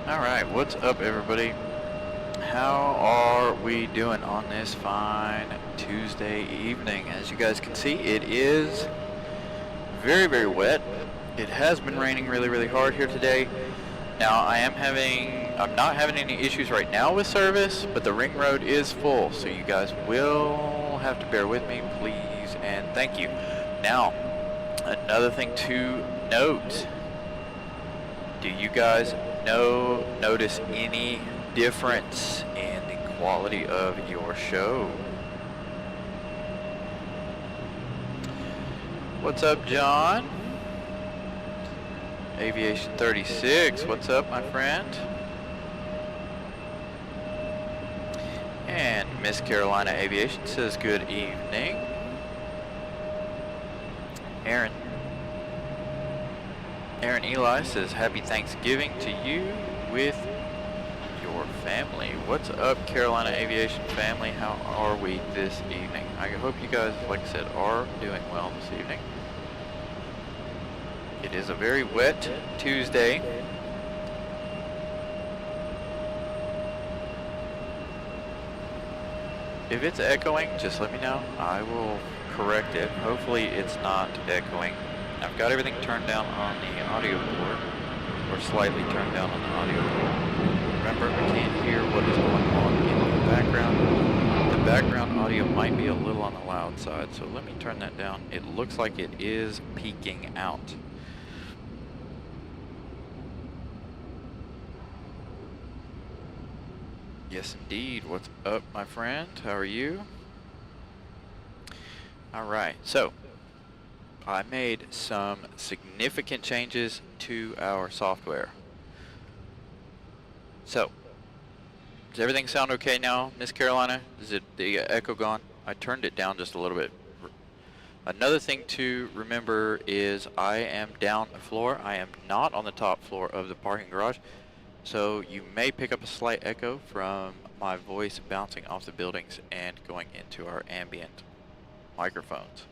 Alright, what's up everybody? How are we doing on this fine Tuesday evening? As you guys can see, it is very, very wet. It has been raining really hard here today. Now I'm not having any issues right now with service, but the ring road is full, so you guys will have to bear with me, please and thank you. Now, another thing to note. Do you guys notice any difference in the quality of your show? What's up, John? Aviation 36, what's up, my friend? And Miss Carolina Aviation says good evening. Aaron Eli says happy Thanksgiving to you with your family. What's up, Carolina Aviation family? How are we this evening? I hope you guys, like I said, are doing well this evening. It is a very wet Tuesday. If it's echoing, just let me know. I will correct it. Hopefully it's not echoing. I've got everything turned down on the audio board, or slightly turned down on the audio board. Remember, I can't hear what is going on in the background. The background audio might be a little on the loud side, so let me turn that down. It looks like it is peaking out. Yes, indeed. What's up, my friend? How are you? Alright, so I made some significant changes to our software. So, does everything sound okay now, Miss Carolina? Is the echo gone? I turned it down just a little bit. Another thing to remember is I am down a floor. I am not on the top floor of the parking garage. So you may pick up a slight echo from my voice bouncing off the buildings and going into our ambient microphones.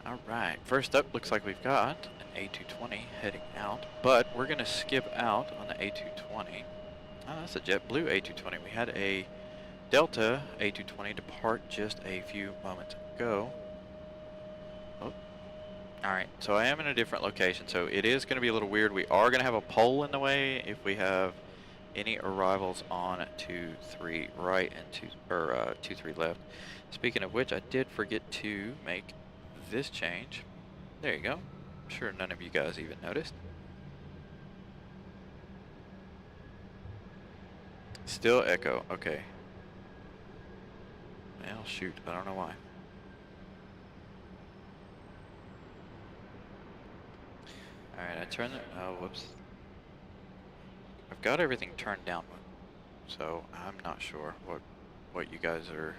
Alright, first up, looks like we've got an A220 heading out, but we're going to skip out on the A220. Oh, that's a JetBlue A220. We had a Delta A220 depart just a few moments ago. Oh. Alright, so I am in a different location, so it is going to be a little weird. We are going to have a pole in the way if we have any arrivals on 23 right and 23 left. Speaking of which, I did forget to make this change. There you go. I'm sure none of you guys even noticed. Still echo. Okay. Well, shoot. I don't know why. Alright, I turned it. Oh, whoops. I've got everything turned down, so I'm not sure what you guys are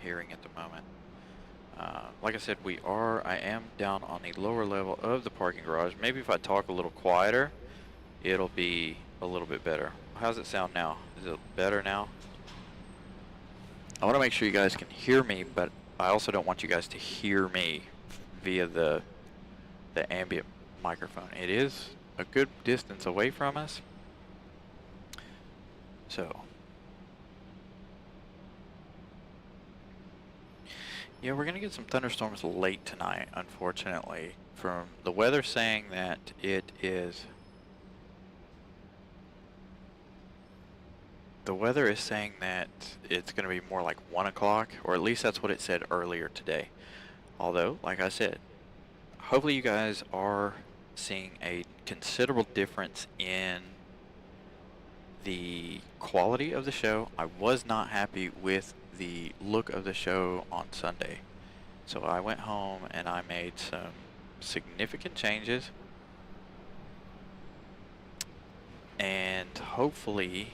hearing at the moment. Like I said, I am down on the lower level of the parking garage. Maybe if I talk a little quieter, it'll be a little bit better. How's it sound now? Is it better now? I want to make sure you guys can hear me, but I also don't want you guys to hear me via the ambient microphone. It is a good distance away from us. So yeah, we're going to get some thunderstorms late tonight, unfortunately. From the weather saying that it is... The weather is saying that it's going to be more like 1 o'clock, or at least that's what it said earlier today. Although, like I said, hopefully you guys are seeing a considerable difference in the quality of the show. I was not happy with the look of the show on Sunday. So I went home and I made some significant changes. And hopefully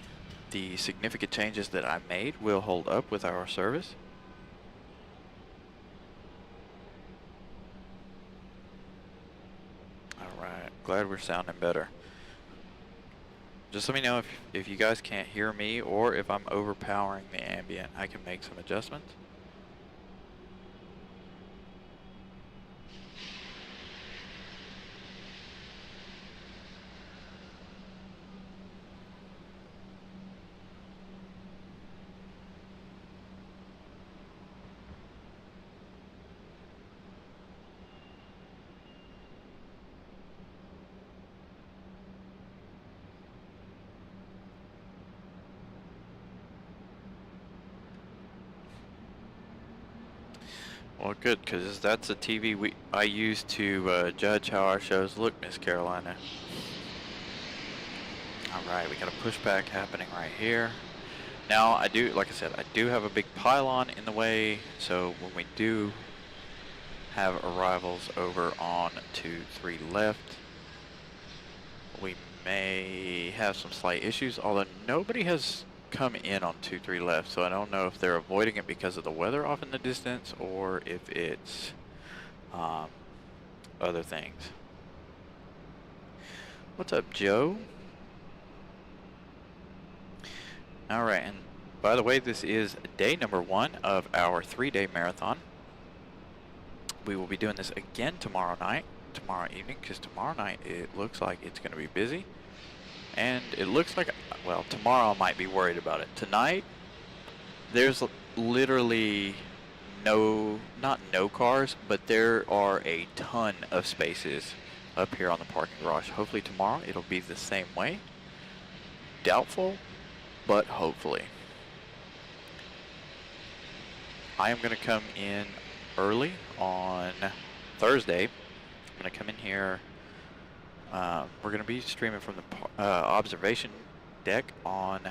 the significant changes that I made will hold up with our service. Alright, glad we're sounding better. Just let me know if you guys can't hear me or if I'm overpowering the ambient. I can make some adjustments. Well, good, because that's a TV I use to judge how our shows look, Miss Carolina. Alright, we got a pushback happening right here. Now, like I said, I do have a big pylon in the way, so when we do have arrivals over on 2-3 left, we may have some slight issues, although nobody has come in on 2-3 left, so I don't know if they're avoiding it because of the weather off in the distance or if it's other things. What's up, Joe? Alright, and by the way, this is day number 1 of our 3-day marathon. We will be doing this again tomorrow evening, because tomorrow night it looks like it's going to be busy. And it looks like, well, tomorrow I might be worried about it. Tonight, there's literally not no cars, but there are a ton of spaces up here on the parking garage. Hopefully tomorrow it'll be the same way. Doubtful, but hopefully. I am going to come in early on Thursday. I'm going to come in here. We're going to be streaming from the observation deck on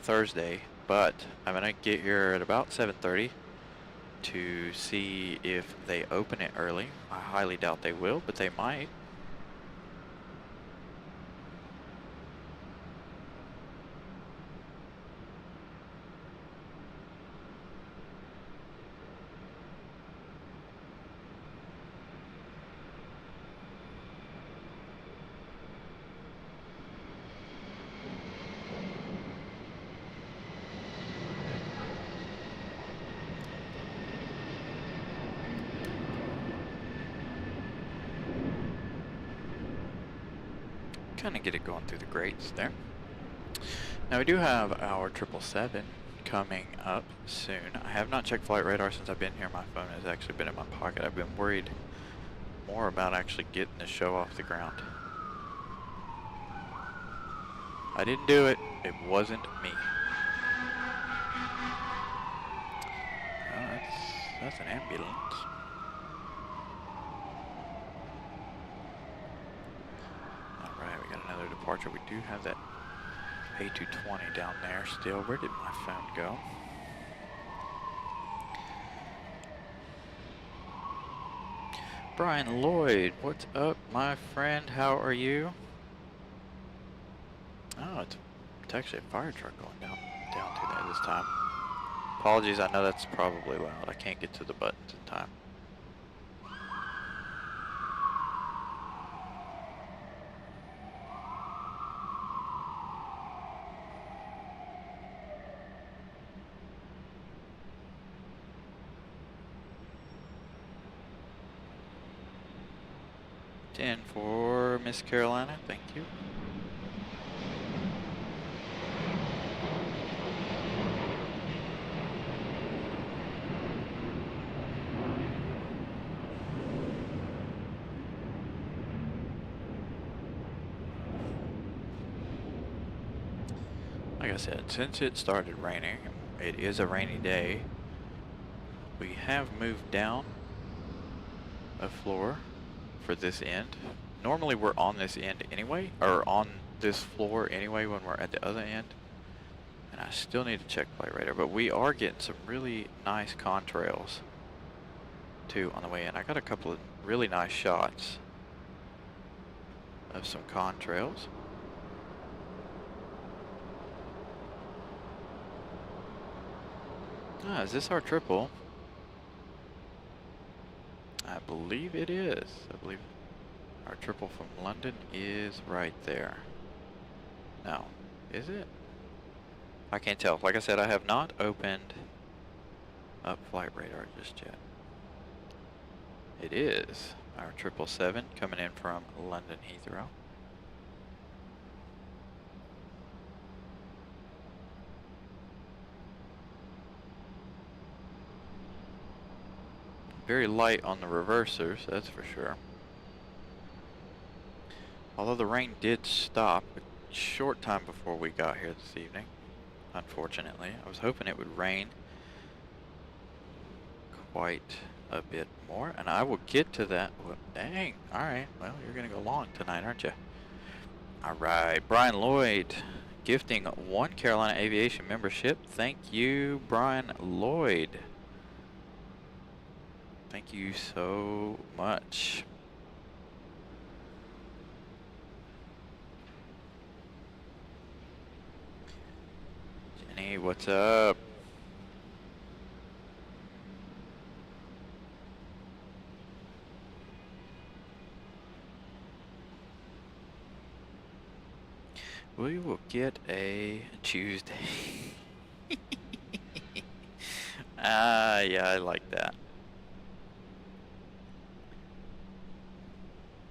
Thursday, but I'm going to get here at about 7:30 to see if they open it early. I highly doubt they will, but they might. Kind of get it going through the grates there. Now we do have our 777 coming up soon. I have not checked flight radar since I've been here. My phone has actually been in my pocket. I've been worried more about actually getting the show off the ground. I didn't do it. It wasn't me. Oh, that's an ambulance. Another departure. We do have that A220 down there still. Where did my phone go? Brian Lloyd, what's up, my friend? How are you? Oh, it's actually a fire truck going down through there this time. Apologies, I know that's probably loud. I can't get to the buttons in time. And for Miss Carolina, thank you. Like I said, since it started raining, it is a rainy day. We have moved down a floor for this end. Normally we're on this end anyway, or on this floor anyway when we're at the other end. And I still need to check flight radar, but we are getting some really nice contrails too on the way in. I got a couple of really nice shots of some contrails. Ah, is this our triple? I believe it is. I believe our triple from London is right there. No, is it? I can't tell. Like I said, I have not opened up flight radar just yet. It is our 777 coming in from London Heathrow. Very light on the reversers, that's for sure. Although the rain did stop a short time before we got here this evening, unfortunately. I was hoping it would rain quite a bit more, and I will get to that. Well, dang, alright, well, you're gonna go long tonight, aren't you? Alright, Brian Lloyd gifting 1 Carolina Aviation membership. Thank you, Brian Lloyd. Thank you so much. Jenny, what's up? We will get a Tuesday. Yeah, I like that.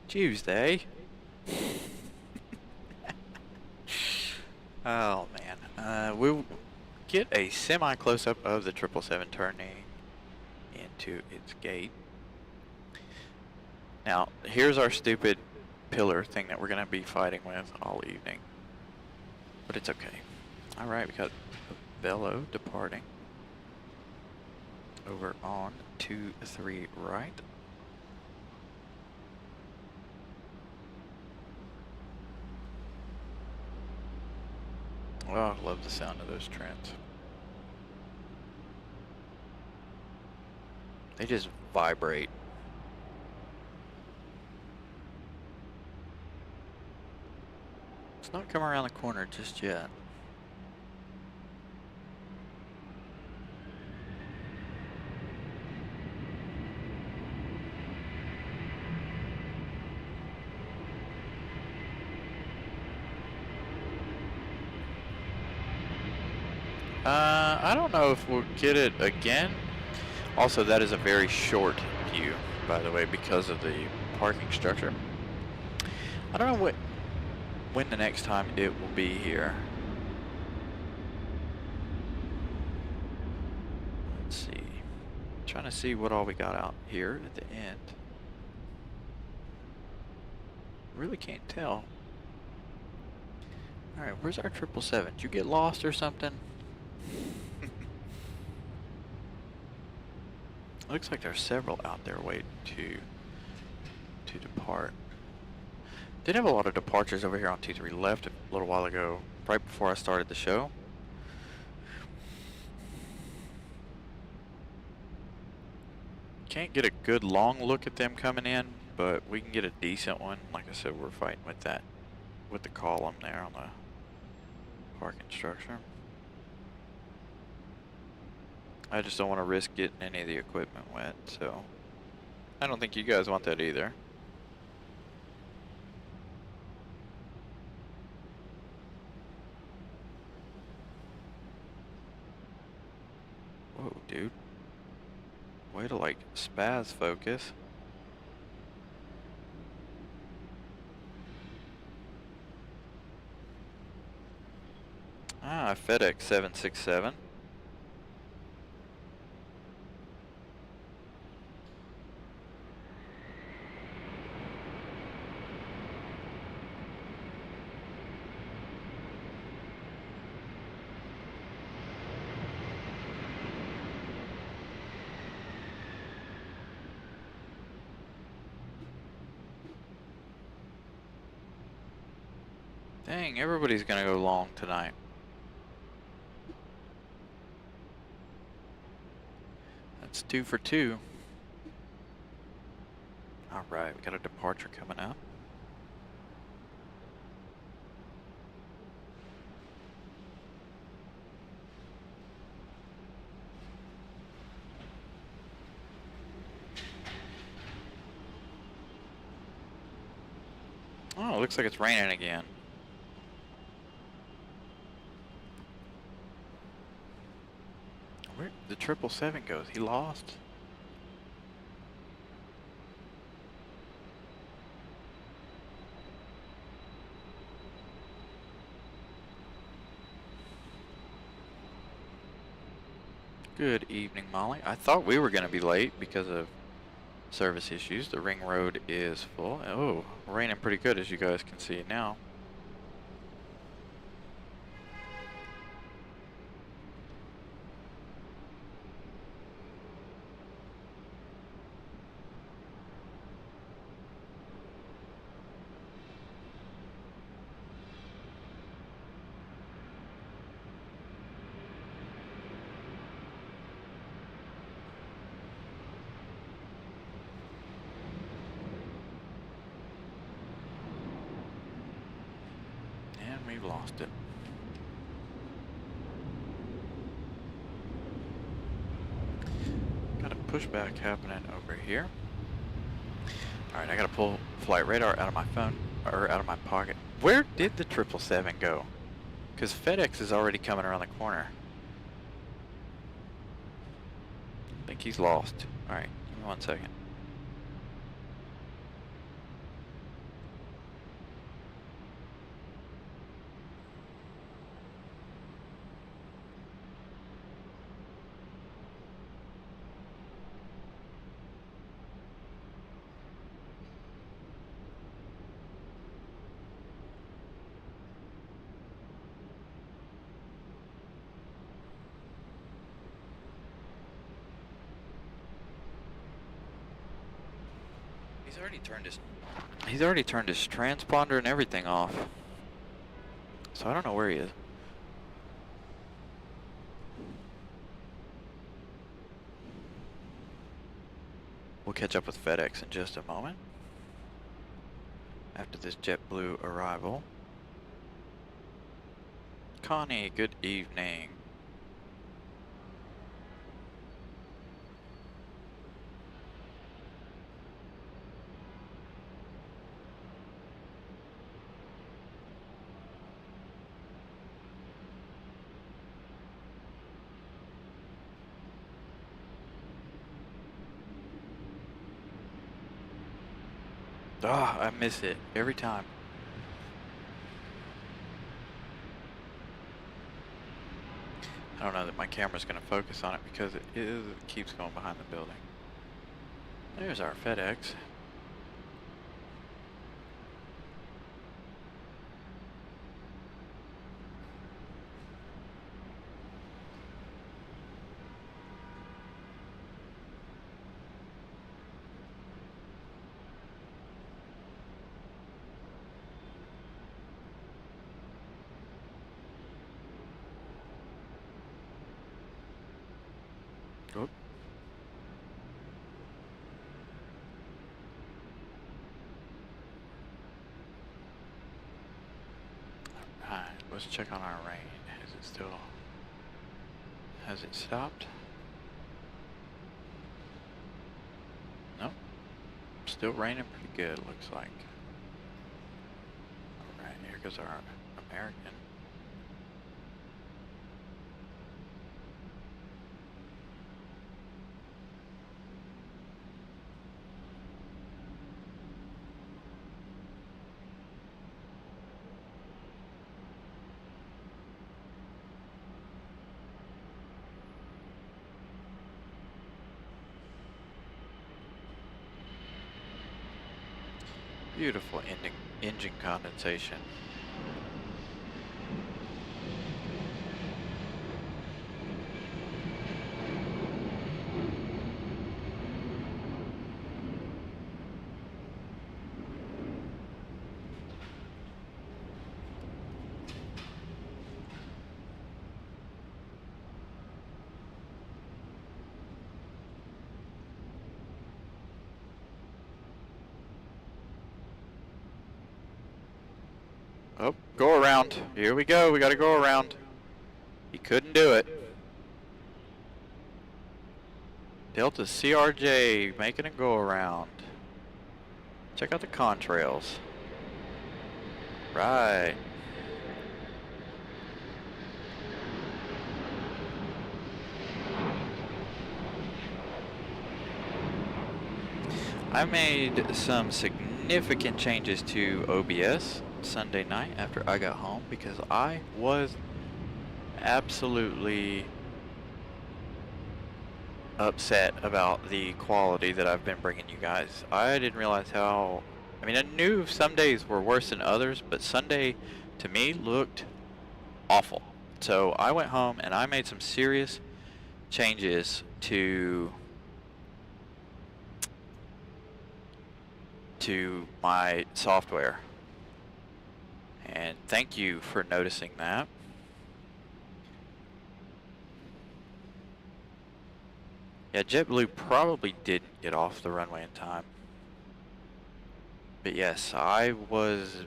Tuesday. Oh man. We'll get a semi close-up of the 777 turning into its gate. Now, here's our stupid pillar thing that we're going to be fighting with all evening. But it's okay. Alright, we got Bellow departing. Over on 23 right. Oh, I love the sound of those trends. They just vibrate. It's not coming around the corner just yet. I don't know if we'll get it again. Also, that is a very short view, by the way, because of the parking structure. I don't know when the next time it will be here. Let's see. Trying to see what all we got out here at the end. Really can't tell. Alright, where's our 777? Did you get lost or something? Looks like there's several out there waiting to depart. Did have a lot of departures over here on T3 left a little while ago, right before I started the show. Can't get a good long look at them coming in, but we can get a decent one. Like I said, we're fighting with that, with the column there on the parking structure. I just don't want to risk getting any of the equipment wet, so I don't think you guys want that either. Whoa, dude. Way to like spaz focus. Ah, FedEx 767. Dang, everybody's gonna go long tonight. That's 2 for 2. Alright, we got a departure coming up. Oh, it looks like it's raining again. Where the 777 goes? He lost? Good evening, Molly. I thought we were going to be late because of service issues. The ring road is full. Oh, raining pretty good, as you guys can see now. And we've lost it. Got a pushback happening over here. Alright, I gotta pull flight radar out of my phone, or out of my pocket. Where did the 777 go? Because FedEx is already coming around the corner. I think he's lost. Alright, give me 1 second. He's already turned his transponder and everything off. So I don't know where he is. We'll catch up with FedEx in just a moment. After this JetBlue arrival. Connie, good evening. Ah, I miss it every time. I don't know that my camera's going to focus on it because it keeps going behind the building. There's our FedEx. Oop. Alright, let's check on our rain. Is it still... Has it stopped? Nope. Still raining pretty good, looks like. Alright, here goes our American. Beautiful engine condensation. Oh, go around. Here we go. We got to go around. He couldn't do it. Delta CRJ making a go around. Check out the contrails. Right. I made some significant changes to OBS Sunday night after I got home because I was absolutely upset about the quality that I've been bringing you guys. I didn't realize how, I mean, I knew some days were worse than others, but Sunday to me looked awful. So I went home and I made some serious changes to my software. And thank you for noticing that. Yeah, JetBlue probably didn't get off the runway in time. But yes, I was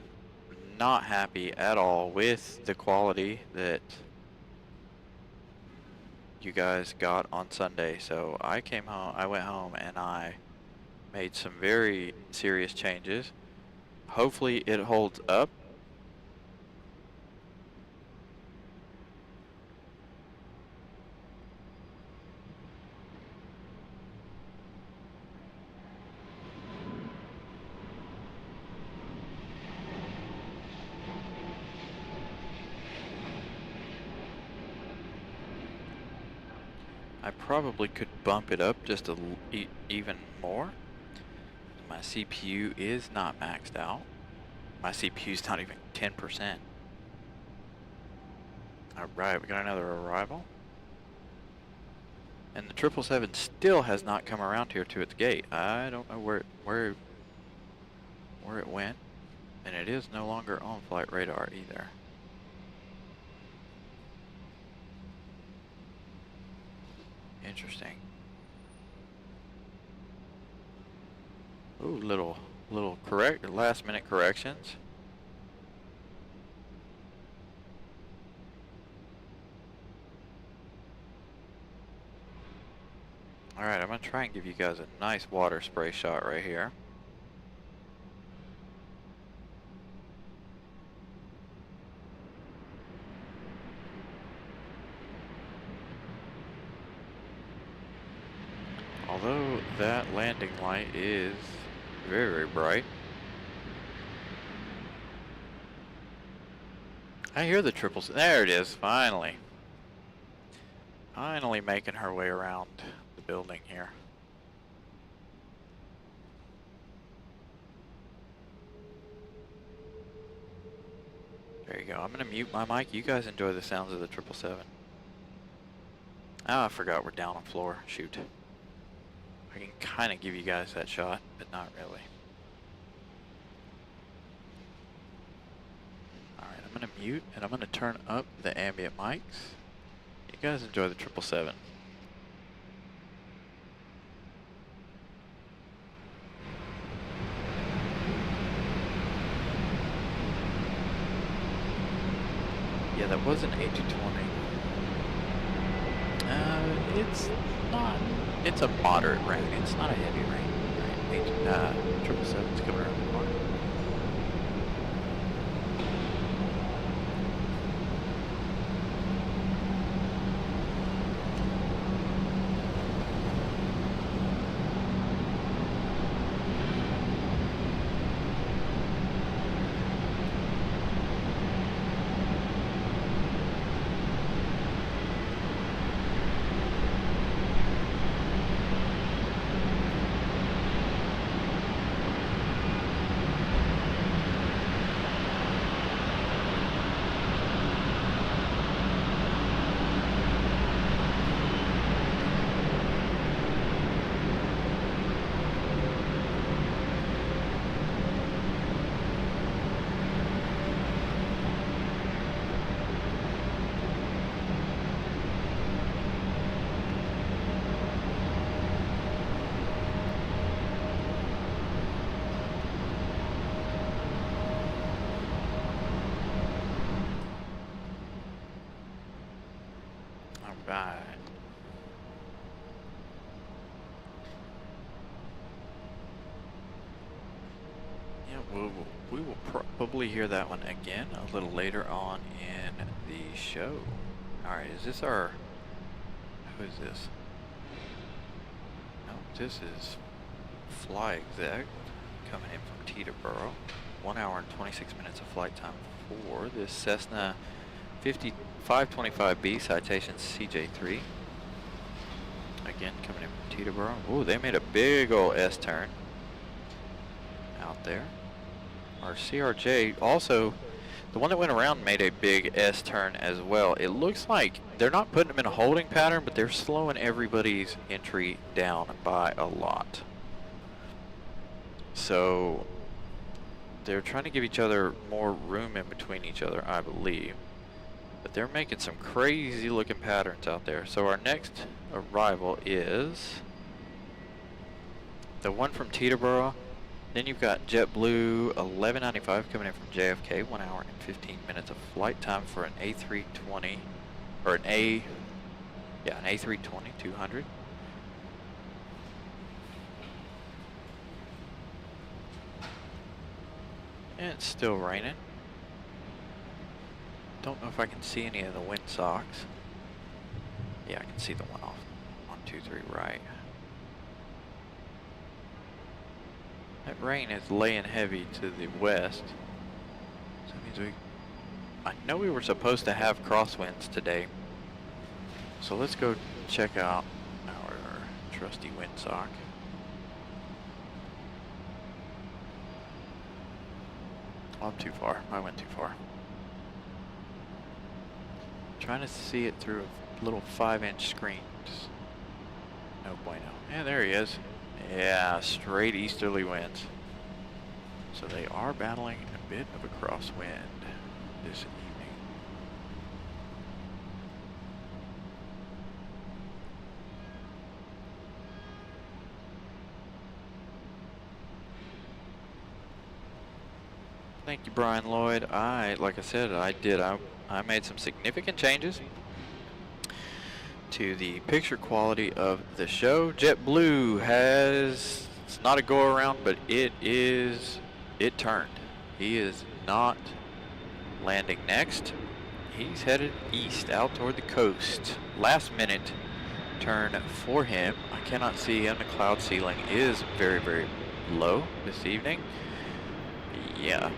not happy at all with the quality that you guys got on Sunday. So I went home and I made some very serious changes. Hopefully it holds up. I probably could bump it up just even more. My CPU is not maxed out. My CPU is not even 10%. Alright, we got another arrival. And the 777 still has not come around here to its gate. I don't know where it went. And it is no longer on flight radar either. Interesting. Ooh, little last minute corrections. Alright, I'm gonna try and give you guys a nice water spray shot right here. Although that landing light is very, very bright. I hear the triples. There it is, finally. Finally making her way around the building here. There you go. I'm gonna mute my mic. You guys enjoy the sounds of the 777. Ah, I forgot we're down on floor. Shoot. I can kind of give you guys that shot, but not really. Alright, I'm going to mute and I'm going to turn up the ambient mics. You guys enjoy the 777. Yeah, that was an A220. It's not. It's a moderate rain. It's not a heavy rain. 777's coming around the corner. Right. Yeah, we will probably hear that one again a little later on in the show. Alright, is this our... Who is this? No, this is Fly Exec coming in from Teterboro. 1 hour and 26 minutes of flight time for this Cessna 525B citation CJ3. Again, coming in from Teterboro. Ooh, they made a big old S-turn out there. Our CRJ also, the one that went around, made a big S-turn as well. It looks like they're not putting them in a holding pattern, but they're slowing everybody's entry down by a lot. So they're trying to give each other more room in between each other, I believe. But they're making some crazy looking patterns out there. So our next arrival is the one from Teterboro. Then you've got JetBlue 1195 coming in from JFK, 1 hour and 15 minutes of flight time for an A320, or an A320 200. And it's still raining. Don't know if I can see any of the wind socks. Yeah, I can see the one off 123 right. That rain is laying heavy to the west. So that means I know we were supposed to have crosswinds today. So let's go check out our trusty windsock. Oh, I'm too far. I went too far. Trying to see it through a little 5-inch screen. Just no bueno. Yeah, there he is. Yeah, straight easterly winds. So they are battling a bit of a crosswind this evening. Thank you, Brian Lloyd. Like I said, I made some significant changes to the picture quality of the show. JetBlue it's not a go around, but it turned. He is not landing next. He's headed east out toward the coast. Last minute turn for him. I cannot see him. The cloud ceiling is very, very low this evening. Yeah,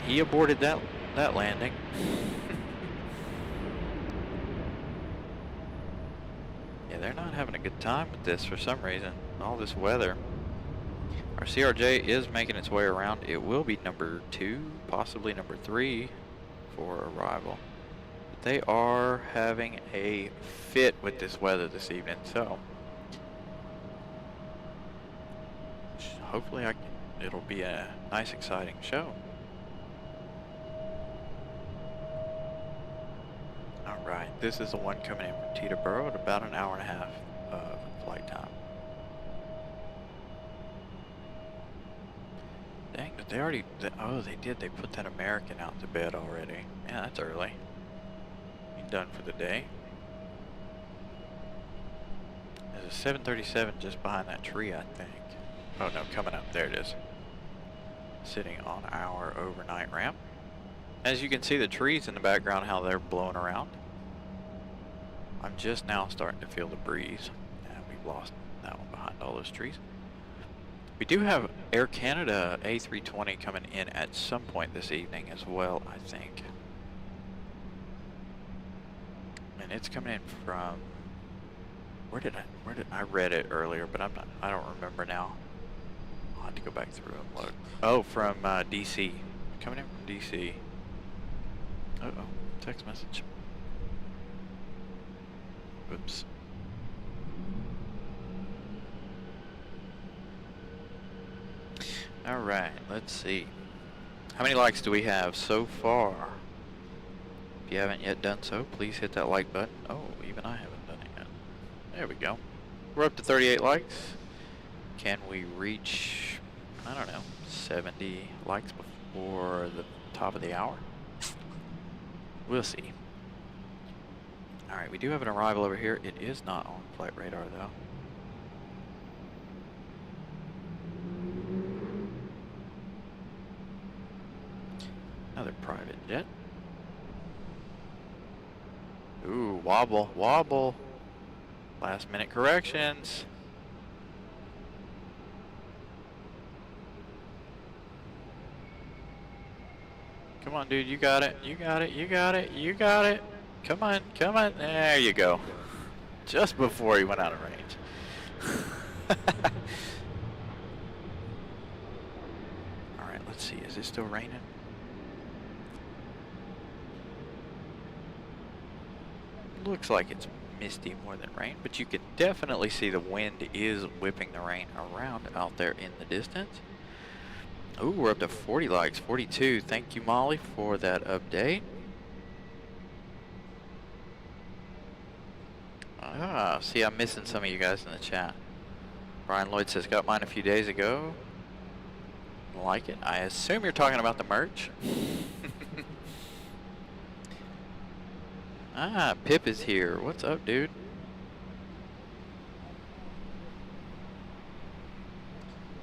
he aborted that landing. They're not having a good time with this for some reason. All this weather. Our CRJ is making its way around. It will be number 2, possibly number 3 for arrival. But they are having a fit with this weather this evening, so hopefully it'll be a nice, exciting show. Alright, this is the one coming in from Teterboro at about an hour and a half of flight time. Dang, but they put that American out to bed already. Yeah, that's early. He's done for the day. There's a 737 just behind that tree, I think. Oh no, coming up, there it is. Sitting on our overnight ramp. As you can see the trees in the background, how they're blowing around. I'm just now starting to feel the breeze. And we've lost that one behind all those trees. We do have Air Canada A320 coming in at some point this evening as well, I think. And it's coming in from, I read it earlier, but I don't remember now. I'll have to go back through and look. Oh, from DC. Coming in from DC. Uh-oh, text message. Oops. Alright, let's see. How many likes do we have so far? If you haven't yet done so, please hit that like button. Oh, even I haven't done it yet. There we go. We're up to 38 likes. Can we reach, I don't know, 70 likes before the top of the hour? We'll see. Alright, we do have an arrival over here. It is not on flight radar though. Another private jet. Ooh, wobble, wobble. Last minute corrections. Come on, dude, you got it. You got it. You got it. You got it. Come on, come on. There you go. Just before he went out of range. Alright, let's see. Is it still raining? Looks like it's misty more than rain, but you can definitely see the wind is whipping the rain around out there in the distance. Ooh, we're up to 40 likes, 42. Thank you, Molly, for that update. Ah, see, I'm missing some of you guys in the chat. Brian Lloyd says, got mine a few days ago. like it. I assume you're talking about the merch. Ah, Pip is here. What's up, dude?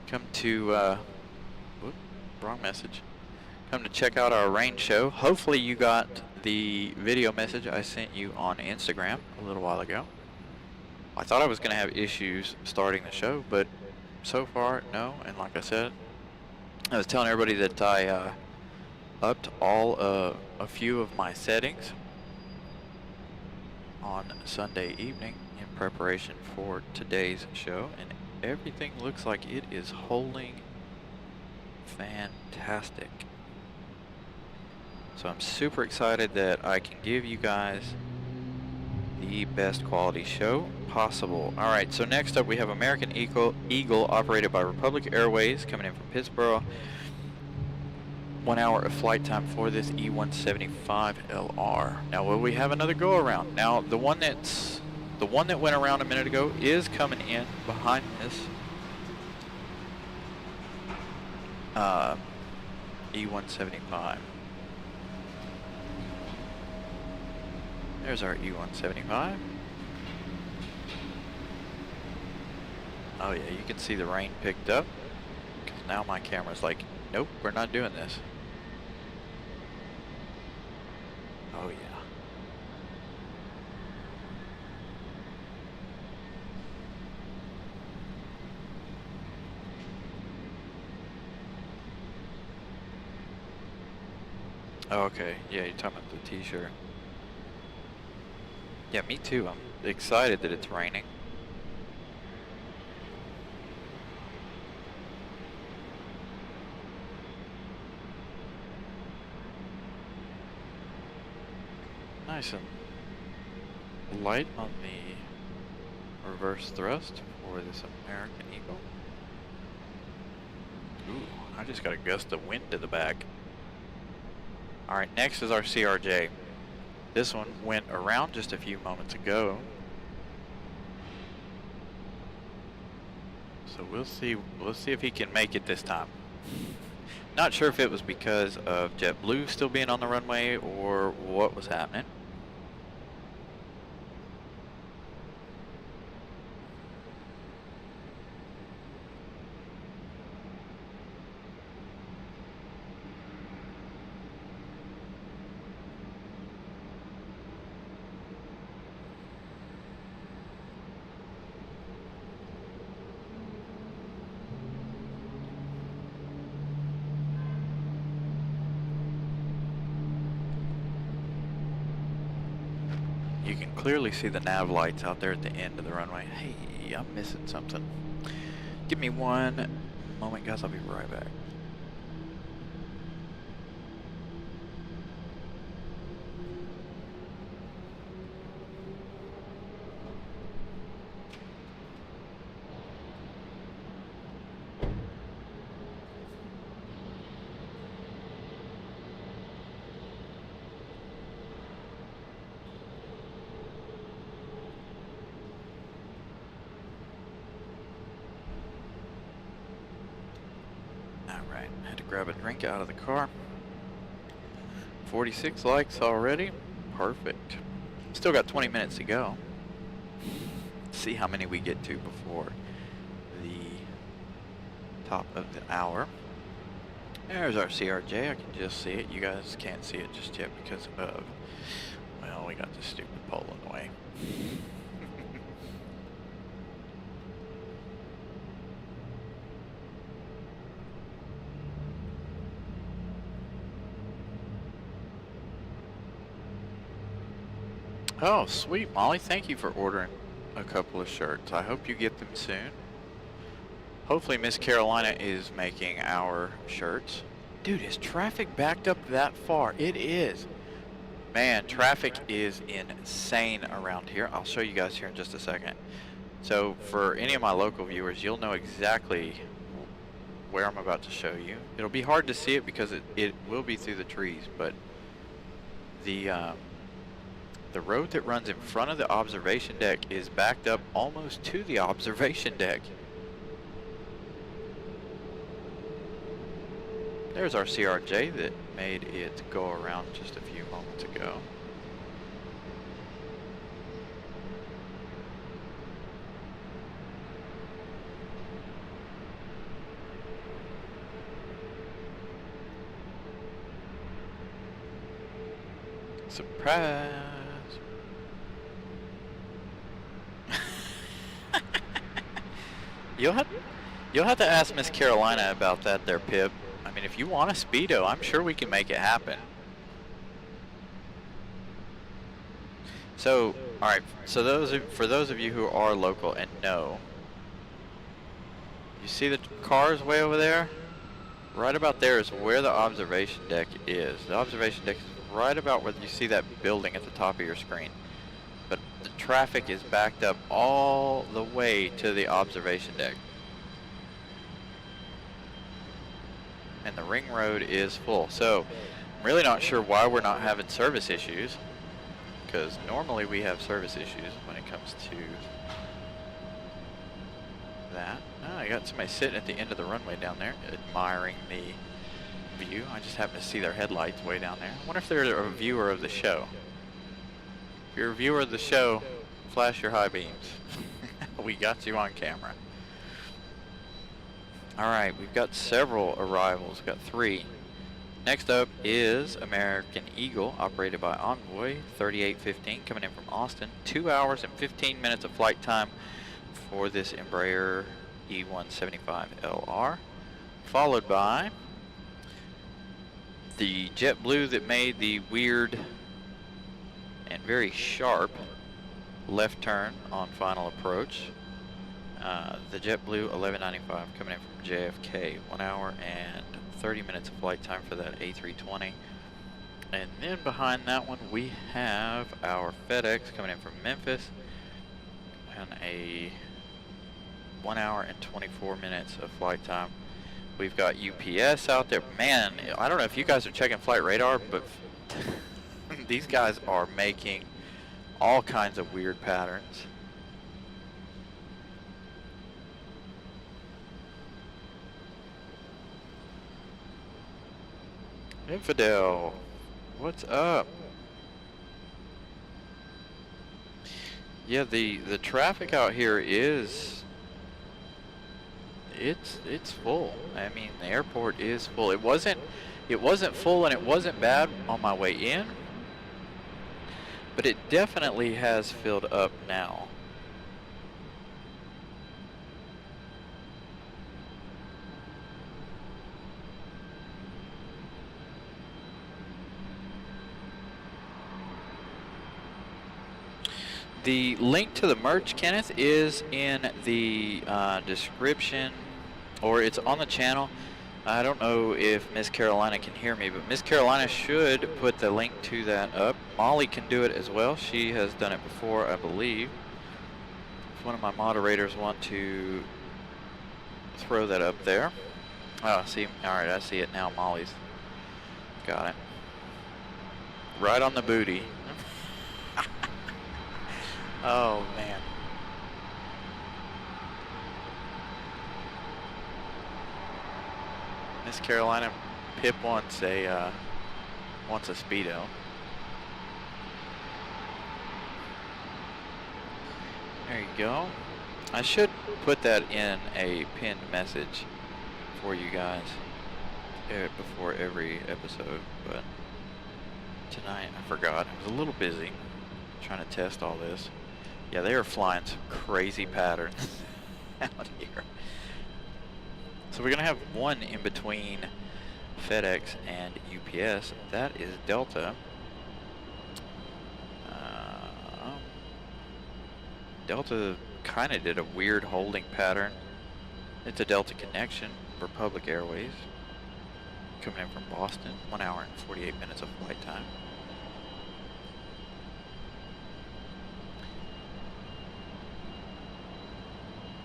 Come to, whoop, wrong message. Come to check out our rain show. Hopefully you got the video message I sent you on Instagram a little while ago. I thought I was going to have issues starting the show, but so far, no. And like I said, I was telling everybody that I upped a few of my settings on Sunday evening in preparation for today's show, and everything looks like it is holding fantastic. So I'm super excited that I can give you guys the best quality show possible. Alright, so next up we have American Eagle operated by Republic Airways coming in from Pittsburgh. 1 hour of flight time for this E175LR. Now will we have another go around? Now the one that went around a minute ago is coming in behind this E175. There's our E175. Oh yeah, you can see the rain picked up, because now my camera's like, nope, we're not doing this. Oh yeah. Oh, okay, yeah, you're talking about the t-shirt. Yeah, me too. I'm excited that it's raining. Nice and light on the reverse thrust for this American Eagle. Ooh, I just got a gust of wind to the back. Alright, next is our CRJ. This one went around just a few moments ago. So we'll see if he can make it this time. Not sure if it was because of JetBlue still being on the runway or what was happening. You can clearly see the nav lights out there at the end of the runway. Hey, I'm missing something. Give me one moment, guys. I'll be right back. Alright, had to grab a drink out of the car. 46 likes already. Perfect. Still got 20 minutes to go. See how many we get to before the top of the hour. There's our CRJ. I can just see it. You guys can't see it just yet because of, well, we got this stupid pole in the way. Oh, sweet, Molly. Thank you for ordering a couple of shirts. I hope you get them soon. Hopefully Miss Carolina is making our shirts. Dude, is traffic backed up that far? It is. Man, traffic is insane around here. I'll show you guys here in just a second. So for any of my local viewers, you'll know exactly where I'm about to show you. It'll be hard to see it because it will be through the trees, but the road that runs in front of the observation deck is backed up almost to the observation deck. There's our CRJ that made it go around just a few moments ago. Surprise! You'll have to ask Miss Carolina about that there, Pip. I mean, if you want a Speedo, I'm sure we can make it happen. So, alright, so for those of you who are local and know, you see the cars way over there? Right about there is where the observation deck is. The observation deck is right about where you see that building at the top of your screen. But the traffic is backed up all the way to the observation deck. And the ring road is full. So I'm really not sure why we're not having service issues, because normally we have service issues when it comes to that. Oh, I got somebody sitting at the end of the runway down there admiring the view. I just happen to see their headlights way down there. I wonder if they're a viewer of the show. If you're a viewer of the show, flash your high beams. We got you on camera. Alright, we've got several arrivals. We've got 3. Next up is American Eagle, operated by Envoy, 3815, coming in from Austin. 2 hours and 15 minutes of flight time for this Embraer E175LR. Followed by the JetBlue that made the weird and very sharp left turn on final approach. The JetBlue 1195 coming in from JFK, 1 hour and 30 minutes of flight time for that A320. And then behind that one we have our FedEx coming in from Memphis and a 1 hour and 24 minutes of flight time. We've got UPS out there. Man, I don't know if you guys are checking flight radar, but these guys are making all kinds of weird patterns. Infidel, what's up? Yeah, the traffic out here is it's full. I mean, the airport is full. It wasn't full and it wasn't bad on my way in, but it definitely has filled up now. The link to the merch, Kenneth, is in the description, or it's on the channel. I don't know if Miss Carolina can hear me, but Miss Carolina should put the link to that up. Molly can do it as well. She has done it before, I believe. If one of my moderators want to throw that up there. Oh, see, all right, I see it now. Molly's got it. Right on the booty. Oh man. Miss Carolina, Pip wants a Speedo. There you go. I should put that in a pinned message for you guys before every episode, but tonight I forgot. I was a little busy trying to test all this. Yeah, they are flying some crazy patterns out here. So we're going to have one in between FedEx and UPS. That is Delta. Delta kind of did a weird holding pattern. It's a Delta connection, Republic Airways, coming in from Boston. 1 hour and 48 minutes of flight time.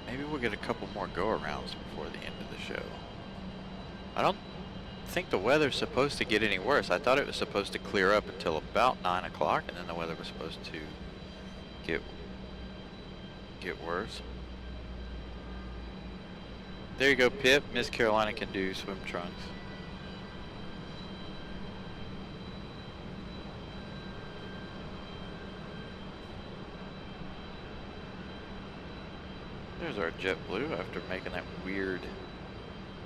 Maybe we'll get a couple more go-arounds before the end of the show. I don't think the weather's supposed to get any worse. I thought it was supposed to clear up until about 9 o'clock, and then the weather was supposed to get worse. There you go, Pip. Miss Carolina can do swim trunks. There's our JetBlue after making that weird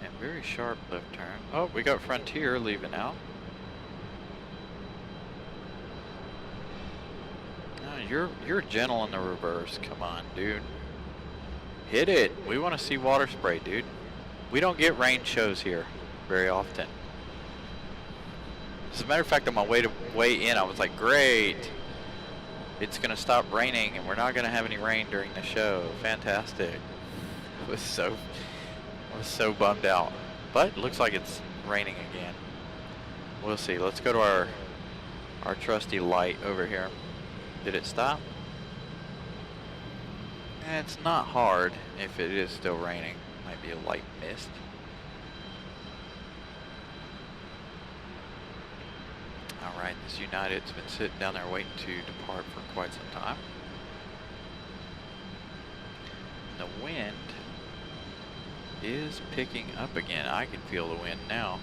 and very sharp left turn. Oh, we got Frontier leaving out. Oh, you're gentle in the reverse. Come on, dude. Hit it. We want to see water spray, dude. We don't get rain shows here very often. As a matter of fact, on my way in, I was like, great. It's gonna stop raining, and we're not gonna have any rain during the show. Fantastic. I was so bummed out. But it looks like it's raining again. We'll see. Let's go to our trusty light over here. Did it stop? It's not hard if it is still raining. Might be a light mist. Alright, this United's been sitting down there waiting to depart for quite some time. And the wind is picking up again. I can feel the wind now.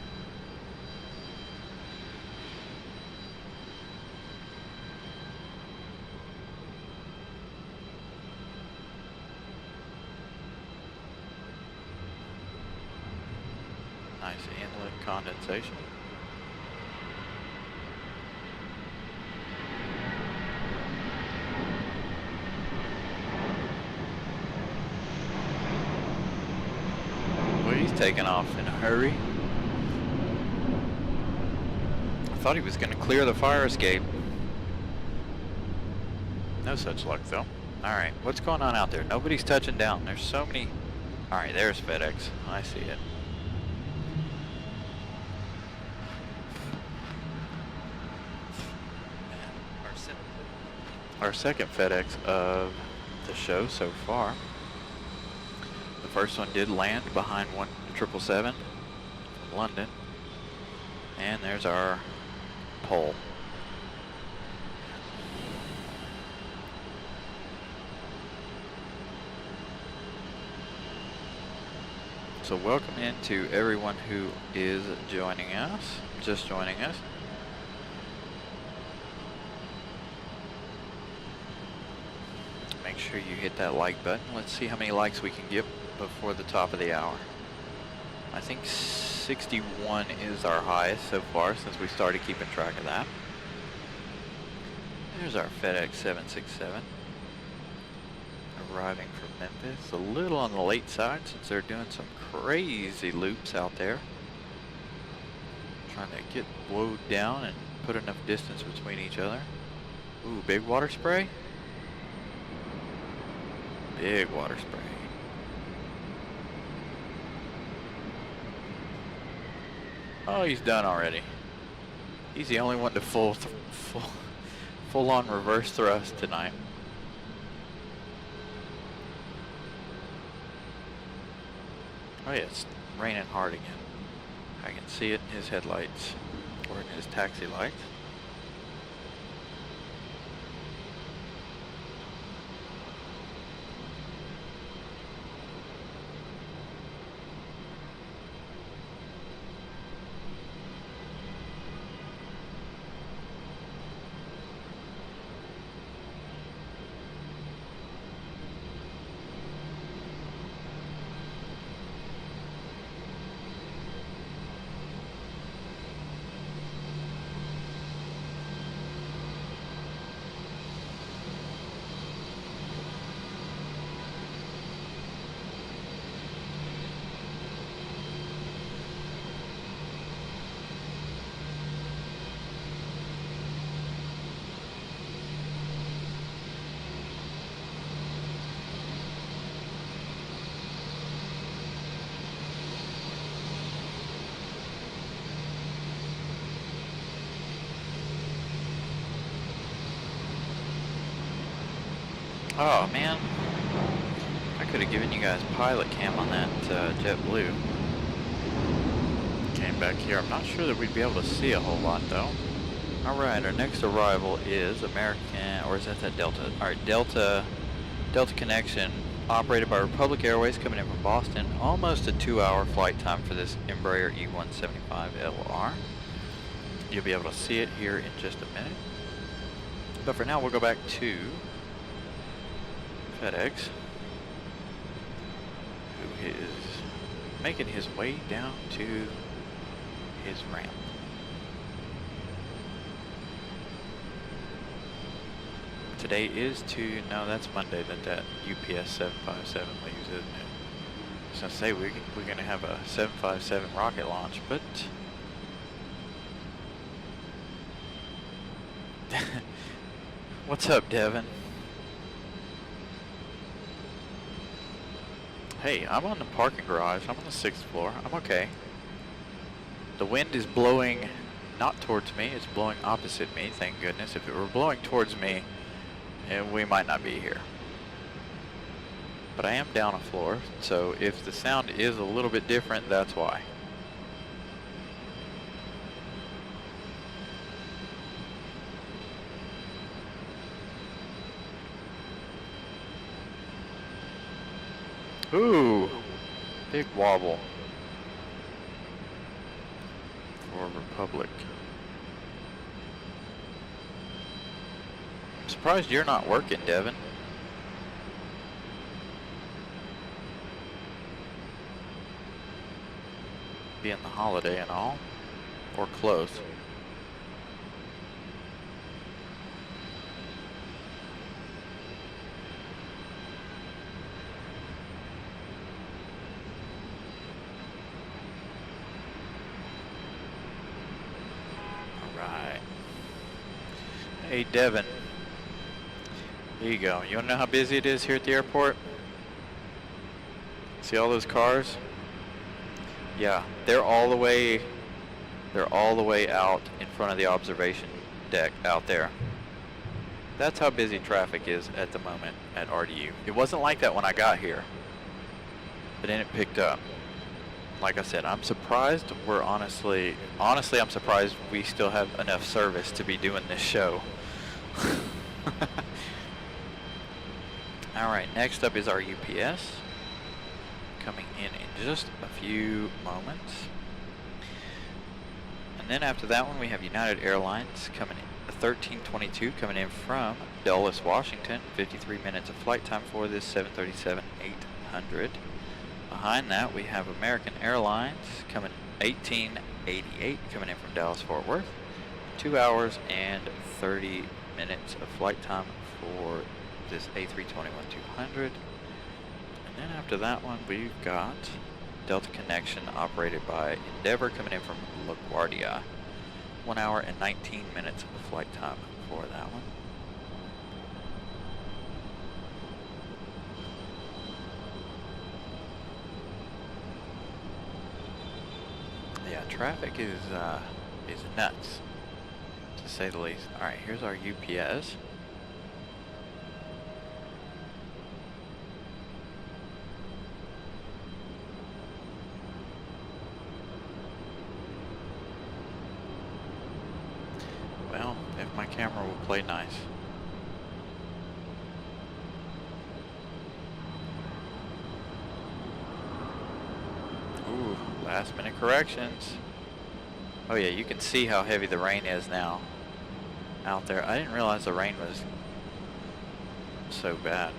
Nice inlet condensation. Well, he's taking off in a hurry. I thought he was going to clear the fire escape. No such luck though. Alright, what's going on out there? Nobody's touching down. There's so many. Alright, there's FedEx. I see it. Our second FedEx of the show so far. The first one did land behind 777 from London. And there's our pole. So welcome in to everyone who is joining us, just joining us. Make sure you hit that like button. Let's see how many likes we can get before the top of the hour. I think 61 is our highest so far since we started keeping track of that. There's our FedEx 767 arriving from Memphis. A little on the late side since they're doing some crazy loops out there. Trying to get blowed down and put enough distance between each other. Ooh, big water spray. Big water spray. Oh, he's done already. He's the only one to full on reverse thrust tonight. Oh yeah, it's raining hard again. I can see it in his headlights or in his taxi lights. Oh man, I could have given you guys pilot cam on that JetBlue. Came back here. I'm not sure that we'd be able to see a whole lot though. Alright, our next arrival is American, or is that Delta? Alright, Delta connection operated by Republic Airways coming in from Boston. Almost a 2-hour flight time for this Embraer E175LR. You'll be able to see it here in just a minute. But for now, we'll go back to FedEx. is making his way down to his ramp. Today is no, that's Monday that UPS 757 leaves, isn't it? I was gonna say we're gonna have a 757 rocket launch, but what's up, Devin? Hey, I'm on the parking garage. I'm on the 6th floor. I'm okay. The wind is blowing not towards me. It's blowing opposite me, thank goodness. If it were blowing towards me, we might not be here. But I am down a floor, so if the sound is a little bit different, that's why. Ooh, big wobble for Republic. I'm surprised you're not working, Devin. Being the holiday and all, or close. Hey Devin, here you go. You wanna know how busy it is here at the airport? See all those cars? Yeah, they're all the way out in front of the observation deck out there. That's how busy traffic is at the moment at RDU. It wasn't like that when I got here, but then it picked up. Like I said, I'm surprised honestly, I'm surprised we still have enough service to be doing this show. Alright, next up is our UPS. Coming in just a few moments. And then after that one we have United Airlines coming in, 1322 coming in from Dulles, Washington. 53 minutes of flight time for this 737-800. Behind that we have American Airlines coming 1888 coming in from Dallas Fort Worth. 2 hours and 30 minutes of flight time for this A321-200. And then after that one we've got Delta Connection operated by Endeavor coming in from LaGuardia. 1 hour and 19 minutes of flight time for that one. Yeah, traffic is nuts, to say the least. All right, here's our UPS. Well, if my camera will play nice. Ooh, last minute corrections. Oh yeah, you can see how heavy the rain is now out there. I didn't realize the rain was so bad.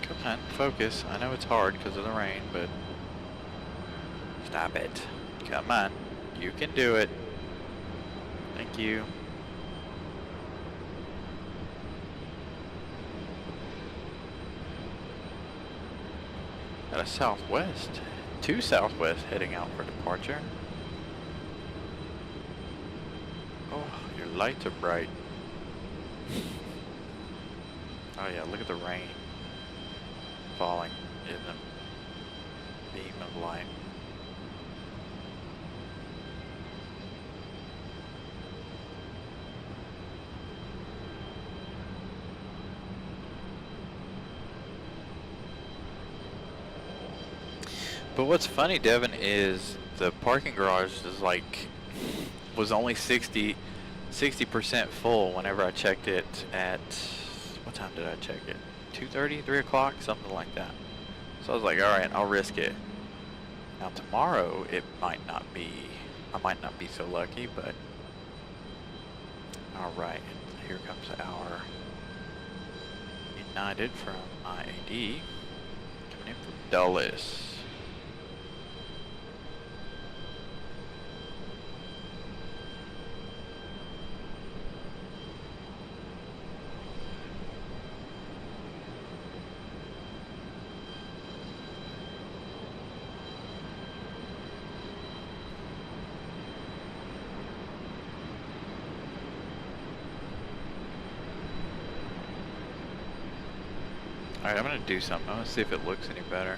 Come on, focus. I know it's hard because of the rain, but stop it. Come on, you can do it. Thank you. Got a southwest, 2 southwest heading out for departure. Oh, your lights are bright. Oh yeah, look at the rain falling in the beam of light. But what's funny, Devin, is the parking garage is was only 60% full whenever I checked it at, what time did I check it? 2:30, 3 o'clock, something like that. So I was like, all right, I'll risk it. Now tomorrow it might not be, I might not be so lucky, but all right, here comes our United from IAD. Coming in from Dulles. Alright, I'm gonna do something. I'm gonna see if it looks any better.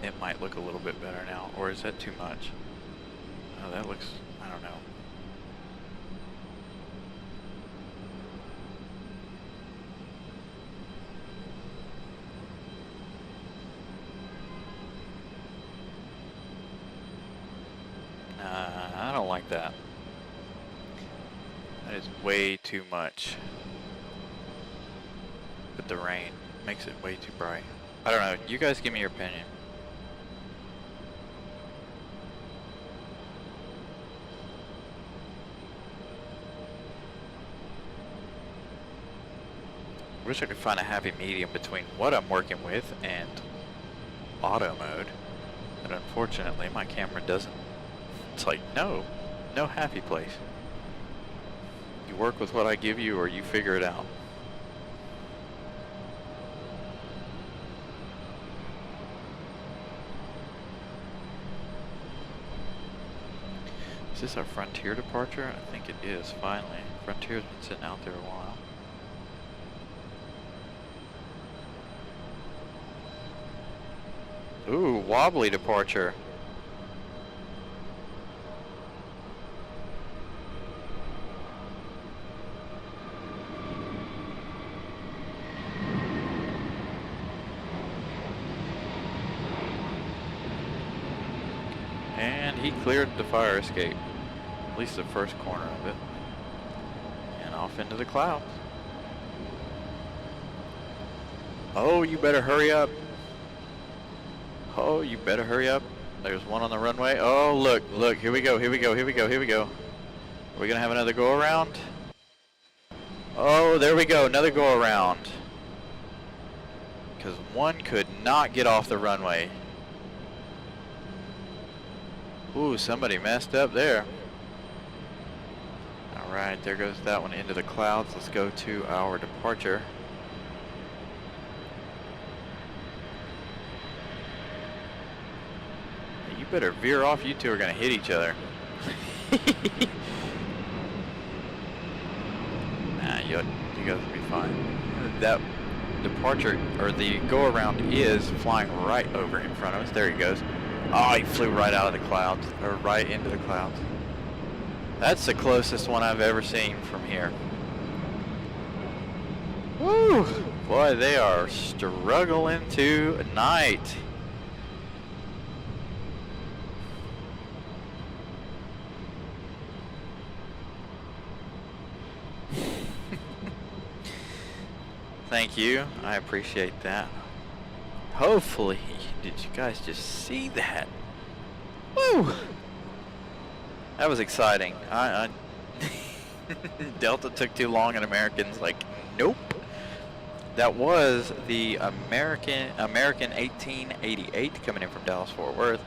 It might look a little bit better now, or is that too much? Oh, that looks, I don't know. Nah, I don't like that. That is way too much. But the rain makes it way too bright. I don't know, you guys give me your opinion. I wish I could find a happy medium between what I'm working with and auto mode. But unfortunately my camera doesn't. It's like, no happy place. You work with what I give you or you figure it out. Is this our Frontier departure? I think it is, finally. Frontier's been sitting out there a while. Ooh, wobbly departure. And he cleared the fire escape. At least the first corner of it. And off into the clouds. Oh, you better hurry up. Oh, you better hurry up. There's one on the runway. Oh, look, here we go. Are we gonna have another go around? Oh, there we go, another go around. Because one could not get off the runway. Ooh, somebody messed up there. Alright, there goes that one into the clouds. Let's go to our departure. You better veer off, you two are gonna hit each other. Nah, you guys will be fine. That departure, or the go around is flying right over in front of us. There he goes. Oh, he flew right out of the clouds, or right into the clouds. That's the closest one I've ever seen from here. Woo! Boy, they are struggling tonight. Thank you, I appreciate that. Hopefully, did you guys just see that? Woo! That was exciting. Delta took too long and Americans like, nope. That was the American 1888 coming in from Dallas Fort Worth,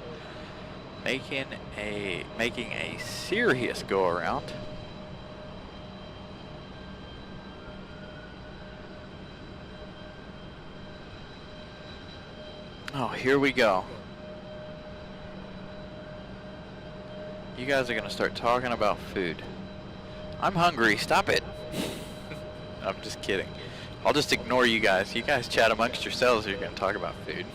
making a serious go around. Oh, here we go. You guys are gonna start talking about food. I'm hungry, stop it. I'm just kidding. I'll just ignore you guys. You guys chat amongst yourselves, you're gonna talk about food.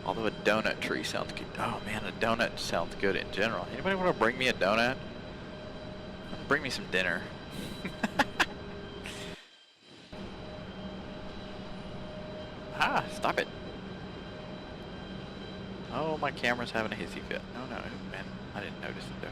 Although a donut tree sounds good. Oh man, a donut sounds good in general. Anybody wanna bring me a donut? Bring me some dinner. Ah, stop it. Oh, my camera's having a hissy fit. Oh no, man, I didn't notice it though.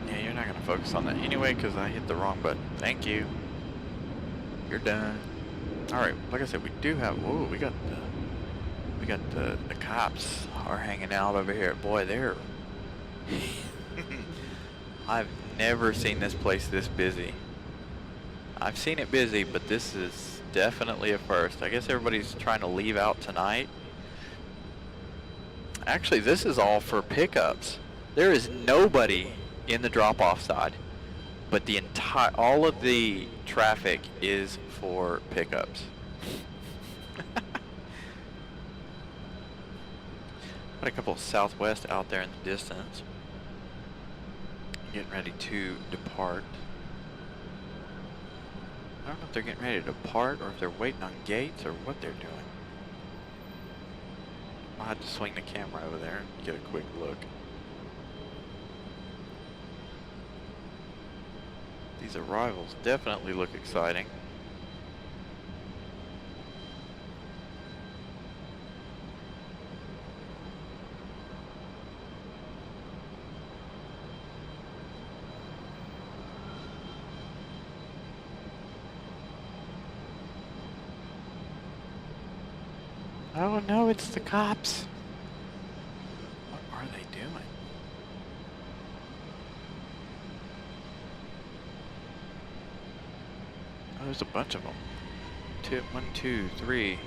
Yeah, you're not gonna focus on that anyway because I hit the wrong button. Thank you. You're done. All right, like I said, we do have. Whoa, we got the cops are hanging out over here. Boy, they're. I've never seen this place this busy. I've seen it busy, but this is definitely a first. I guess everybody's trying to leave out tonight. Actually, this is all for pickups. There is nobody in the drop-off side, but all of the traffic is for pickups. Got a couple of Southwest out there in the distance, getting ready to depart. I don't know if they're getting ready to depart or if they're waiting on gates or what they're doing. I'll have to swing the camera over there and get a quick look. These arrivals definitely look exciting. Oh no, it's the cops. What are they doing? Oh, there's a bunch of them. 1, 2, 3.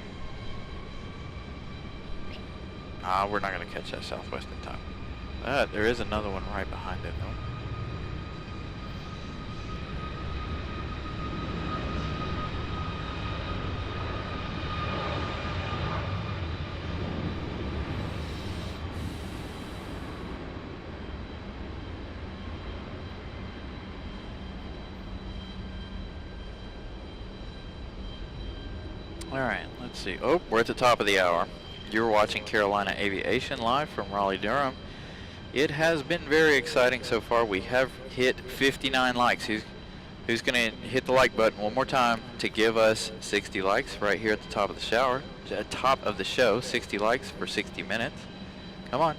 Ah, we're not gonna catch that Southwest in time. There is another one right behind it though. Alright, let's see. Oh, we're at the top of the hour. You're watching Carolina Aviation live from Raleigh, Durham. It has been very exciting so far. We have hit 59 likes. Who's going to hit the like button one more time to give us 60 likes right here at the top of the show. 60 likes for 60 minutes. Come on,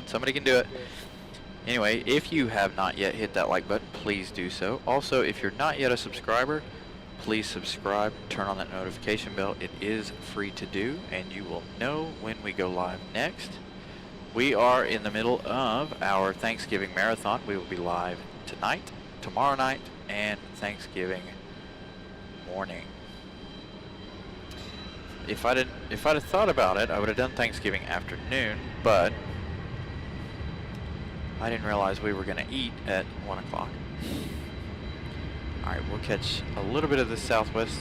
somebody can do it. Anyway, if you have not yet hit that like button, please do so. Also, if you're not yet a subscriber, please subscribe, turn on that notification bell. It is free to do, and you will know when we go live next. We are in the middle of our Thanksgiving marathon. We will be live tonight, tomorrow night, and Thanksgiving morning. If I'd have thought about it, I would have done Thanksgiving afternoon, but I didn't realize we were going to eat at 1 o'clock. Alright, we'll catch a little bit of the Southwest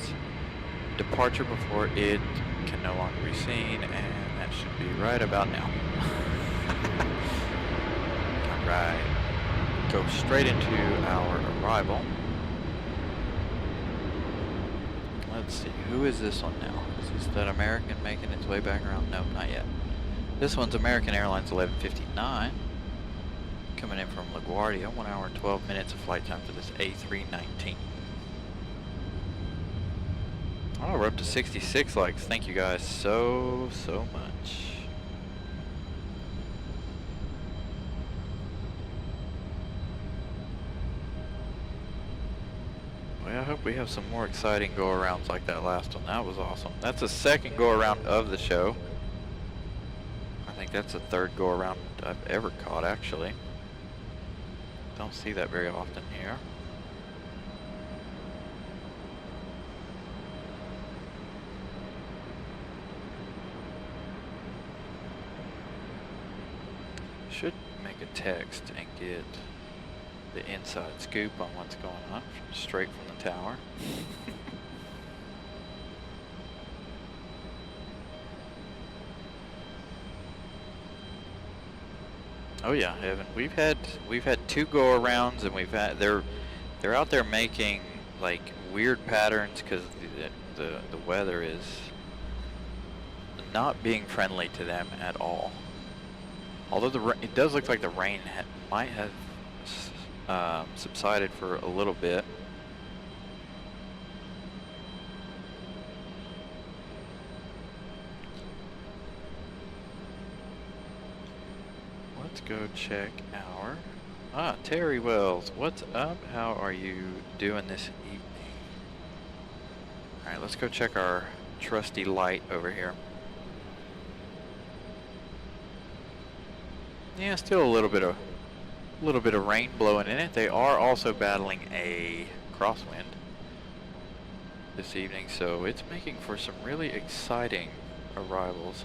departure before it can no longer be seen, and that should be right about now. Alright, go straight into our arrival. Let's see, who is this one now? Is this that American making its way back around? No, not yet. This one's American Airlines 1159. Coming in from LaGuardia, 1 hour and 12 minutes of flight time for this A319. Oh, we're up to 66 likes. Thank you guys so much. Well, I hope we have some more exciting go-arounds like that last one. That was awesome. That's the second go-around of the show. I think that's the third go-around I've ever caught, actually. Don't see that very often here. Should make a text and get the inside scoop on what's going on straight from the tower. Oh yeah, Evan. We've had 2 go-arounds, and they're out there making like weird patterns because the weather is not being friendly to them at all. Although it does look like the rain might have subsided for a little bit. Let's go check our... Terry Wells, what's up? How are you doing this evening? Alright, let's go check our trusty light over here. Yeah, still a little bit of rain blowing in it. They are also battling a crosswind this evening, so it's making for some really exciting arrivals.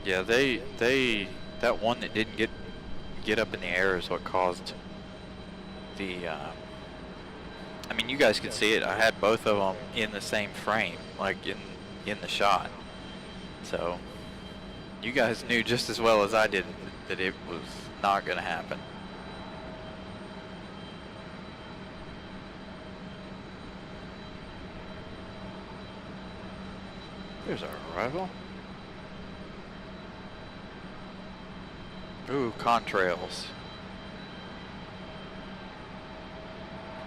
Yeah, that one that didn't get up in the air is what caused the, I mean, you guys can see it. I had both of them in the same frame, like in the shot. So you guys knew just as well as I did that it was not going to happen. There's our arrival. Ooh, Contrails.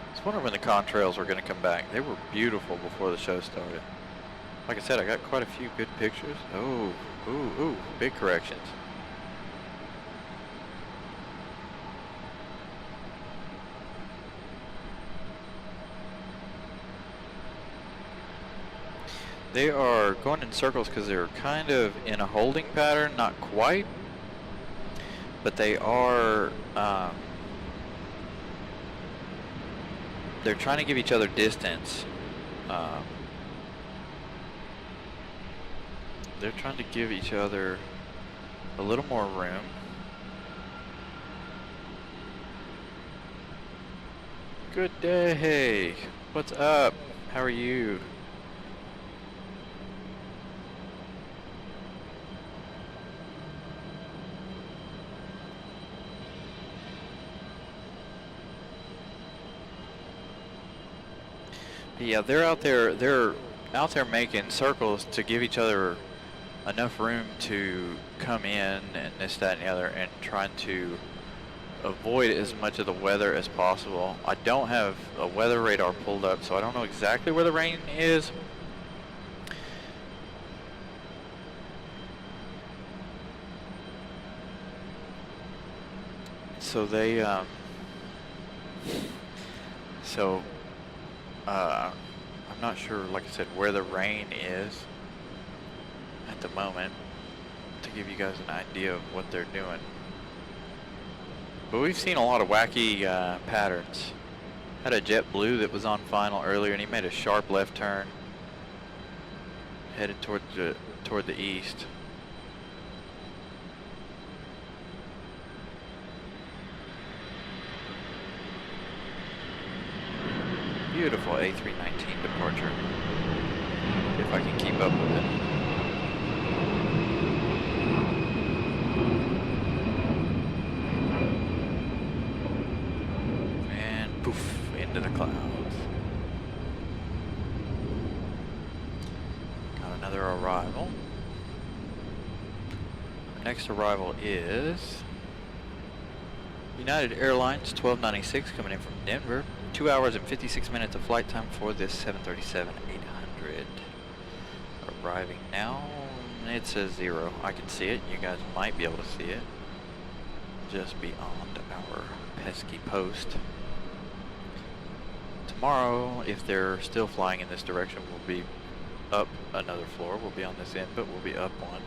I was wondering when the Contrails were going to come back. They were beautiful before the show started. Like I said, I got quite a few good pictures. Oh, ooh, big corrections. They are going in circles because they're kind of in a holding pattern, not quite. But they are, they're trying to give each other distance. They're trying to give each other a little more room. Good day. What's up? How are you? Yeah, they're out there making circles to give each other enough room to come in and this, that, and the other, and trying to avoid as much of the weather as possible. I don't have a weather radar pulled up, so I don't know exactly where the rain is. So they, I'm not sure, like I said, where the rain is at the moment to give you guys an idea of what they're doing. But we've seen a lot of wacky patterns. Had a JetBlue that was on final earlier, and he made a sharp left turn, headed toward the east. Beautiful A319 departure, if I can keep up with it. And poof, into the clouds. Got another arrival. Our next arrival is United Airlines 1296 coming in from Denver. 2 hours and 56 minutes of flight time for this 737-800. Arriving now. It says 0. I can see it. You guys might be able to see it. Just beyond our pesky post. Tomorrow, if they're still flying in this direction, we'll be up another floor. We'll be on this end, but we'll be up one.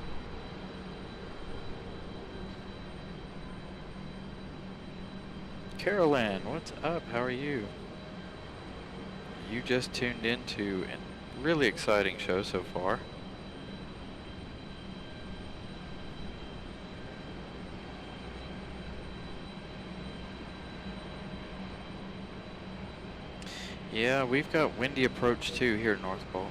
Carolyn, what's up? How are you? You just tuned into a really exciting show so far. Yeah, we've got windy approach too here at Norfolk.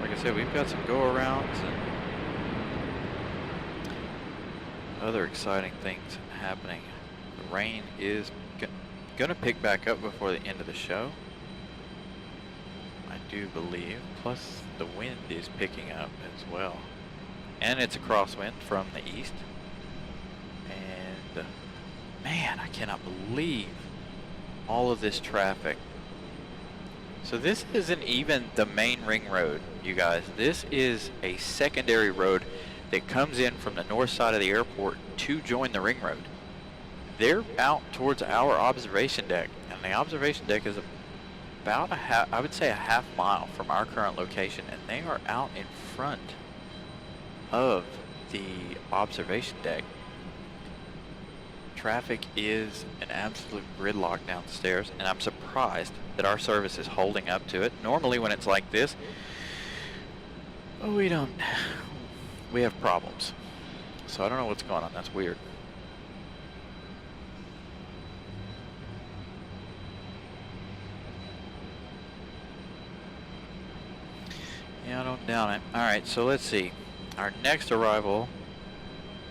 Like I said, we've got some go-arounds and other exciting things happening. The rain is gonna pick back up before the end of the show, I do believe. Plus the wind is picking up as well, and it's a crosswind from the east. And man, I cannot believe all of this traffic So this isn't even the main ring road, you guys. This is a secondary road that comes in from the north side of the airport to join the ring road. They're out towards our observation deck, and the observation deck is about I would say a half mile from our current location, and they are out in front of the observation deck. Traffic is an absolute gridlock downstairs, and I'm surprised that our service is holding up to it. Normally when it's like this, we have problems. So I don't know what's going on. That's weird. Yeah, I don't doubt it. Alright, so let's see. Our next arrival,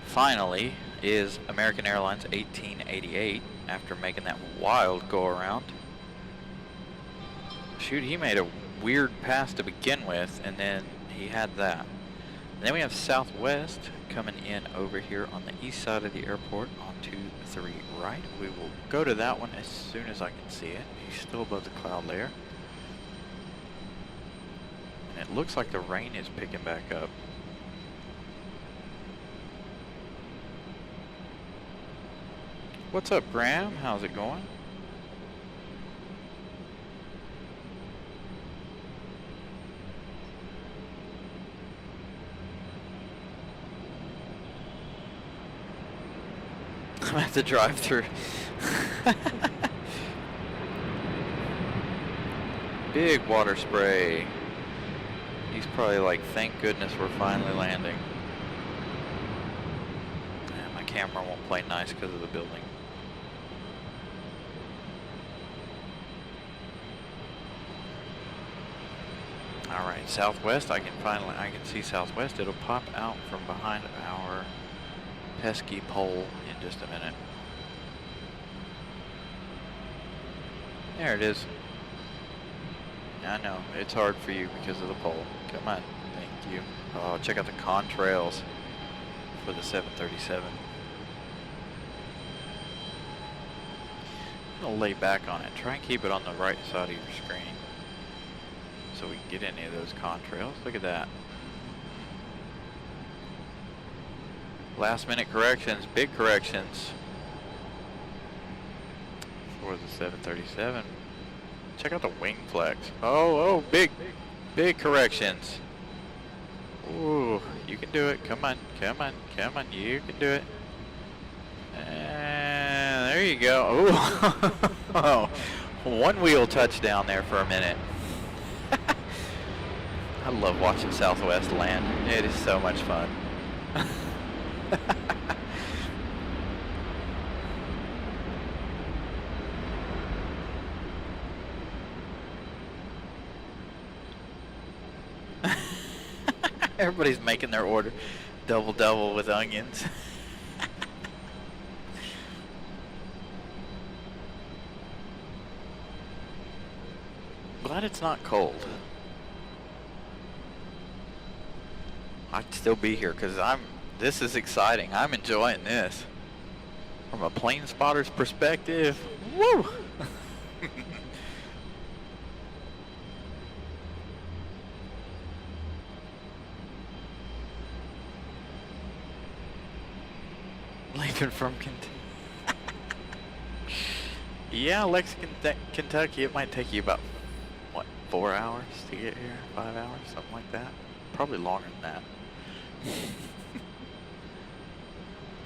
finally, is American Airlines 1888, after making that wild go around. Shoot, he made a weird pass to begin with, and then he had that. And then we have Southwest coming in over here on the east side of the airport on 23 right. We will go to that one as soon as I can see it. He's still above the cloud layer. And it looks like the rain is picking back up. What's up, Graham? How's it going? I'm at the drive-thru. Big water spray. He's probably like, thank goodness we're finally landing. Yeah, my camera won't play nice because of the building. Alright, Southwest, I can see Southwest. It'll pop out from behind our pesky pole in just a minute. There it is. I know, it's hard for you because of the pole. Come on, thank you. Oh, check out the Contrails for the 737. I'm gonna lay back on it. Try and keep it on the right side of your screen so we can get any of those contrails. Look at that. Last minute corrections, big corrections for the 737. Check out the wing flex. Oh, big corrections. Ooh, you can do it. Come on, you can do it. And there you go. Ooh. Oh, one wheel touchdown there for a minute. I love watching Southwest land. It is so much fun. Everybody's making their order double with onions. Glad it's not cold. I'd still be here because this is exciting. I'm enjoying this. From a plane spotter's perspective, woo! Leaving from Kentucky. Yeah, Lexington, Kentucky, it might take you about, what, 4 hours to get here? 5 hours? Something like that? Probably longer than that.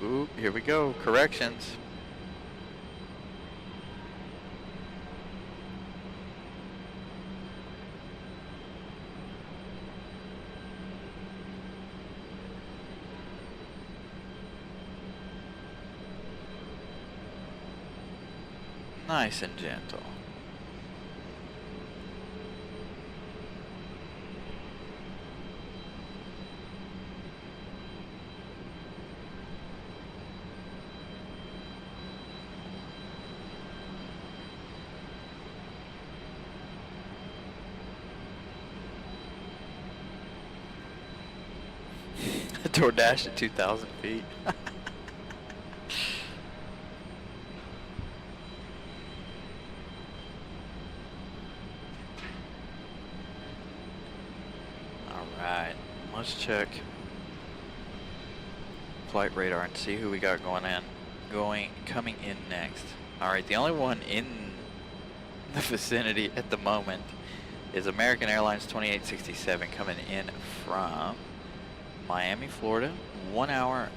Ooh, here we go. Corrections. Nice and gentle. DoorDash at 2,000 feet. Let's check flight radar and see who we got coming in next. Alright, the only one in the vicinity at the moment is American Airlines 2867 coming in from Miami, Florida. 1 hour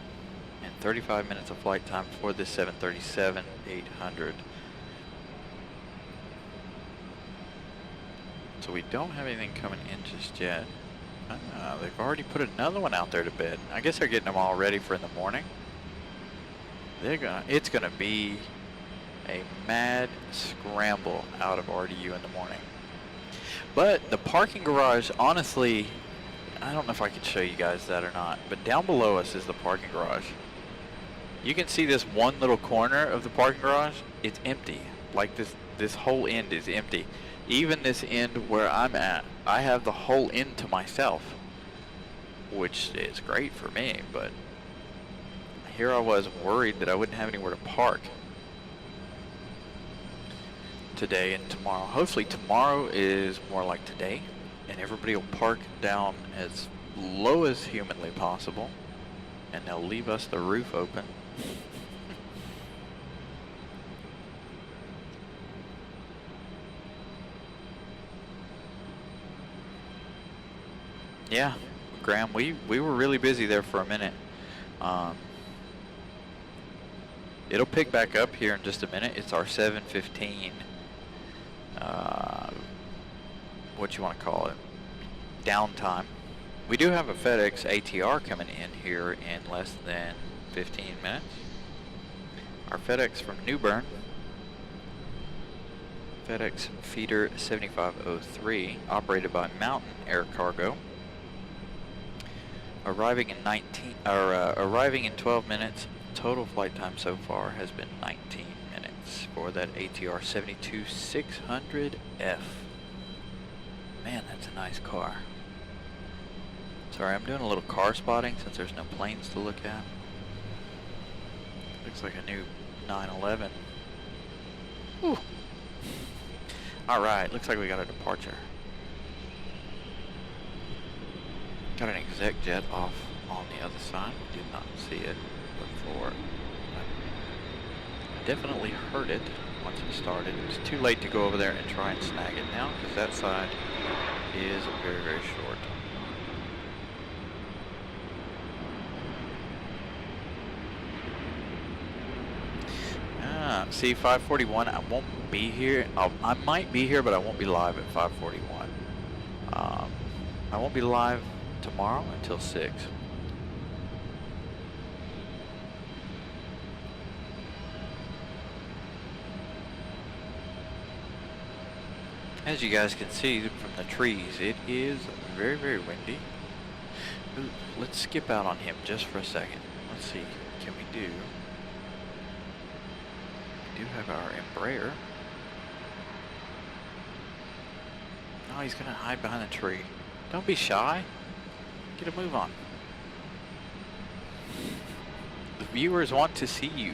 and 35 minutes of flight time for this 737-800. So we don't have anything coming in just yet. They've already put another one out there to bid. I guess they're getting them all ready for in the morning. It's gonna be a mad scramble out of RDU in the morning. But the parking garage, honestly, I don't know if I could show you guys that or not, but down below us is the parking garage. You can see this one little corner of the parking garage, it's empty. Like this whole end is empty. Even this end where I'm at, I have the whole end to myself, which is great for me, but here I was worried that I wouldn't have anywhere to park today and tomorrow. Hopefully tomorrow is more like today, and everybody will park down as low as humanly possible, and they'll leave us the roof open. Yeah, Graham, we were really busy there for a minute. It'll pick back up here in just a minute. It's our 7:15. What you want to call it? Downtime. We do have a FedEx ATR coming in here in less than 15 minutes. Our FedEx from New Bern. FedEx Feeder 7503, operated by Mountain Air Cargo. Arriving in 12 minutes. Total flight time so far has been 19 minutes for that ATR 72600F. Man, that's a nice car. Sorry, I'm doing a little car spotting since there's no planes to look at. Looks like a new 911. Whew. Alright, looks like we got a departure. Got an exec jet off on the other side. Did not see it before. I definitely heard it once it started. It's too late to go over there and try and snag it now because that side is very, very short. See, 541, I won't be here. I might be here, but I won't be live at 541. I won't be live tomorrow until 6. As you guys can see from the trees, it is very, very windy. Ooh, let's skip out on him just for a second. Let's see, can we do? We do have our Embraer. Oh, he's gonna hide behind the tree. Don't be shy. Get a move on. The viewers want to see you.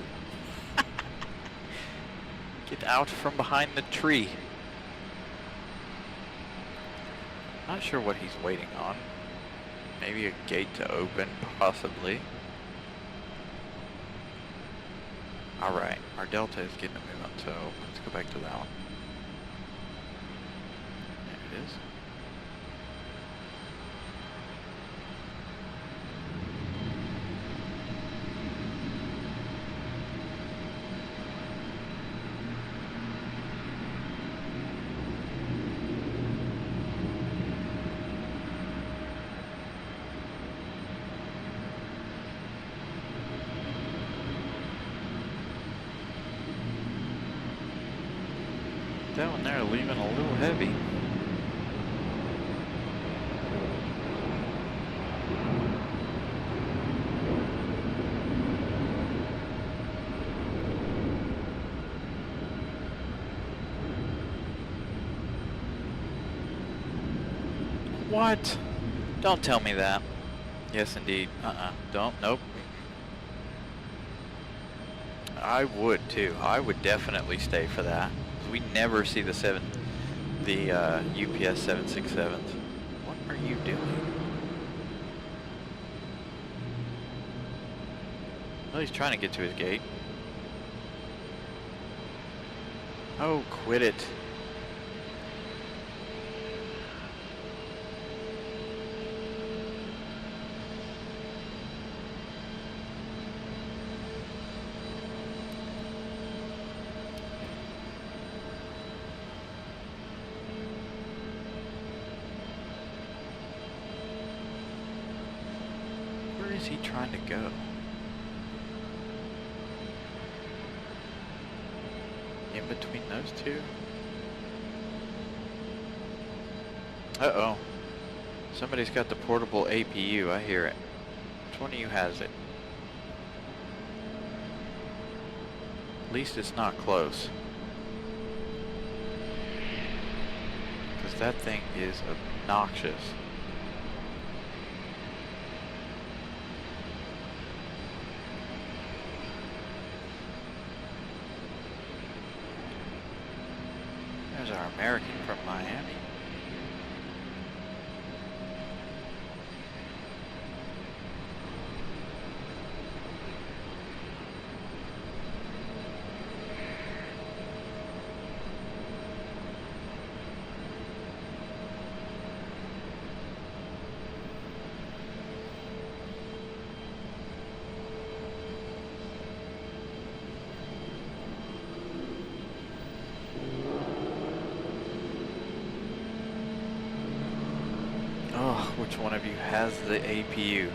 Get out from behind the tree. Not sure what he's waiting on. Maybe a gate to open, possibly. Alright, our Delta is getting a move on, so let's go back to that one. There it is. That one there leaving a little heavy. What? Don't tell me that. Yes, indeed. Don't. Nope. I would too. I would definitely stay for that. We never see the UPS 767s. What are you doing? Well, he's trying to get to his gate. Oh, quit it. Where is he trying to go? In between those two? Uh-oh. Somebody's got the portable APU, I hear it. Which one of you has it? At least it's not close. Because that thing is obnoxious. There's our American from Miami. Oh, which one of you has the APU?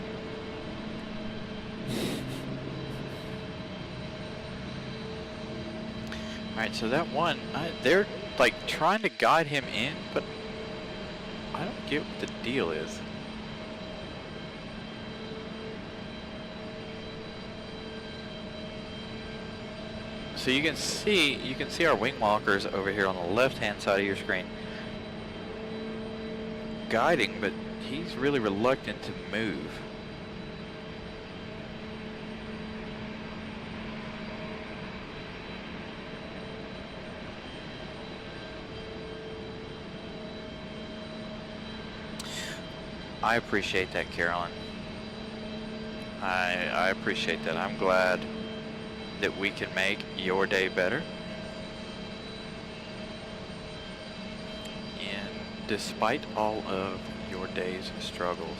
Alright, so that one, they're like trying to guide him in, but I don't get what the deal is. So you can see our wing walkers over here on the left-hand side of your screen guiding, but he's really reluctant to move. I appreciate that, Carolyn. I appreciate that. I'm glad that we can make your day better. And despite all of your day's struggles,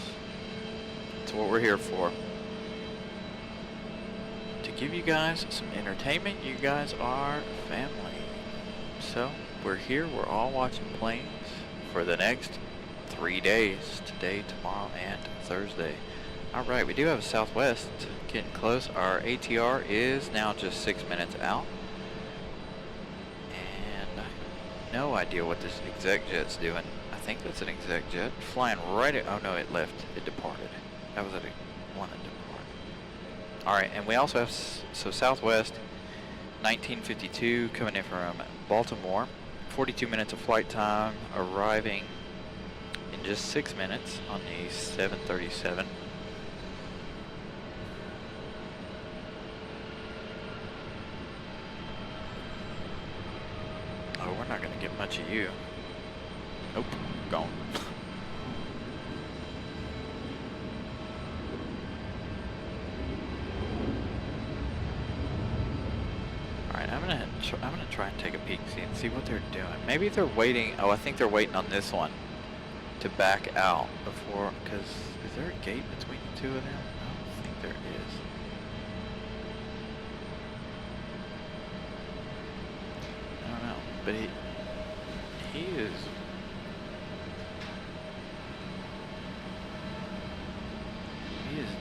that's what we're here for. To give you guys some entertainment. You guys are family. So we're here, we're all watching planes for the next 3 days, today, tomorrow, and Thursday. Alright, we do have a Southwest getting close. Our ATR is now just 6 minutes out. And no idea what this exec jet's doing. I think that's an exec jet flying right at, oh no, it left, it departed. That was a one that departed. Alright, and we also have, so Southwest 1952 coming in from Baltimore. 42 minutes of flight time, arriving in just 6 minutes on the 737. Oh, we're not going to get much of you. Nope, gone. Alright, I'm gonna try and take a peek and see what they're doing. Maybe they're waiting. Oh, I think they're waiting on this one to back out before, because is there a gate between the two of them? I don't think there is. I don't know, but he is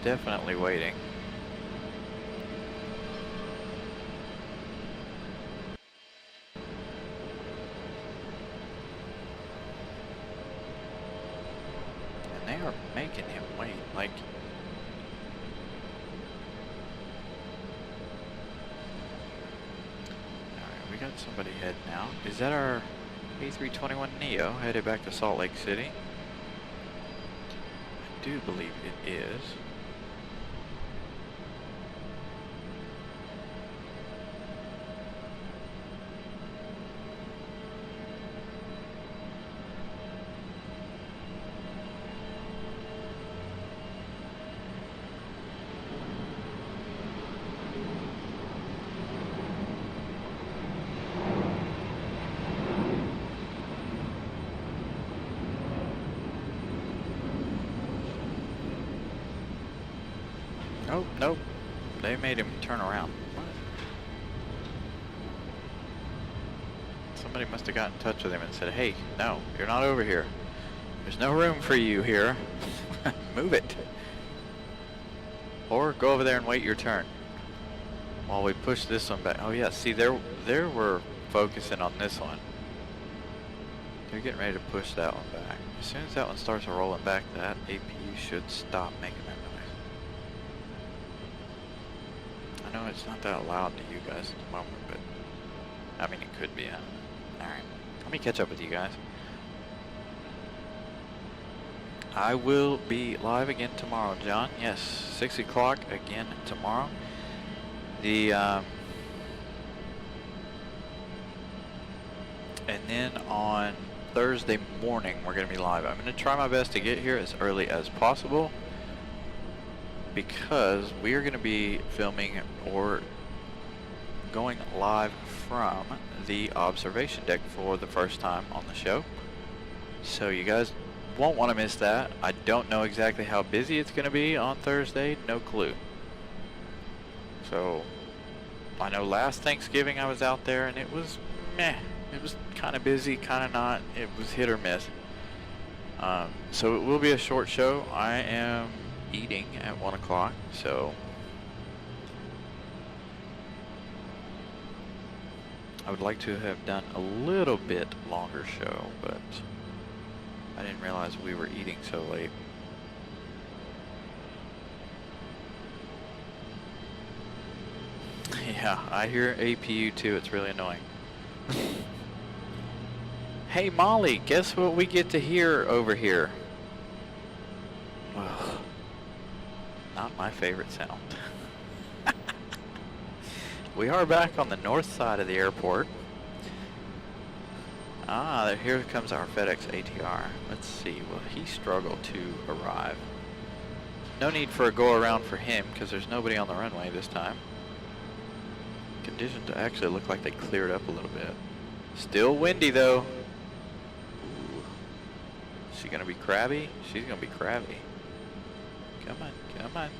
definitely waiting. They are making him wait, like... Alright, we got somebody heading out. Is that our A321neo headed back to Salt Lake City? I do believe it is. Oh, nope. They made him turn around. What? Somebody must have got in touch with him and said, hey, no, you're not over here. There's no room for you here. Move it. Or go over there and wait your turn. While we push this one back. Oh yeah, see, there we're focusing on this one. They're getting ready to push that one back. As soon as that one starts rolling back, that APU should stop making that noise. I know it's not that loud to you guys at the moment, but I mean, it could be. Alright, let me catch up with you guys. I will be live again tomorrow, John. Yes, 6 o'clock again tomorrow. And then on Thursday morning, we're going to be live. I'm going to try my best to get here as early as possible because we are going to be filming or going live from the observation deck for the first time on the show. So you guys won't want to miss that. I don't know exactly how busy it's going to be on Thursday. No clue. So I know last Thanksgiving I was out there and it was meh. It was kind of busy, kind of not. It was hit or miss. So it will be a short show. I am eating at 1 o'clock, so I would like to have done a little bit longer show, but I didn't realize we were eating so late. Yeah, I hear APU too. It's really annoying. Hey Molly, guess what we get to hear over here? Well, not my favorite sound. We are back on the north side of the airport. Ah, here comes our FedEx ATR. Let's see, will he struggle to arrive? No need for a go around for him because there's nobody on the runway this time. Conditions actually look like they cleared up a little bit. Still windy though. Ooh. Is she gonna be crabby? She's gonna be crabby. Come on, come on.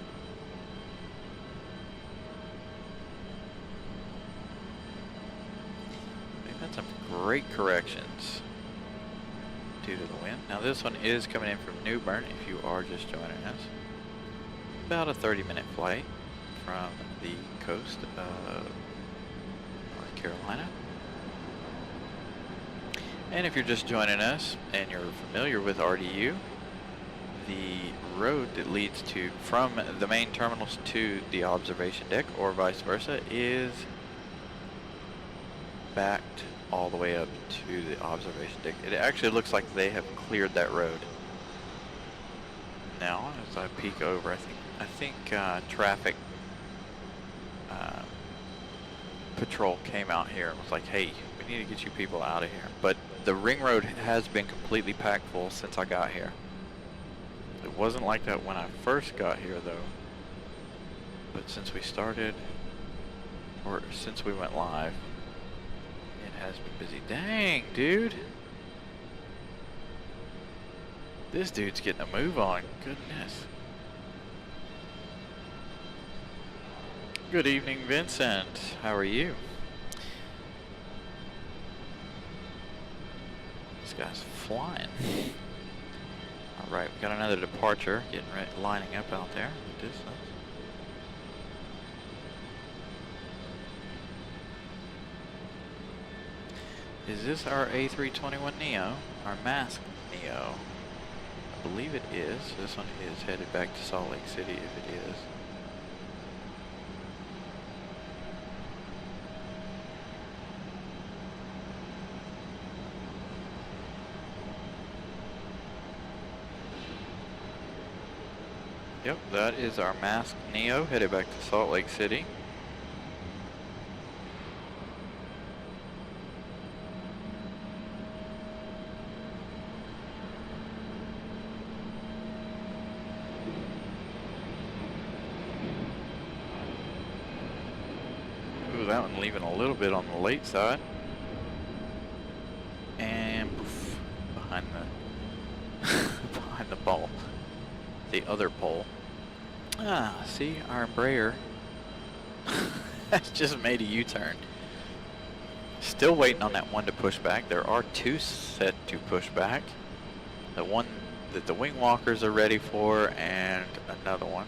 They've had some great corrections due to the wind. Now this one is coming in from New Bern if you are just joining us. About a 30-minute flight from the coast of North Carolina. And if you're just joining us and you're familiar with RDU, the road that leads to from the main terminals to the observation deck or vice versa is backed all the way up to the observation deck. It actually looks like they have cleared that road. Now, as I peek over, I think traffic patrol came out here and was like, hey, we need to get you people out of here. But the ring road has been completely packed full since I got here. It wasn't like that when I first got here though. But since we started, or since we went live, it has been busy. Dang, dude. This dude's getting a move on. Goodness. Good evening, Vincent. How are you? This guy's flying. Alright, we got another departure getting ready, lining up out there. Distance. Is this our A321neo? Our mask neo? I believe it is. This one is headed back to Salt Lake City if it is. Yep, that is our mask neo headed back to Salt Lake City. Ooh, that one leaving a little bit on the late side. And poof, behind the behind the pole. The other pole. Ah, see, our Embraer has just made a U-turn. Still waiting on that one to push back. There are two set to push back. The one that the wing walkers are ready for, and another one.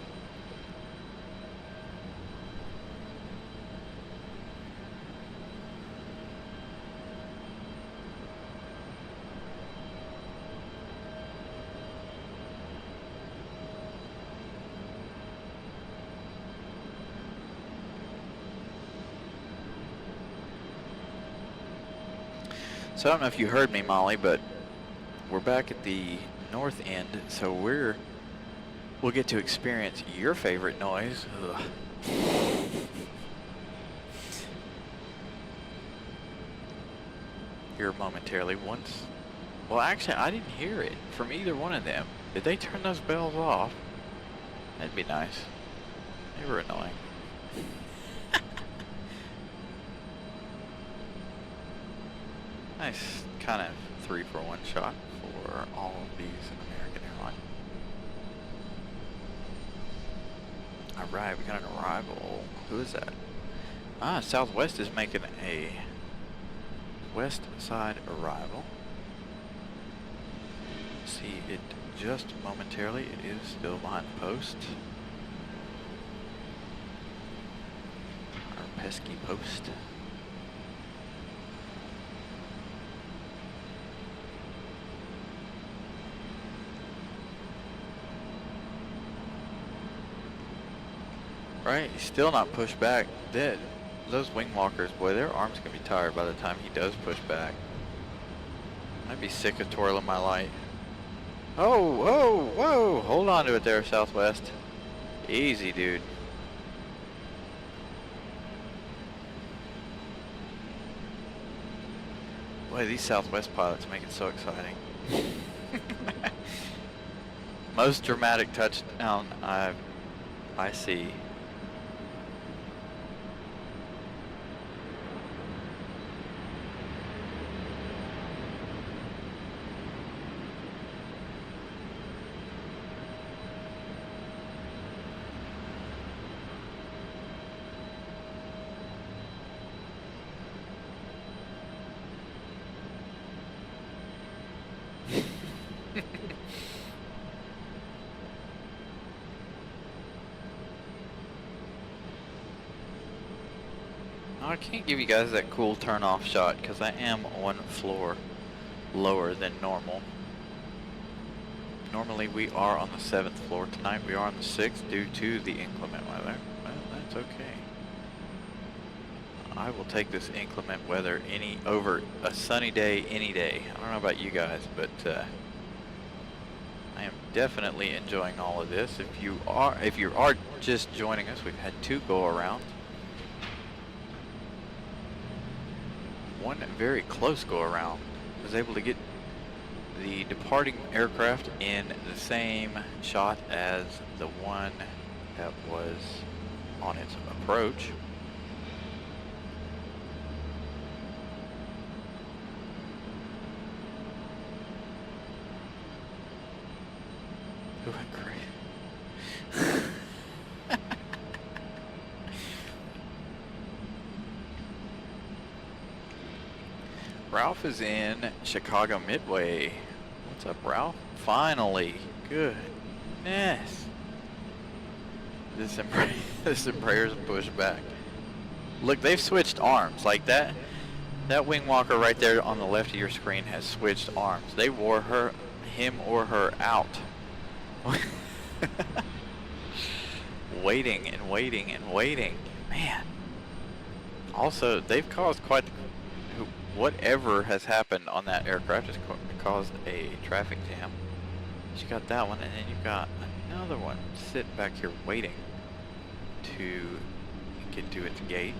So I don't know if you heard me, Molly, but we're back at the north end, so we'll get to experience your favorite noise. Ugh. Here momentarily once. Well, actually, I didn't hear it from either one of them. Did they turn those bells off? That'd be nice. They were annoying. Nice kind of 3-for-1 shot for all of these American airlines. Alright, we got an arrival. Who is that? Ah, Southwest is making a west side arrival. See it just momentarily. It is still behind the post. Our pesky post. Right, he's still not pushed back. Those wing walkers, boy, their arms gonna be tired by the time he does push back. I'd be sick of twirling my light. Oh, whoa, whoa! Hold on to it there, Southwest. Easy, dude. Boy, these Southwest pilots make it so exciting. Most dramatic touchdown I see. I can't give you guys that cool turn off shot because I am one floor lower than normal. Normally we are on the 7th floor. Tonight we are on the 6th due to the inclement weather. Well, that's okay. I will take this inclement weather over a sunny day any day. I don't know about you guys, but I am definitely enjoying all of this. If you are just joining us, we've had 2 go-arounds. One very close go-around. Was able to get the departing aircraft in the same shot as the one that was on its approach. Who went crazy? Ralph is in Chicago Midway. What's up, Ralph? Finally. Goodness. This Embraer's pushed back. Look, they've switched arms. Like that wing walker right there on the left of your screen has switched arms. They wore him or her out. Waiting and waiting and waiting. Man. Also, they've caused quite the whatever has happened on that aircraft has caused a traffic jam. You got that one, and then you've got another one sitting back here waiting to get to its gate.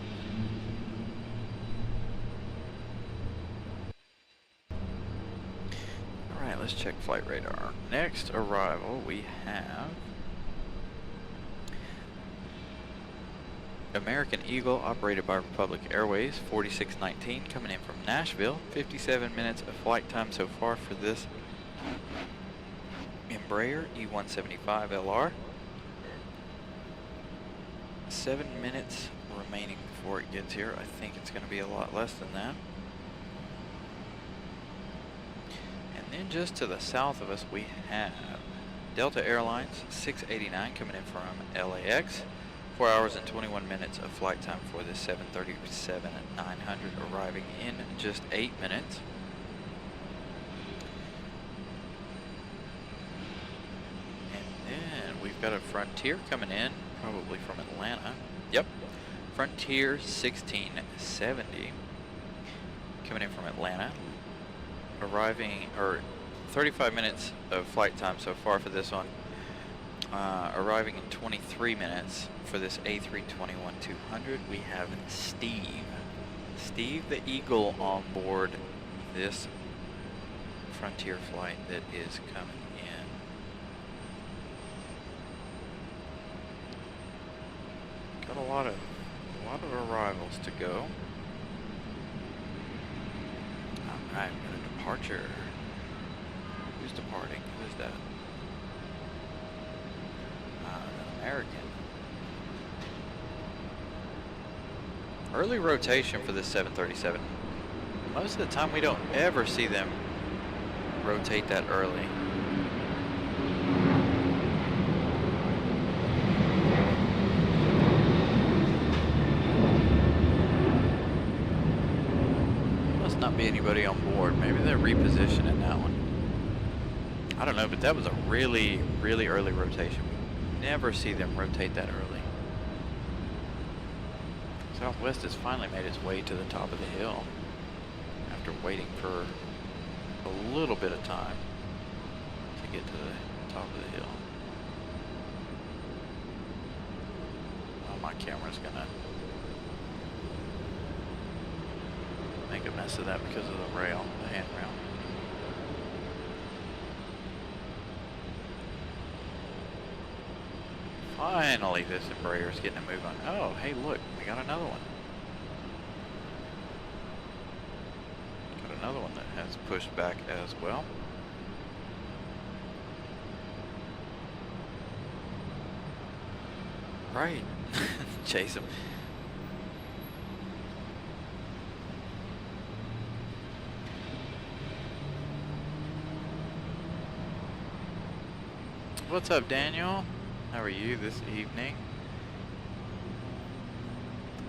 Alright, let's check flight radar. Next arrival we have American Eagle, operated by Republic Airways, 4619, coming in from Nashville. 57 minutes of flight time so far for this Embraer E175LR. 7 minutes remaining before it gets here. I think it's going to be a lot less than that. And then just to the south of us, we have Delta Airlines 689 coming in from LAX. 4 hours and 21 minutes of flight time for the 737-900, arriving in just 8 minutes. And then we've got a Frontier coming in, probably from Atlanta. Yep, Frontier 1670 coming in from Atlanta, arriving, or 35 minutes of flight time so far for this one. Arriving in 23 minutes for this A321-200, we have Steve the Eagle on board this Frontier flight that is coming in. Got a lot of arrivals to go. Alright, got a departure. Who's departing? Who is that? American. Early rotation for this 737. Most of the time we don't ever see them rotate that early. Must not be anybody on board. Maybe they're repositioning that one. I don't know, but that was a really, really early rotation. Never see them rotate that early. Southwest has finally made its way to the top of the hill after waiting for a little bit of time to get to the top of the hill. Oh, my camera's gonna make a mess of that because of the rail, the handrail. Finally, this Embraer's getting a move on. Oh, hey, look, we got another one. Got another one that has pushed back as well. Right. Chase him. What's up, Daniel? How are you this evening?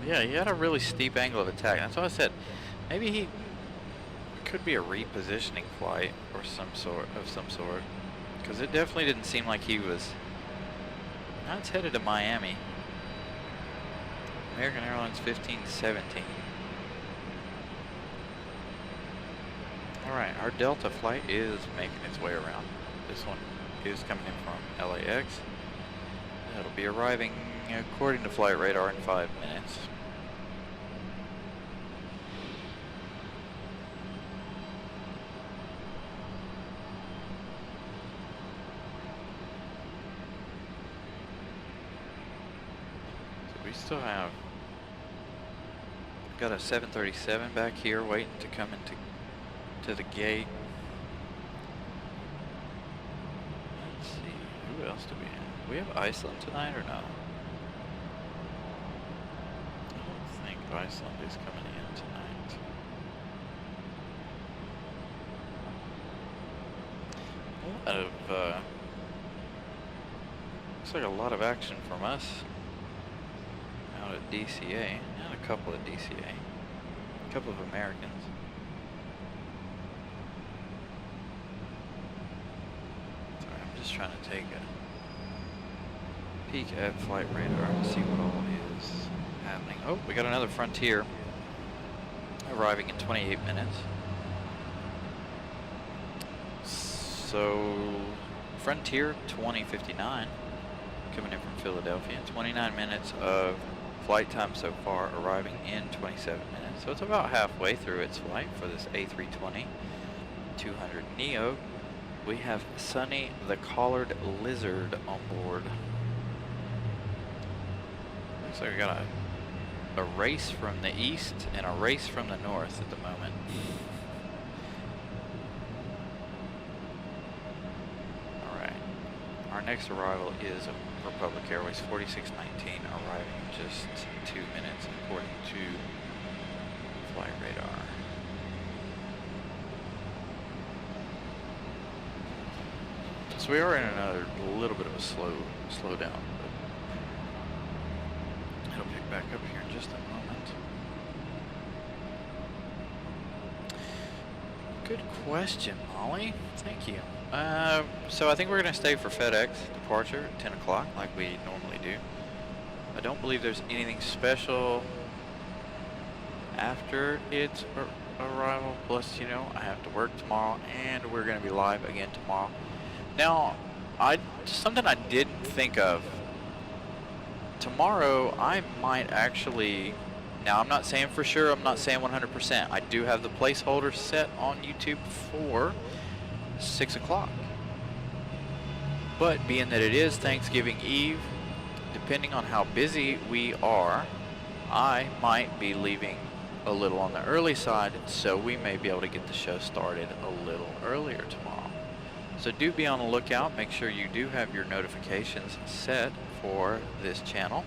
Yeah, he had a really steep angle of attack. That's why I said maybe he could be a repositioning flight or some sort. Because it definitely didn't seem like he was. Now it's headed to Miami. American Airlines 1517. Alright, our Delta flight is making its way around. This one is coming in from LAX. It'll be arriving, according to flight radar, in 5 minutes. So we still have got a 737 back here waiting to come into the gate. Let's see, who else do we have? Do we have Iceland tonight or no? I don't think Iceland is coming in tonight. A lot of, looks like a lot of action from us out at DCA, and a couple at DCA, a couple of Americans. Sorry, I'm just trying to take a peek at flight radar and see what all is happening. Oh, we got another Frontier arriving in 28 minutes. So, Frontier 2059 coming in from Philadelphia. 29 minutes of flight time so far, arriving in 27 minutes. So it's about halfway through its flight for this A320-200 Neo. We have Sunny the Collared Lizard on board. Looks like we got a race from the east and a race from the north at the moment. Alright. Our next arrival is Republic Airways 4619, arriving in just 2 minutes according to flight radar. So we are in another little bit of a slowdown, but it'll pick back up here in just a moment. Good question, Molly. Thank you. So I think we're going to stay for FedEx departure at 10 o'clock like we normally do. I don't believe there's anything special after its arrival. Plus, you know, I have to work tomorrow and we're going to be live again tomorrow. Now, something I didn't think of. Tomorrow, I might actually... Now, I'm not saying for sure, I'm not saying 100%. I do have the placeholder set on YouTube for 6 o'clock. But being that it is Thanksgiving Eve, depending on how busy we are, I might be leaving a little on the early side, so we may be able to get the show started a little earlier tomorrow. So do be on the lookout. Make sure you do have your notifications set for this channel,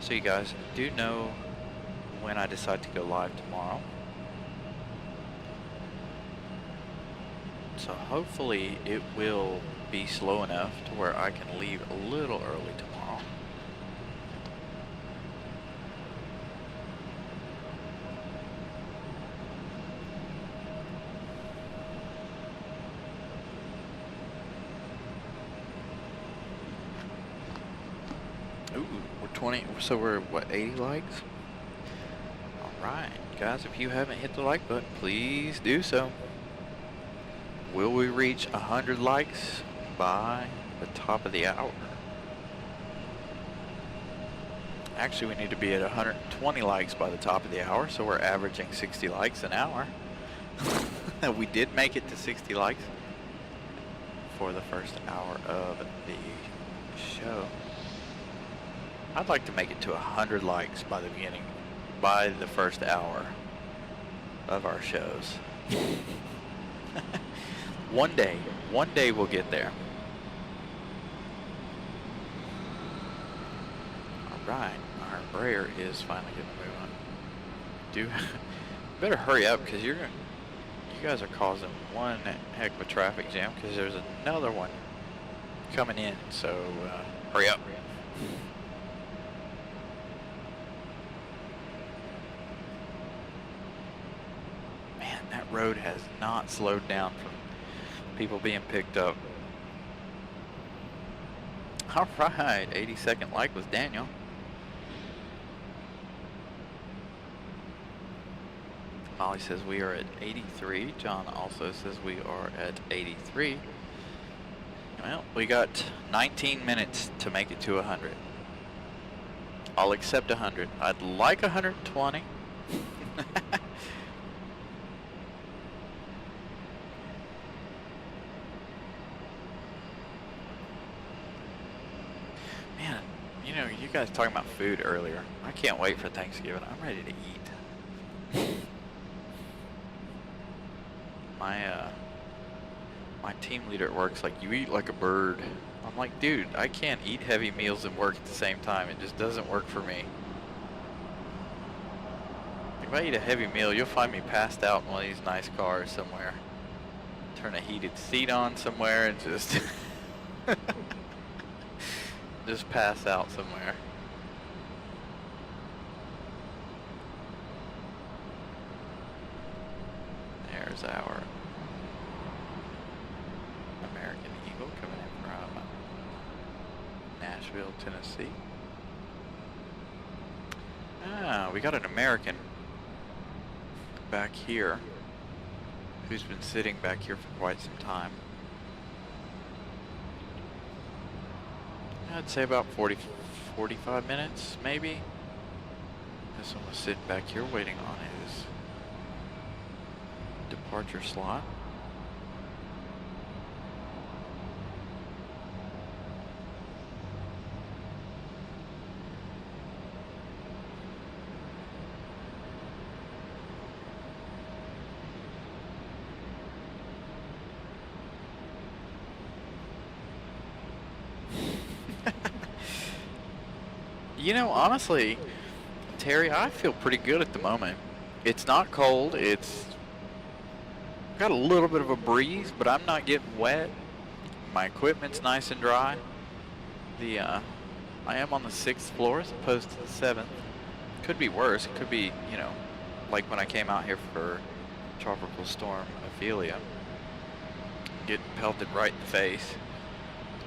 so you guys do know when I decide to go live tomorrow. So hopefully it will be slow enough to where I can leave a little early tomorrow. Ooh, we're 20, so we're what, 80 likes? Alright, guys, if you haven't hit the like button, please do so. Will we reach 100 likes by the top of the hour? Actually, we need to be at 120 likes by the top of the hour, so we're averaging 60 likes an hour. We did make it to 60 likes for the first hour of the show. I'd like to make it to 100 likes by the first hour of our shows. One day we'll get there. Alright, our Embraer is finally getting moving. Better hurry up, because you guys are causing one heck of a traffic jam, because there's another one coming in, so hurry up. Man, that road has not slowed down from people being picked up. Alright, 82nd like was Daniel. Molly says we are at 83. John also says we are at 83. Well, we got 19 minutes to make it to 100. I'll accept 100. I'd like 120. Man, you know, you guys talking about food earlier. I can't wait for Thanksgiving. I'm ready to eat. My team leader at work's like, you eat like a bird. I'm like, dude, I can't eat heavy meals and work at the same time. It just doesn't work for me. If I eat a heavy meal, you'll find me passed out in one of these nice cars somewhere. Turn a heated seat on somewhere and just just pass out somewhere. There's our American Eagle coming in from Nashville, Tennessee. Ah, we got an American back here who's been sitting back here for quite some time. I'd say about 45 minutes, maybe. This one was sitting back here waiting on his departure slot. You know, honestly, Terry, I feel pretty good at the moment. It's not cold. It's got a little bit of a breeze, but I'm not getting wet. My equipment's nice and dry. I am on the 6th floor as opposed to the 7th. Could be worse. It could be, you know, like when I came out here for Tropical Storm Ophelia, getting pelted right in the face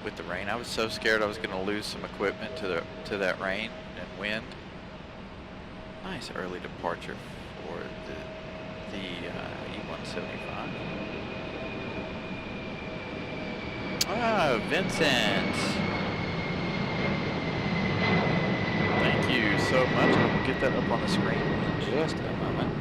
with the rain. I was so scared I was going to lose some equipment to that rain and wind. Nice early departure for the E175. Ah, Vincent. Thank you so much. I will get that up on the screen in just a moment.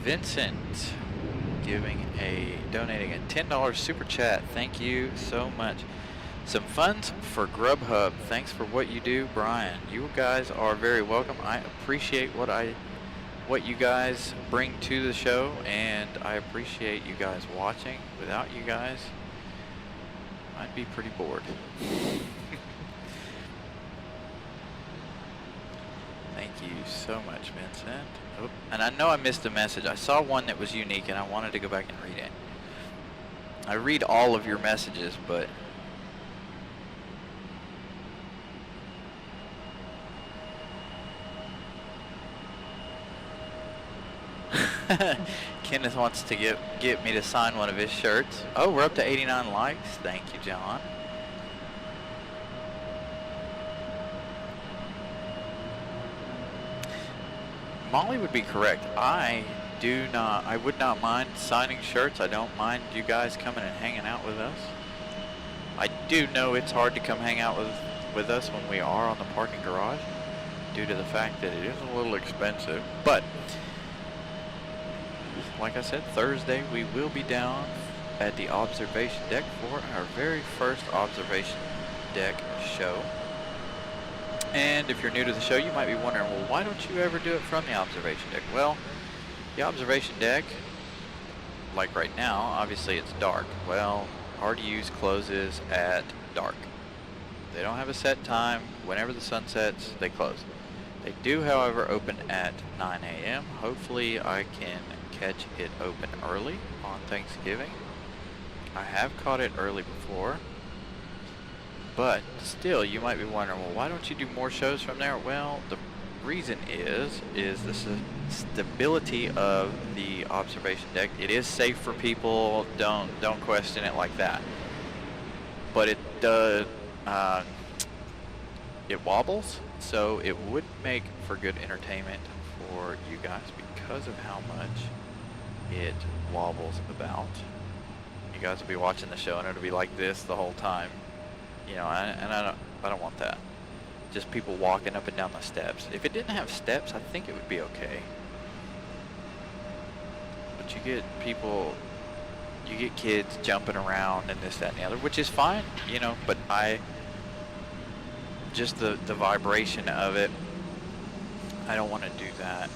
Vincent donating a $10 super chat. Thank you so much. Some funds for Grubhub. Thanks for what you do, Brian. You guys are very welcome. I appreciate what you guys bring to the show, and I appreciate you guys watching. Without you guys, I'd be pretty bored. Thank you so much, Vincent. Oh, and I know I missed a message. I saw one that was unique, and I wanted to go back and read it. I read all of your messages, but Kenneth wants to get me to sign one of his shirts. Oh, we're up to 89 likes. Thank you, John. Molly would be correct. I would not mind signing shirts. I don't mind you guys coming and hanging out with us. I do know it's hard to come hang out with us when we are on the parking garage due to the fact that it is a little expensive. But like I said, Thursday we will be down at the observation deck for our very first observation deck show. And if you're new to the show, you might be wondering, well, why don't you ever do it from the observation deck? Well, the observation deck, like right now, obviously it's dark. Well, RDU's closes at dark. They don't have a set time. Whenever the sun sets, they close. They do, however, open at 9 a.m. Hopefully I can catch it open early on Thanksgiving. I have caught it early before. But still, you might be wondering, well, why don't you do more shows from there? Well, the reason is the stability of the observation deck. It is safe for people. Don't question it like that. But it does, it wobbles, so it would make for good entertainment for you guys because of how much it wobbles about. You guys will be watching the show and it'll be like this the whole time. You know, I don't want that. Just people walking up and down the steps. If it didn't have steps, I think it would be okay. But you get kids jumping around and this, that, and the other, which is fine, you know, but just the vibration of it, I don't want to do that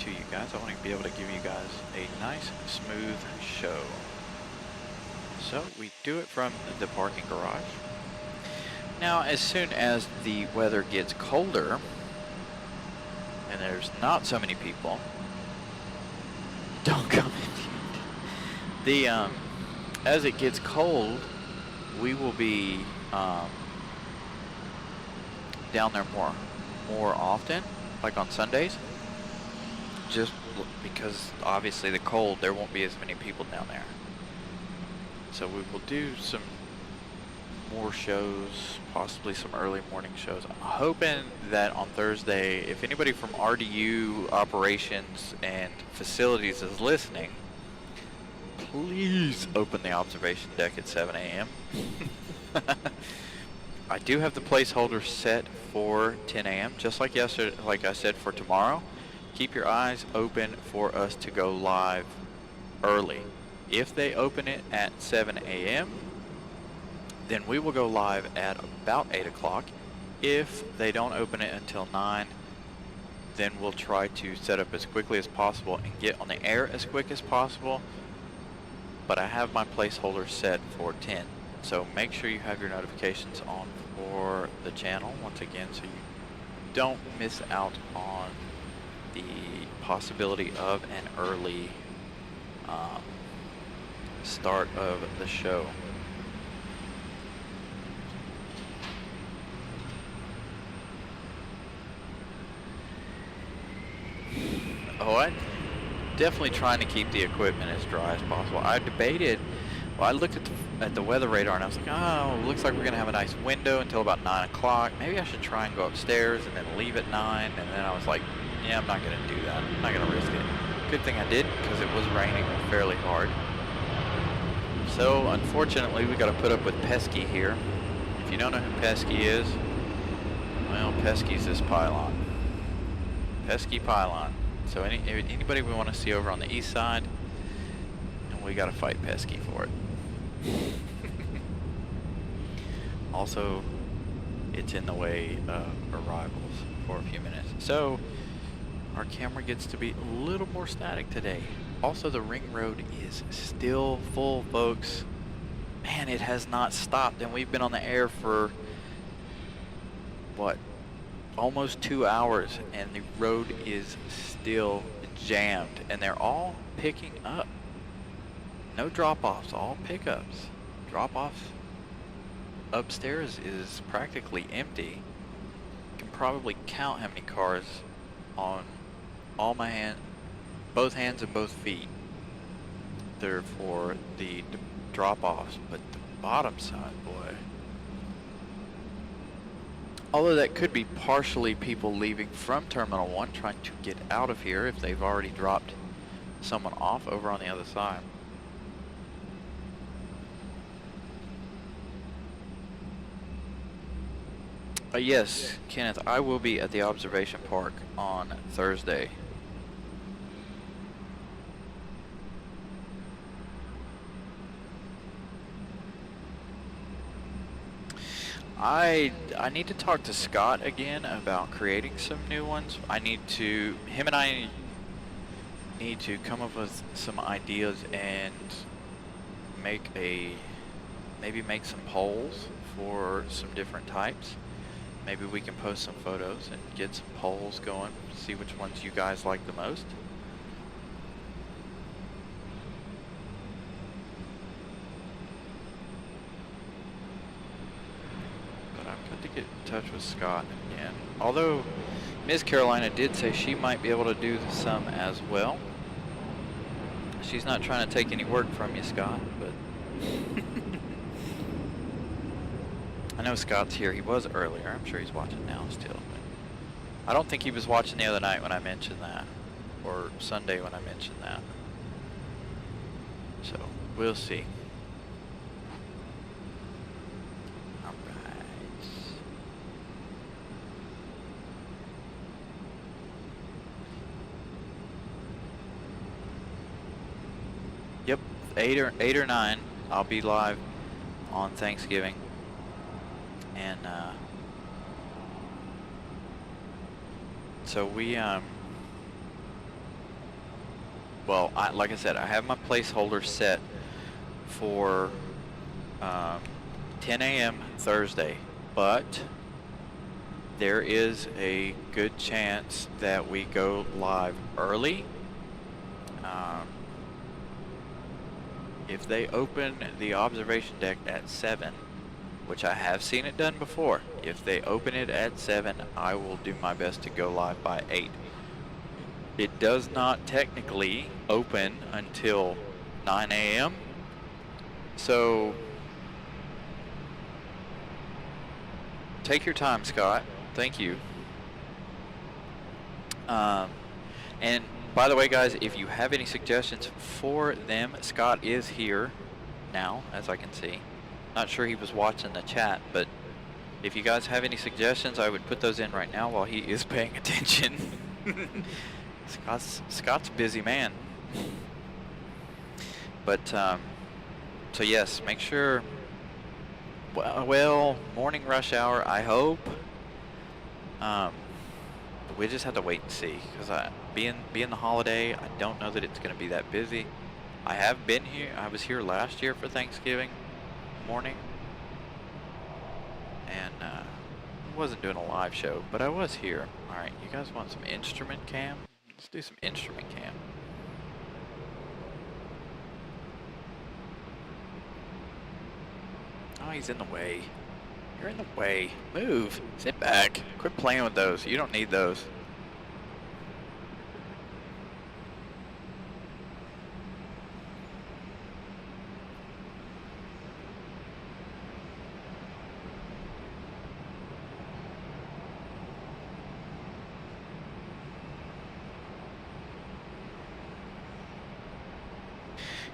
to you guys. I want to be able to give you guys a nice, smooth show. So we do it from the parking garage. Now, as soon as the weather gets colder and there's not so many people, don't come in. As it gets cold, we will be down there more often, like on Sundays. Just because obviously the cold, there won't be as many people down there. So we will do some more shows, possibly some early morning shows. I'm hoping that on Thursday, if anybody from RDU operations and facilities is listening, please open the observation deck at 7 a.m. I do have the placeholder set for 10 a.m. just like yesterday, like I said, for tomorrow. Keep your eyes open for us to go live early. If they open it at 7 a.m., then we will go live at about 8 o'clock. If they don't open it until 9, then we'll try to set up as quickly as possible and get on the air as quick as possible. but I have my placeholder set for 10. So make sure you have your notifications on for the channel once again, so you don't miss out on the possibility of an early start of the show. Oh, I'm definitely trying to keep the equipment as dry as possible. I debated, well, I looked at the weather radar and I was like, oh, looks like we're going to have a nice window until about 9 o'clock. Maybe I should try and go upstairs and then leave at 9. And then I was like, yeah, I'm not going to do that. I'm not going to risk it. Good thing I did, because it was raining fairly hard. So, unfortunately, we got to put up with Pesky here. If you don't know who Pesky is, well, Pesky's this pylon. Pesky pylon. So anybody we want to see over on the east side, and we got to fight Pesky for it. Also, it's in the way of arrivals for a few minutes. So, our camera gets to be a little more static today. Also, the ring road is still full, folks. Man, it has not stopped, and we've been on the air for, what, almost 2 hours, and the road is still jammed, and they're all picking up. No drop-offs, all pickups. Drop-offs upstairs is practically empty. You can probably count how many cars on all my both hands and both feet there for the drop-offs, but the bottom side, boy. Although that could be partially people leaving from Terminal 1 trying to get out of here if they've already dropped someone off over on the other side. Yes, Kenneth, I will be at the observation park on Thursday. I need to talk to Scott again about creating some new ones. Him and I need to come up with some ideas and maybe make some polls for some different types. Maybe we can post some photos and get some polls going, see which ones you guys like the most. Get in touch with Scott again. Although Miss Carolina did say she might be able to do some as well. She's not trying to take any work from you, Scott, but I know Scott's here. He was earlier. I'm sure he's watching now still. But I don't think he was watching the other night when I mentioned that, or Sunday when I mentioned that. So we'll see. Yep, 8 or 9. I'll be live on Thanksgiving, and so we well, like I said, I have my placeholder set for 10 a.m. Thursday, but there is a good chance that we go live early. If they open the observation deck at 7, which I have seen it done before, if they open it at 7, I will do my best to go live by 8. It does not technically open until 9 a.m. So take your time, Scott. Thank you. And by the way, guys, if you have any suggestions for them, Scott is here now, as I can see. Not sure he was watching the chat, but if you guys have any suggestions, I would put those in right now while he is paying attention. Scott's a busy man. But, so yes, make sure, well, morning rush hour, I hope. We just have to wait and see, because being the holiday, I don't know that it's going to be that busy. I have been here. I was here last year for Thanksgiving morning, and wasn't doing a live show, but I was here. All right, you guys want some instrument cam? Let's do some instrument cam. Oh, he's in the way. You're in the way. Move. Sit back. Quit playing with those. You don't need those.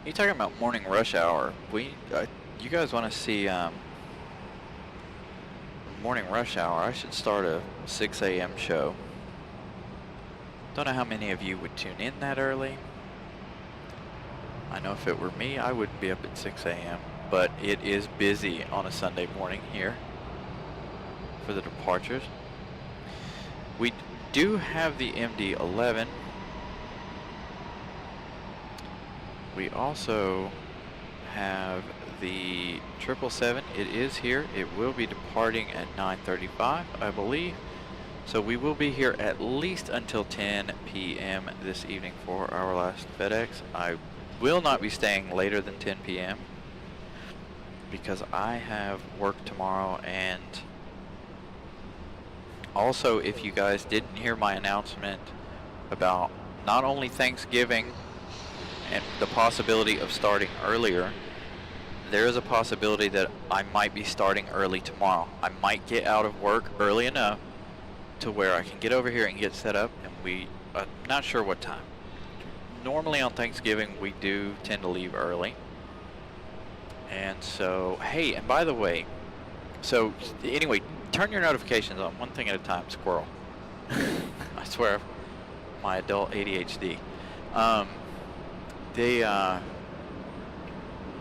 You talking about morning rush hour? You guys want to see morning rush hour? I should start a 6 a.m. show. Don't know how many of you would tune in that early. I know if it were me, I wouldn't be up at 6 a.m. But it is busy on a Sunday morning here for the departures. We do have the MD-11. We also have the 777. It is here. It will be departing at 9:35, I believe. So we will be here at least until 10 p.m. this evening for our last FedEx. I will not be staying later than 10 p.m. because I have work tomorrow. And also, if you guys didn't hear my announcement about not only Thanksgiving and the possibility of starting earlier, there is a possibility that I might be starting early tomorrow. I might get out of work early enough to where I can get over here and get set up, and not sure what time. Normally on Thanksgiving we do tend to leave early. And so, hey, and by the way, so anyway, turn your notifications on one thing at a time, squirrel. I swear, my adult ADHD.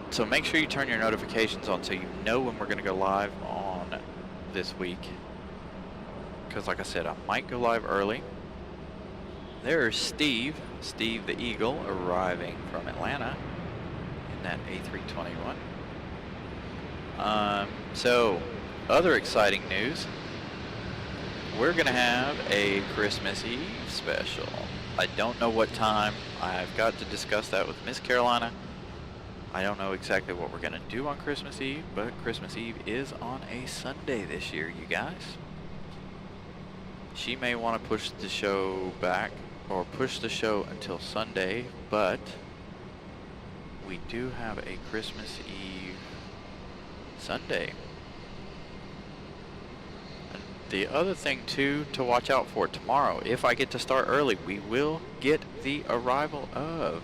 So make sure you turn your notifications on so you know when we're going to go live on this week. Because like I said, I might go live early. There's Steve the Eagle, arriving from Atlanta in that A321. So, other exciting news. We're going to have a Christmas Eve special. I don't know what time. I've got to discuss that with Miss Carolina. I don't know exactly what we're going to do on Christmas Eve, but Christmas Eve is on a Sunday this year, you guys. She may want to push the show back, or push the show until Sunday, but we do have a Christmas Eve Sunday. The other thing too to watch out for tomorrow, if I get to start early, we will get the arrival of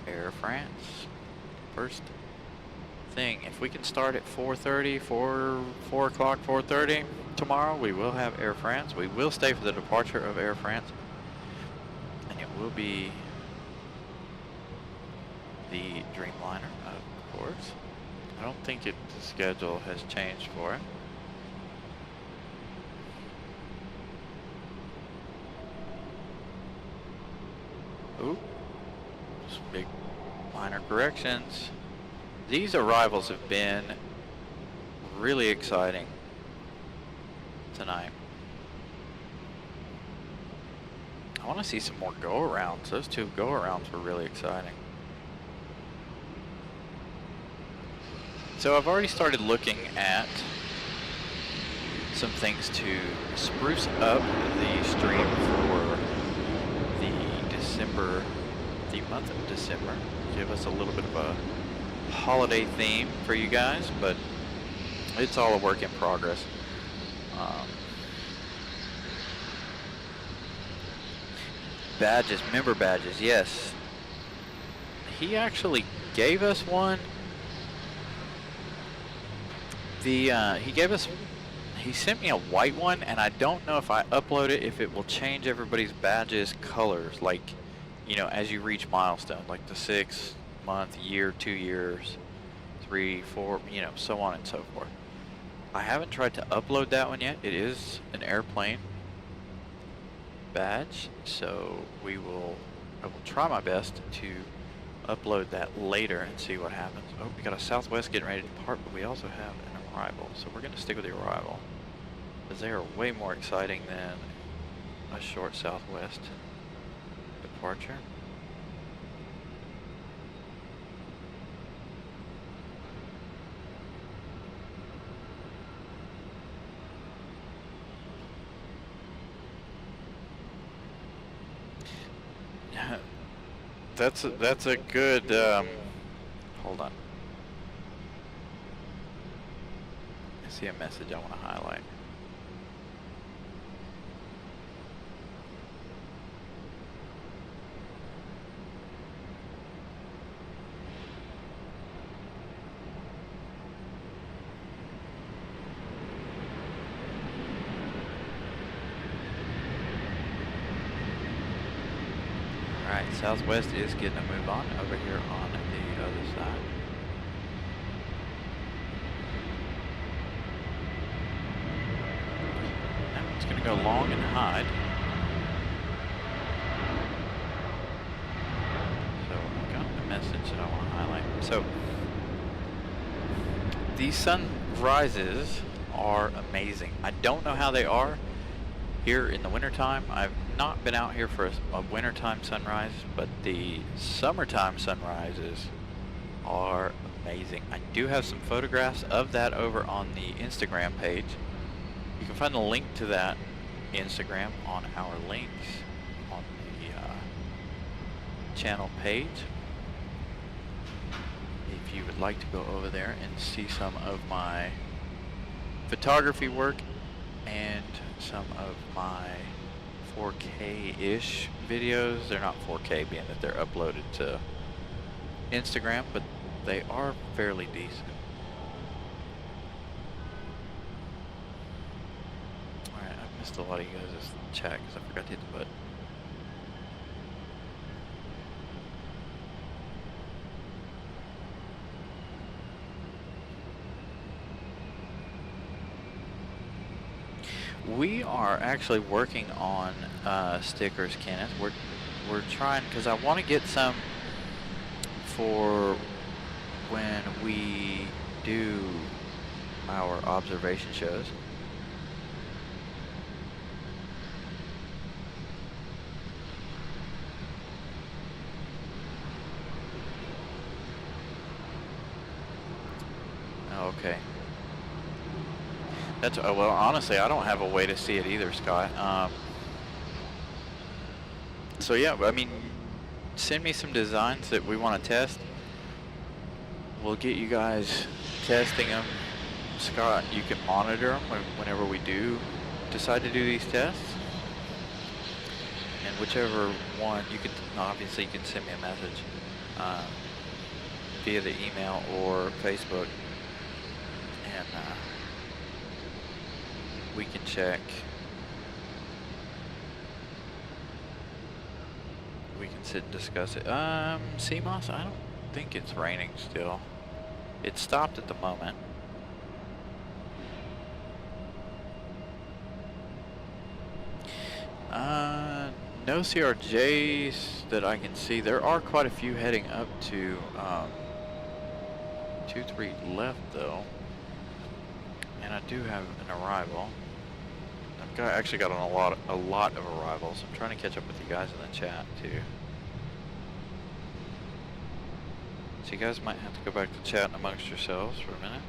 Air France. First thing, if we can start at 4:30, 4 o'clock, 4:30 tomorrow, we will have Air France. We will stay for the departure of Air France, and it will be the Dreamliner, of course. I don't think the schedule has changed for it. Ooh, just big minor corrections. These arrivals have been really exciting tonight. I want to see some more go-arounds. Those two go-arounds were really exciting. So I've already started looking at some things to spruce up the stream for the month of December. Give us a little bit of a holiday theme for you guys, but it's all a work in progress. Badges, member badges, yes. He actually gave us one. He sent me a white one, and I don't know if I upload it, if it will change everybody's badges colors, like, you know, as you reach milestones, like the 6 month, year, 2 years, 3, 4, you know, so on and so forth. I haven't tried to upload that one yet. It is an airplane badge, so I will try my best to upload that later and see what happens. Oh, we got a Southwest getting ready to depart, but we also have an arrival. So we're going to stick with the arrival, because they are way more exciting than a short Southwest departure. That's a good, hold on. I see a message I want to highlight. Alright, Southwest is getting a move on over here on the other side. Now it's going to go long and hide. So I've got a message that I want to highlight. So these sunrises are amazing. I don't know how they are here in the wintertime. I've not been out here for a wintertime sunrise, but the summertime sunrises are amazing. I do have some photographs of that over on the Instagram page. You can find the link to that Instagram on our links on the channel page. If you would like to go over there and see some of my photography work and some of my 4K-ish videos. They're not 4K being that they're uploaded to Instagram, but they are fairly decent. Alright, I missed a lot of you guys' chat because I forgot to hit the button. We are actually working on stickers, Kenneth. We're trying, because I want to get some for when we do our observation shows. Okay. That's, well, honestly, I don't have a way to see it either, Scott. So yeah, I mean, send me some designs that we want to test. We'll get you guys testing them. Scott, you can monitor them whenever we do decide to do these tests. And whichever one, you can, obviously you can send me a message via the email or Facebook. And we can check. We can sit and discuss it. CMOS, I don't think it's raining still. It stopped at the moment. No CRJs that I can see. There are quite a few heading up to 2-3 left though. And I do have an arrival. I've actually got a lot of arrivals. I'm trying to catch up with you guys in the chat too. So you guys might have to go back to chatting amongst yourselves for a minute.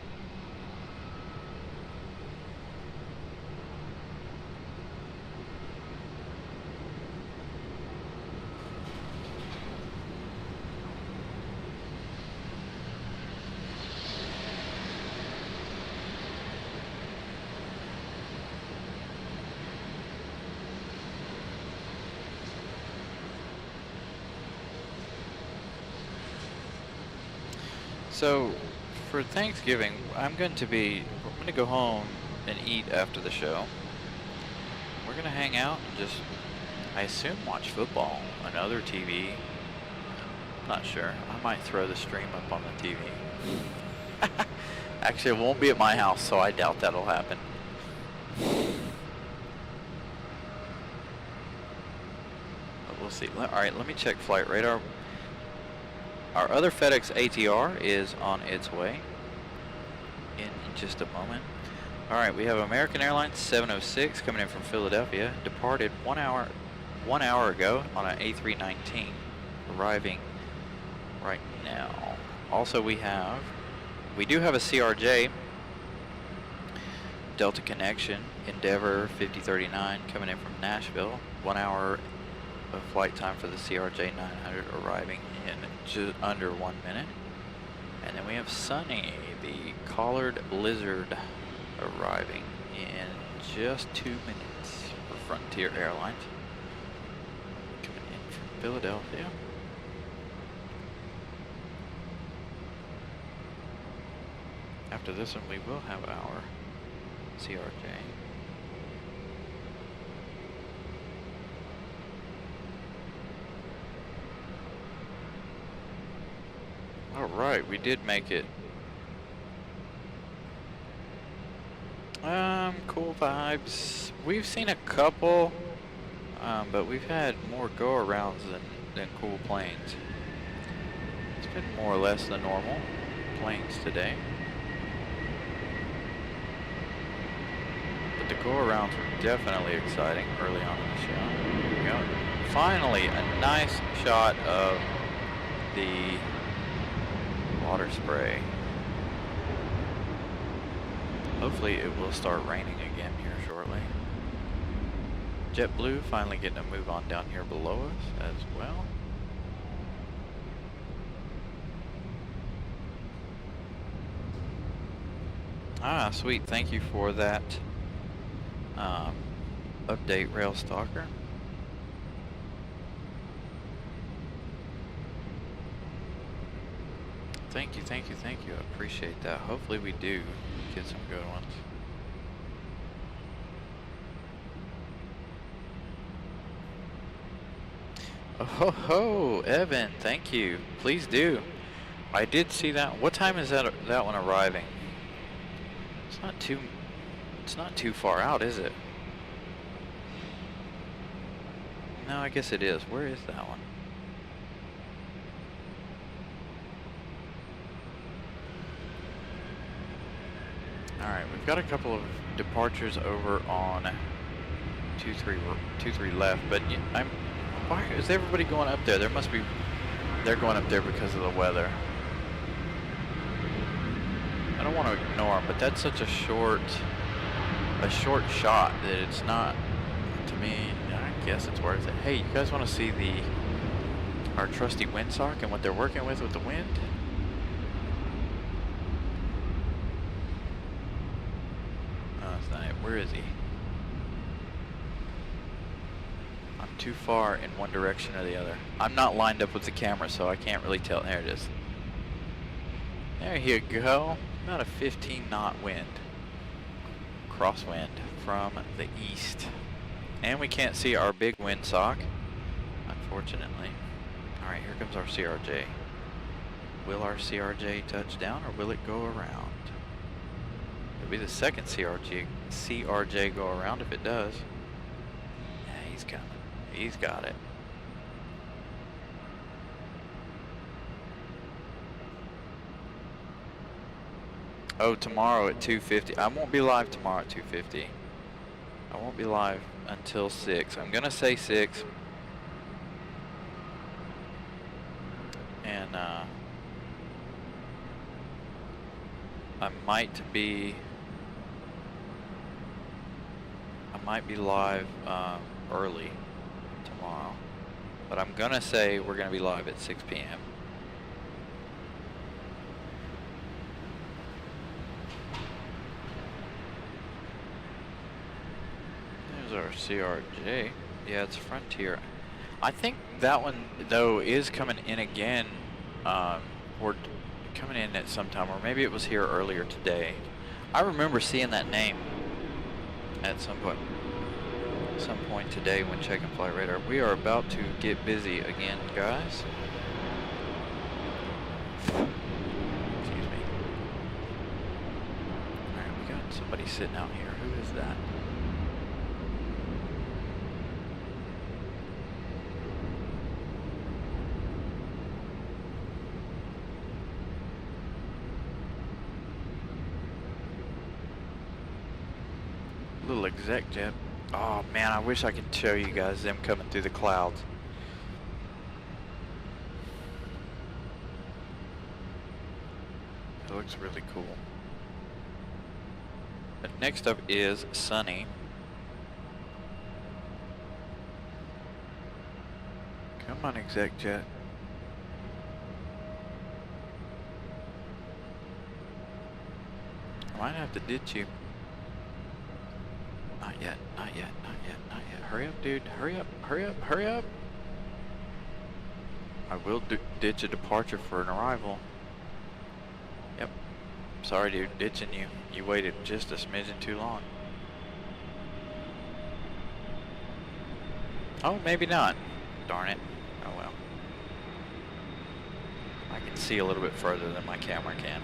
So, for Thanksgiving, I'm going to go home and eat after the show. We're going to hang out and just, I assume, watch football on other TV. I'm not sure. I might throw the stream up on the TV. Actually, it won't be at my house, so I doubt that'll happen. But we'll see. Alright, let me check flight radar. Our other FedEx ATR is on its way in just a moment. All right, we have American Airlines 706 coming in from Philadelphia, departed 1 hour ago on an A319, arriving right now. Also, we do have a CRJ, Delta Connection, Endeavor 5039 coming in from Nashville, 1 hour of flight time for the CRJ 900, arriving in just under 1 minute. And then we have Sunny, the Collared Lizard, arriving in just 2 minutes for Frontier Airlines, coming in from Philadelphia. After this one, we will have our CRJ. All right, we did make it. Cool vibes. We've seen a couple, but we've had more go-arounds than cool planes. It's been more or less the normal planes today. But the go-arounds were definitely exciting early on in the show. Here we go. Finally, a nice shot of the water spray. Hopefully it will start raining again here shortly. JetBlue finally getting a move on down here below us as well. Ah, sweet. Thank you for that update, Rail Stalker. Thank you, thank you, thank you. I appreciate that. Hopefully we do get some good ones. Oh ho ho, Evan, thank you. Please do. I did see that. What time is that one arriving? It's not too far out, is it? No, I guess it is. Where is that one? Alright, we've got a couple of departures over on 23 left, but why is everybody going up there? They're going up there because of the weather. I don't want to ignore them, but that's such a short shot that it's not, to me, I guess it's worth it. Hey, you guys want to see our trusty windsock and what they're working with the wind? Where is he? I'm too far in one direction or the other. I'm not lined up with the camera, so I can't really tell. There it is. There you go. About a 15-knot wind. Crosswind from the east. And we can't see our big windsock, unfortunately. Alright, here comes our CRJ. Will our CRJ touch down, or will it go around? It'll be the second CRJ go around if it does. Yeah, he's coming. He's got it. Oh, tomorrow at 2:50. I won't be live tomorrow at 2:50. I won't be live until 6. I'm gonna say 6. And I might be live early tomorrow, but I'm gonna say we're gonna be live at 6 p.m. There's our CRJ. Yeah, it's Frontier. I think that one though is coming in again, or coming in at some time, or maybe it was here earlier today. I remember seeing that name at some point today when checking flight radar. We are about to get busy again, guys. Excuse me. Alright, we got somebody sitting out here. Who is that? little exec jet. Oh man, I wish I could show you guys them coming through the clouds. It looks really cool. But next up is Sunny. Come on, exec jet. I might have to ditch you. Not yet, not yet, not yet, not yet. Hurry up, dude. Hurry up, hurry up, hurry up. I will ditch a departure for an arrival. Yep. Sorry, dude. Ditching you. You waited just a smidgen too long. Oh, maybe not. Darn it. Oh well. I can see a little bit further than my camera can.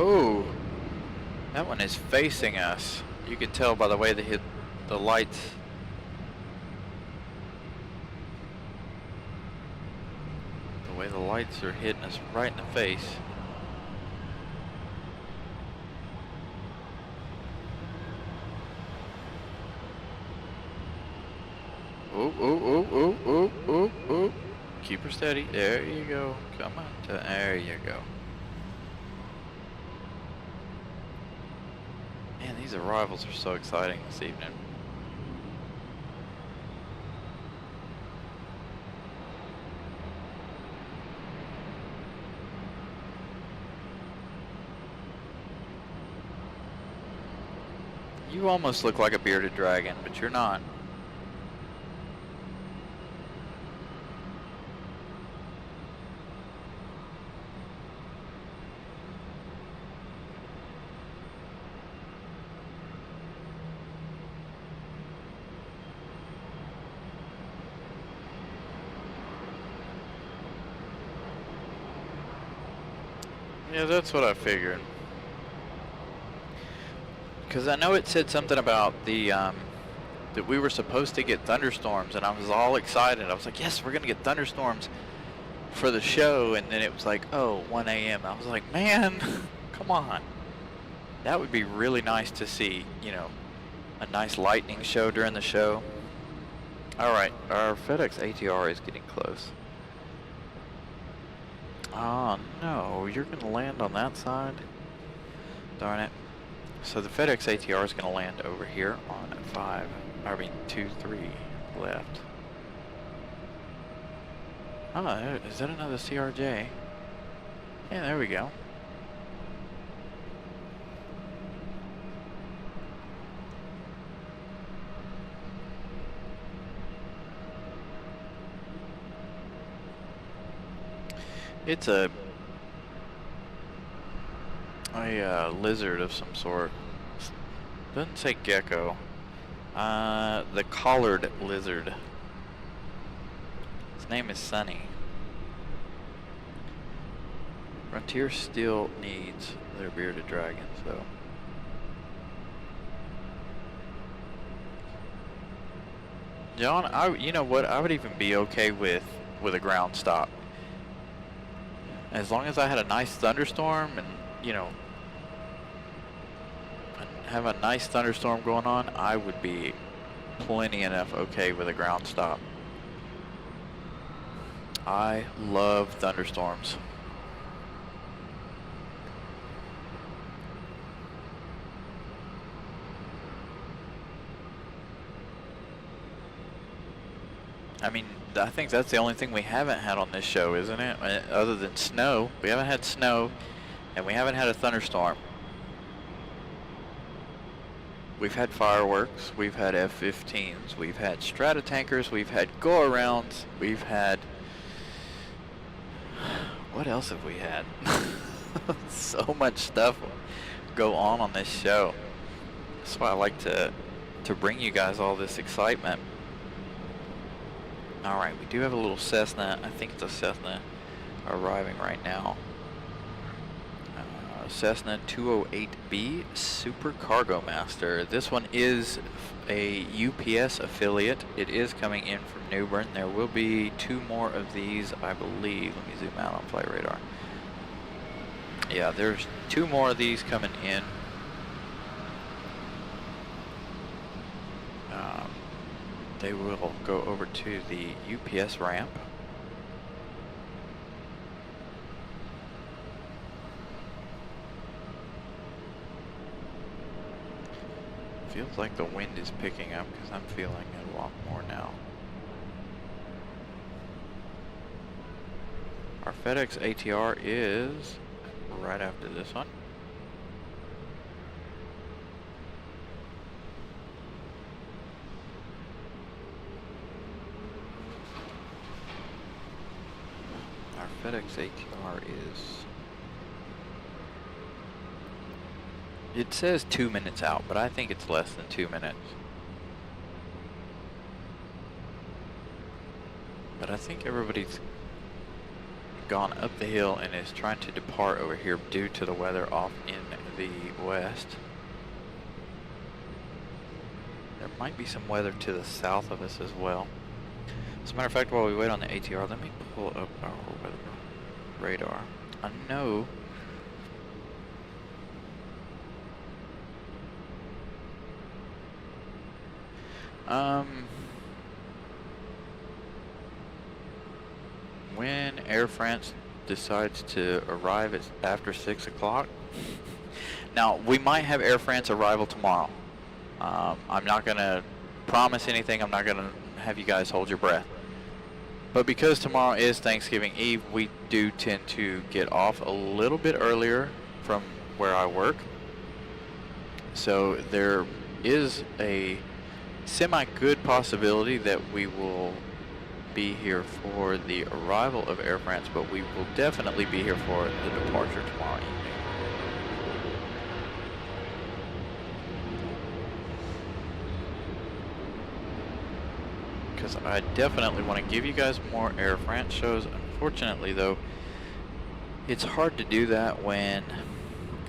Oh, that one is facing us. You can tell by the way they hit the lights. The way the lights are hitting us right in the face. Oh, oh, oh, oh, oh, oh, oh. Keep her steady. There you go. Come on. There you go. Man, these arrivals are so exciting this evening. You almost look like a bearded dragon, but you're not. Yeah, that's what I figured. Because I know it said something about the, that we were supposed to get thunderstorms, and I was all excited. I was like, yes, we're going to get thunderstorms for the show, and then it was like, oh, 1 a.m. I was like, man, come on. That would be really nice to see, you know, a nice lightning show during the show. Alright, our FedEx ATR is getting close. Oh no, you're going to land on that side? Darn it. So the FedEx ATR is going to land over here on 2, 3 left. Oh, is that another CRJ? Yeah, there we go. It's a lizard of some sort. Doesn't say gecko. The collared lizard. His name is Sunny. Frontier still needs their bearded dragon, so. John, you know what? I would even be okay with a ground stop. As long as I had a nice thunderstorm and, you know, have a nice thunderstorm going on, I would be plenty enough okay with a ground stop. I love thunderstorms. I mean, I think that's the only thing we haven't had on this show, isn't it? Other than snow. We haven't had snow, and we haven't had a thunderstorm. We've had fireworks, we've had F-15s, we've had stratotankers, we've had go-arounds, we've had... What else have we had? So much stuff go on this show. That's why I like to bring you guys all this excitement. Alright, we do have a little Cessna. I think it's a Cessna arriving right now. Cessna 208B Super Cargo Master. This one is a UPS affiliate. It is coming in from New Bern. There will be 2 more of these, I believe. Let me zoom out on flight radar. Yeah, there's 2 more of these coming in. They will go over to the UPS ramp. Feels like the wind is picking up because I'm feeling it a lot more now. Our FedEx ATR is right after this one. Our FedEx ATR is... It says 2 minutes out, but I think it's less than 2 minutes. But I think everybody's gone up the hill and is trying to depart over here due to the weather off in the west. There might be some weather to the south of us as well. As a matter of fact, while we wait on the ATR, let me pull up our weather radar. I know when Air France decides to arrive after 6 o'clock. Now, we might have Air France arrival tomorrow. I'm not going to promise anything. I'm not going to have you guys hold your breath. But because tomorrow is Thanksgiving Eve, we do tend to get off a little bit earlier from where I work. So there is a semi-good possibility that we will be here for the arrival of Air France, but we will definitely be here for the departure tomorrow evening. Because I definitely want to give you guys more Air France shows. Unfortunately though, it's hard to do that when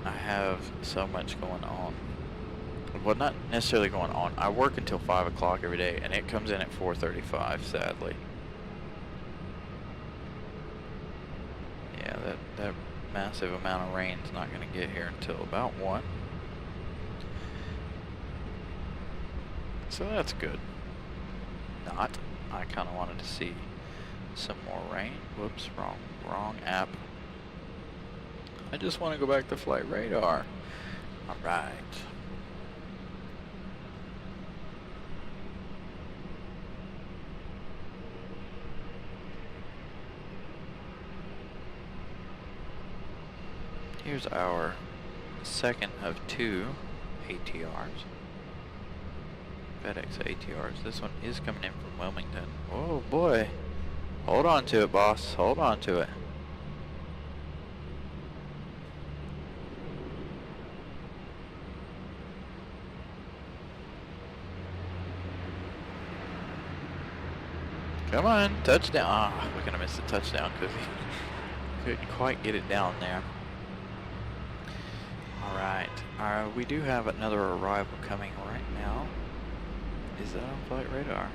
I have so much going on. Well, not necessarily going on. I work until 5 o'clock every day, and it comes in at 4:35, sadly. Yeah, that massive amount of rain is not going to get here until about 1. So that's good. Not. I kind of wanted to see some more rain. Whoops, wrong app. I just want to go back to flight radar. All right. Here's our second of 2 ATRs. FedEx ATRs. This one is coming in from Wilmington. Oh boy. Hold on to it, boss. Hold on to it. Come on, touchdown. Ah, we're gonna miss the touchdown because he couldn't quite get it down there. Alright, we do have another arrival coming right now. Is that on flight radar?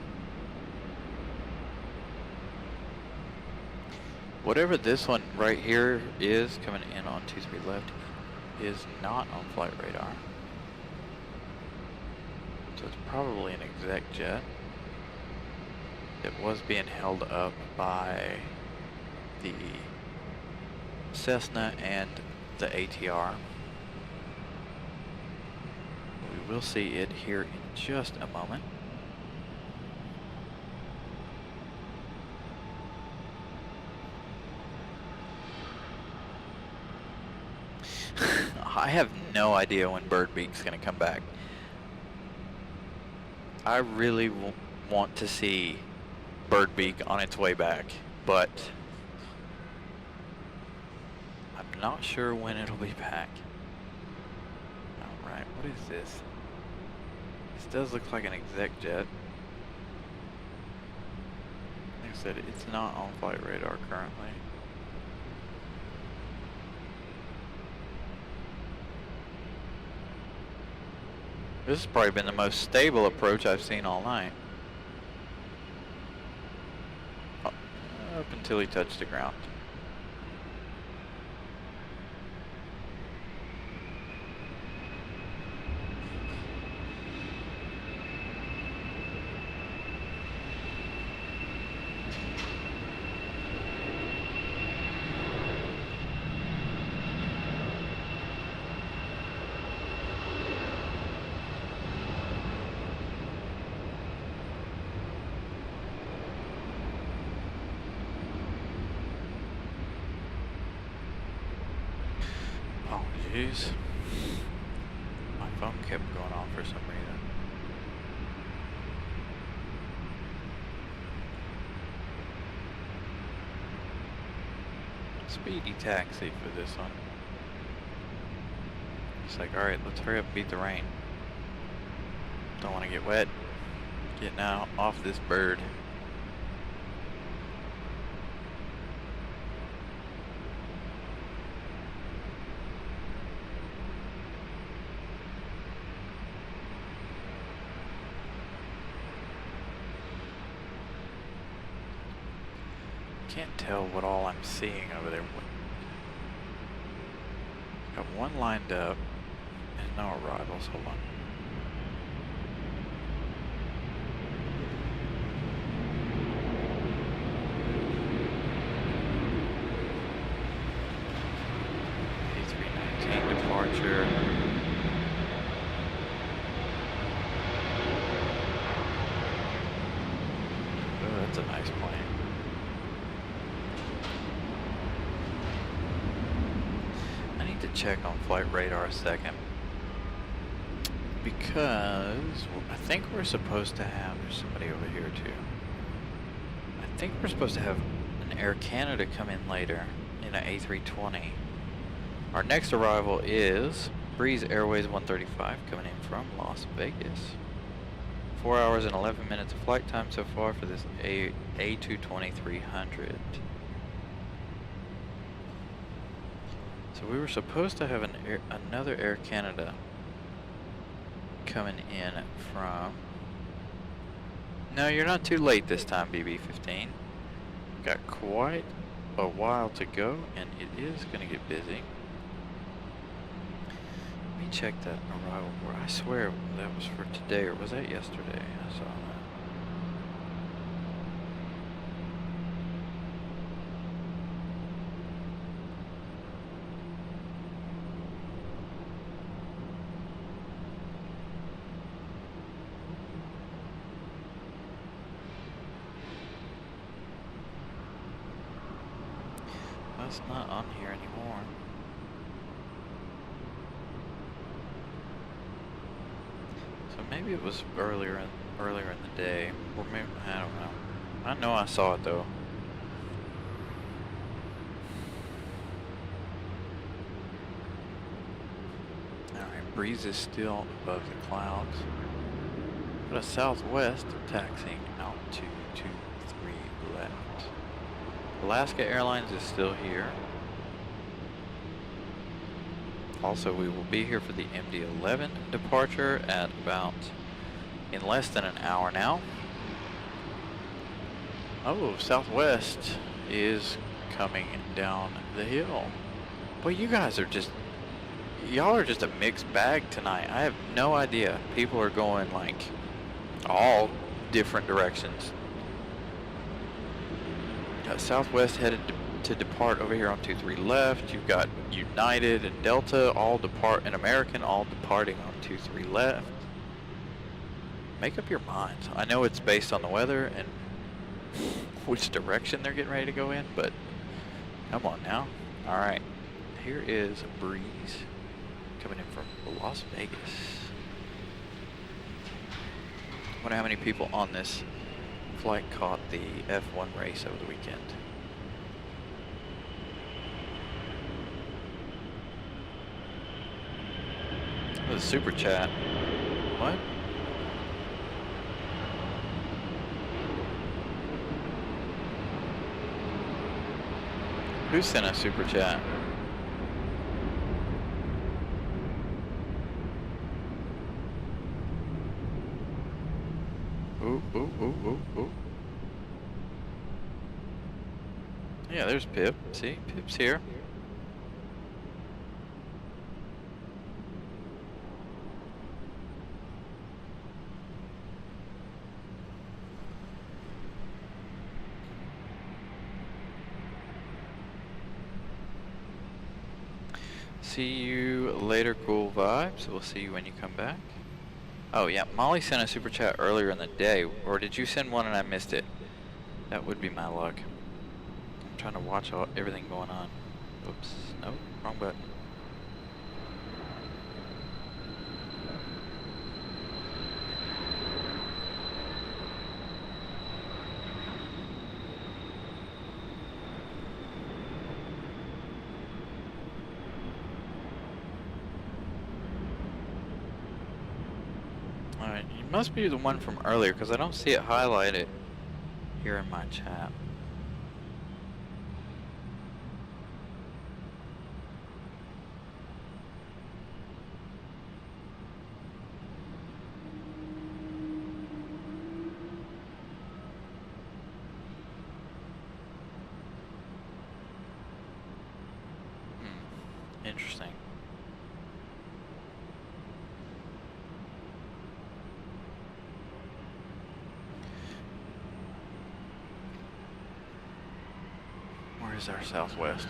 Whatever this one right here is coming in on 23 left is not on flight radar. So it's probably an exec jet that was being held up by the Cessna and the ATR. We will see it here in just a moment. I have no idea when Birdbeak's going to come back. I really want to see Birdbeak on its way back, but I'm not sure when it'll be back. Alright, what is this? This does look like an exec jet. Like I said, it's not on flight radar currently. This has probably been the most stable approach I've seen all night. Up until he touched the ground. Jeez. My phone kept going off for some reason. Speedy taxi for this one. It's like, alright, let's hurry up and beat the rain. Don't want to get wet. Getting out off this bird. Can't tell what all I'm seeing over there. Got one lined up. There's no arrivals. Hold on. A319 departure. Oh, that's a nice plane. To check on flight radar a second, because I think we're supposed to have, there's somebody over here too, I think we're supposed to have an Air Canada come in later in an A320. Our next arrival is Breeze Airways 135 coming in from Las Vegas. 4 hours and 11 minutes of flight time so far for this A220-300. So we were supposed to have another Air Canada coming in from... No, you're not too late this time, BB-15. Got quite a while to go, and it is going to get busy. Let me check that arrival board. I swear that was for today, or was that yesterday? I saw that. It's not on here anymore. So maybe it was earlier in the day, or maybe I don't know. I know I saw it though. All right, breeze is still above the clouds. But a southwest taxiing out to 23 left. Alaska Airlines is still here. Also, we will be here for the MD-11 departure at about, in less than an hour now. Oh, Southwest is coming down the hill. Boy, you guys are just, y'all are just a mixed bag tonight. I have no idea. People are going like all different directions. Southwest headed to depart over here on 23 left. You've got United and Delta all depart, and American all departing on 23 left. Make up your minds. I know it's based on the weather and which direction they're getting ready to go in, but come on now. All right, here is a breeze coming in from Las Vegas. I wonder how many people on this flight caught the F1 race over the weekend. Oh, the super chat. What? Who sent a super chat? ooh, ooh, ooh, ooh, ooh. Yeah, there's Pip. See, Pip's here. See you later, cool vibes. We'll see you when you come back. Oh yeah, Molly sent a super chat earlier in the day, or did you send one and I missed it? That would be my luck. I'm trying to watch everything going on. Oops, nope, wrong button. Alright, you must be the one from earlier, because I don't see it highlighted here in my chat. Interesting. Where's our Southwest?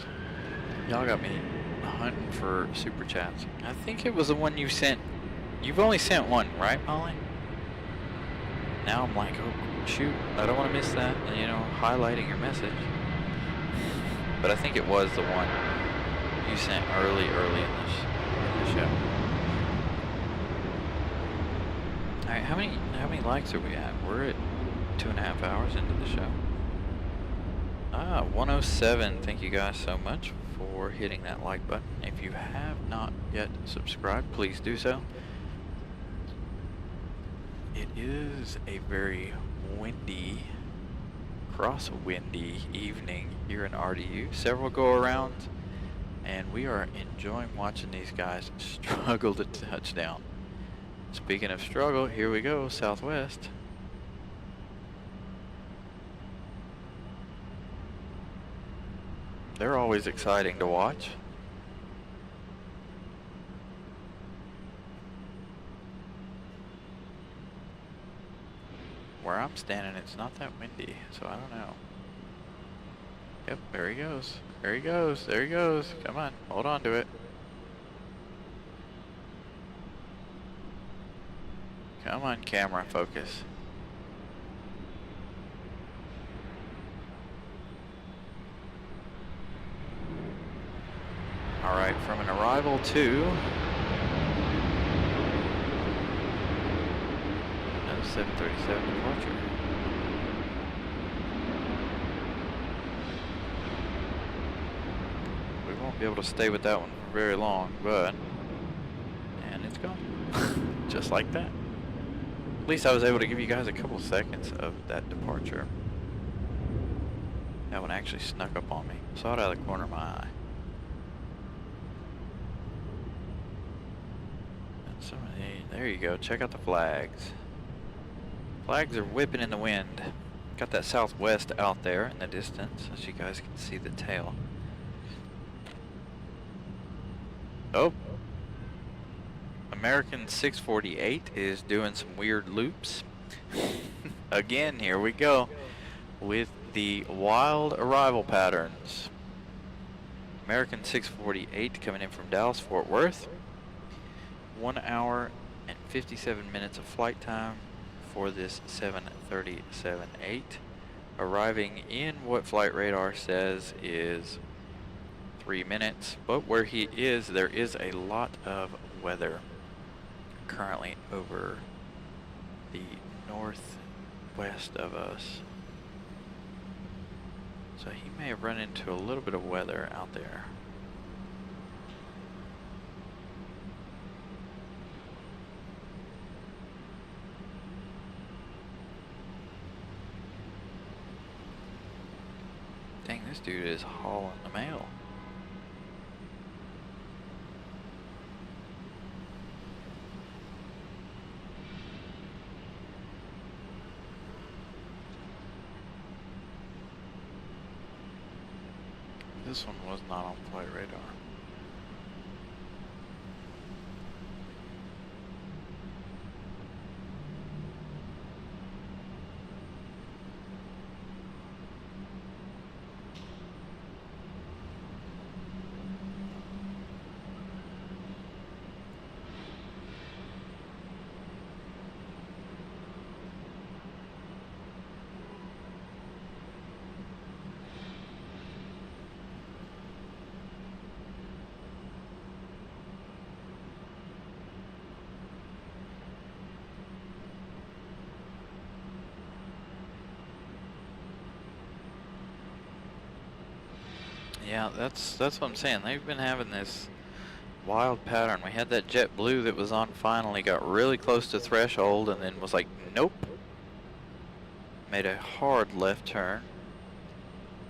Y'all got me hunting for super chats. I think it was the one you sent. You've only sent one, right, Molly? Now I'm like, oh shoot, I don't want to miss that, you know, highlighting your message. But I think it was the one you sent early in the show. Alright, how many likes are we at? We're at 2.5 hours into the show. 107. Thank you guys so much for hitting that like button. If you have not yet subscribed, please do so. It is a very windy, crosswindy evening here in RDU. Several go-arounds, and we are enjoying watching these guys struggle to touch down. Speaking of struggle, here we go, Southwest. They're always exciting to watch. Where I'm standing, it's not that windy, so I don't know. Yep, there he goes. There he goes. There he goes. Come on, hold on to it. Come on, camera, focus. Alright, from an arrival to 737 departure. We won't be able to stay with that one for very long, but... And it's gone. Just like that. At least I was able to give you guys a couple seconds of that departure. That one actually snuck up on me. Saw it out of the corner of my eye. There you go. Check out the flags. Flags are whipping in the wind. Got that Southwest out there in the distance, as you guys can see the tail. Oh. American 648 is doing some weird loops. Again, here we go with the wild arrival patterns. American 648 coming in from Dallas, Fort Worth. 1 hour and 57 minutes of flight time for this 737-8. Arriving in what flight radar says is 3 minutes, but where he is, there is a lot of weather currently over the northwest of us. So he may have run into a little bit of weather out there. Dang, this dude is hauling the mail. This one was not on flight radar. Yeah, that's what I'm saying. They've been having this wild pattern. We had that JetBlue that was on finally, got really close to threshold, and then was like, nope. Made a hard left turn.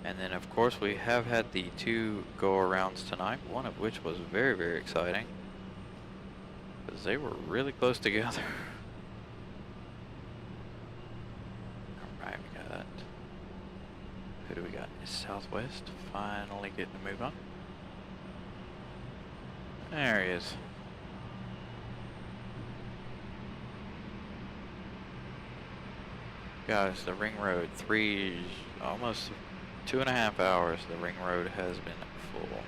And then, of course, we have had the 2 go-arounds tonight, one of which was very, very exciting, because they were really close together. Alright, we got... Who do we got? Southwest, finally getting to move on. There he is. Guys, the ring road, almost 2.5 hours, the ring road has been full.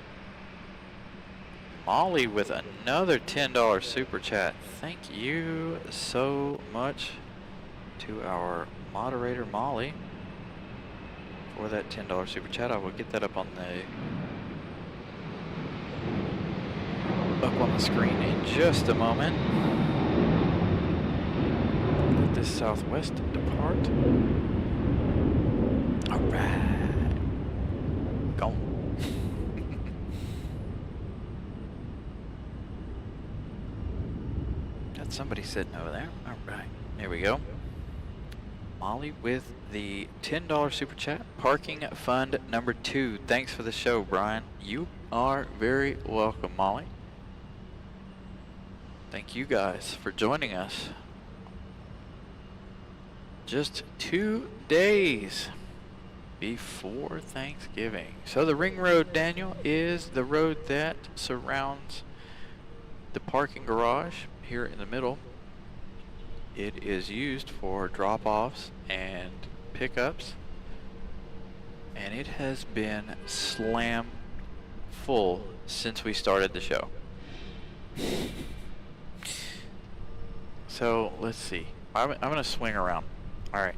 Molly with another $10 super chat. Thank you so much to our moderator, Molly, for that $10 super chat. I will get that up on the screen in just a moment. Let this Southwest depart. All right, go. Got somebody sitting over there. All right, here we go. Molly with the $10 super chat. Parking fund number 2. Thanks for the show, Brian. You are very welcome, Molly. Thank you guys for joining us. Just 2 days before Thanksgiving. So the ring road, Daniel, is the road that surrounds the parking garage here in the middle. It is used for drop-offs and pickups, and it has been slam full since we started the show. So let's see. I'm gonna swing around. All right.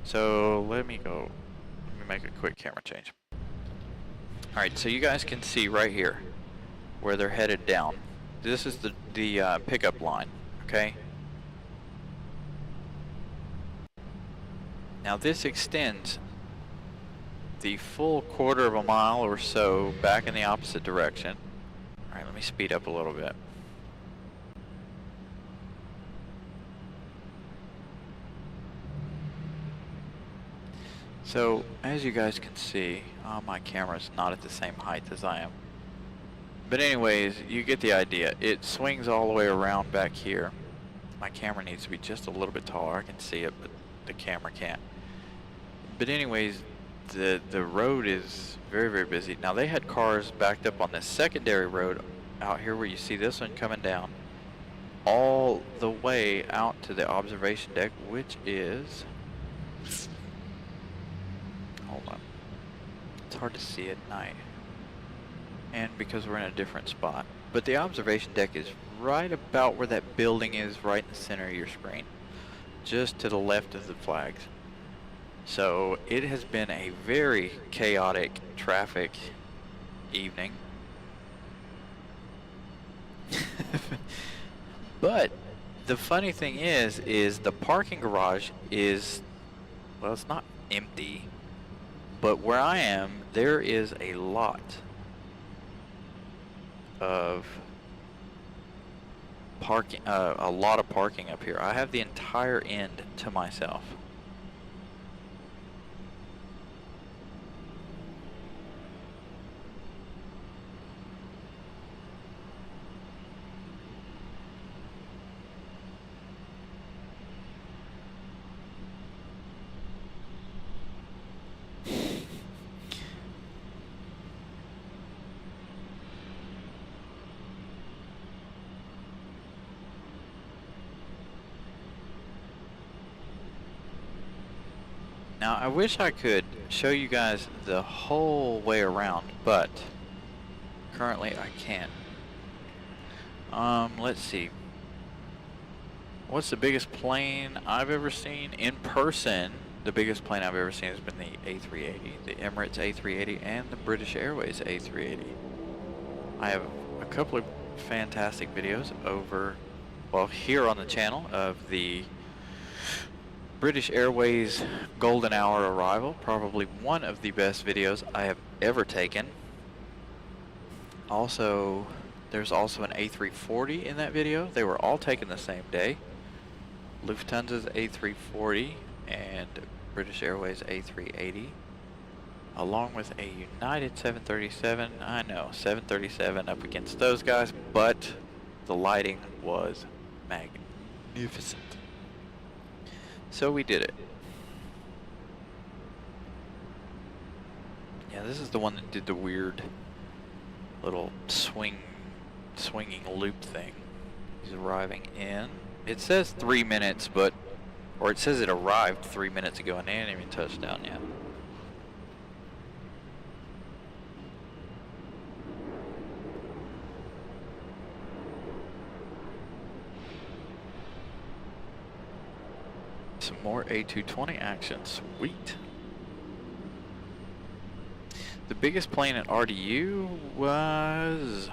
So let me make a quick camera change. All right. So you guys can see right here where they're headed down. This is the pickup line. Okay. Now this extends the full 1/4 mile or so back in the opposite direction. All right, let me speed up a little bit. So as you guys can see, my camera's not at the same height as I am. But anyways, you get the idea. It swings all the way around back here. My camera needs to be just a little bit taller. I can see it, but the camera can't. But anyways, the road is very, very busy. Now they had cars backed up on this secondary road out here where you see this one coming down all the way out to the observation deck, which is, hold on, it's hard to see at night, and because we're in a different spot. But the observation deck is right about where that building is, right in the center of your screen, just to the left of the flags. So it has been a very chaotic traffic evening. But the funny thing is the parking garage is, well, it's not empty, but where I am, there is a lot of parking, up here. I have the entire end to myself. Now, I wish I could show you guys the whole way around, but currently I can't. Let's see. What's the biggest plane I've ever seen in person? The biggest plane I've ever seen has been the A380, the Emirates A380, and the British Airways A380. I have a couple of fantastic videos over, well, here on the channel of the British Airways golden hour arrival. Probably one of the best videos I have ever taken. Also, there's also an A340 in that video. They were all taken the same day. Lufthansa's A340 and British Airways A380, along with a United 737. I know, 737 up against those guys, but the lighting was magnificent. So we did it. Yeah, this is the one that did the weird little swinging loop thing. He's arriving in. It says 3 minutes, but, or it says it arrived 3 minutes ago and they ain't even touched down yet. Some more A220 action, sweet. The biggest plane at RDU was,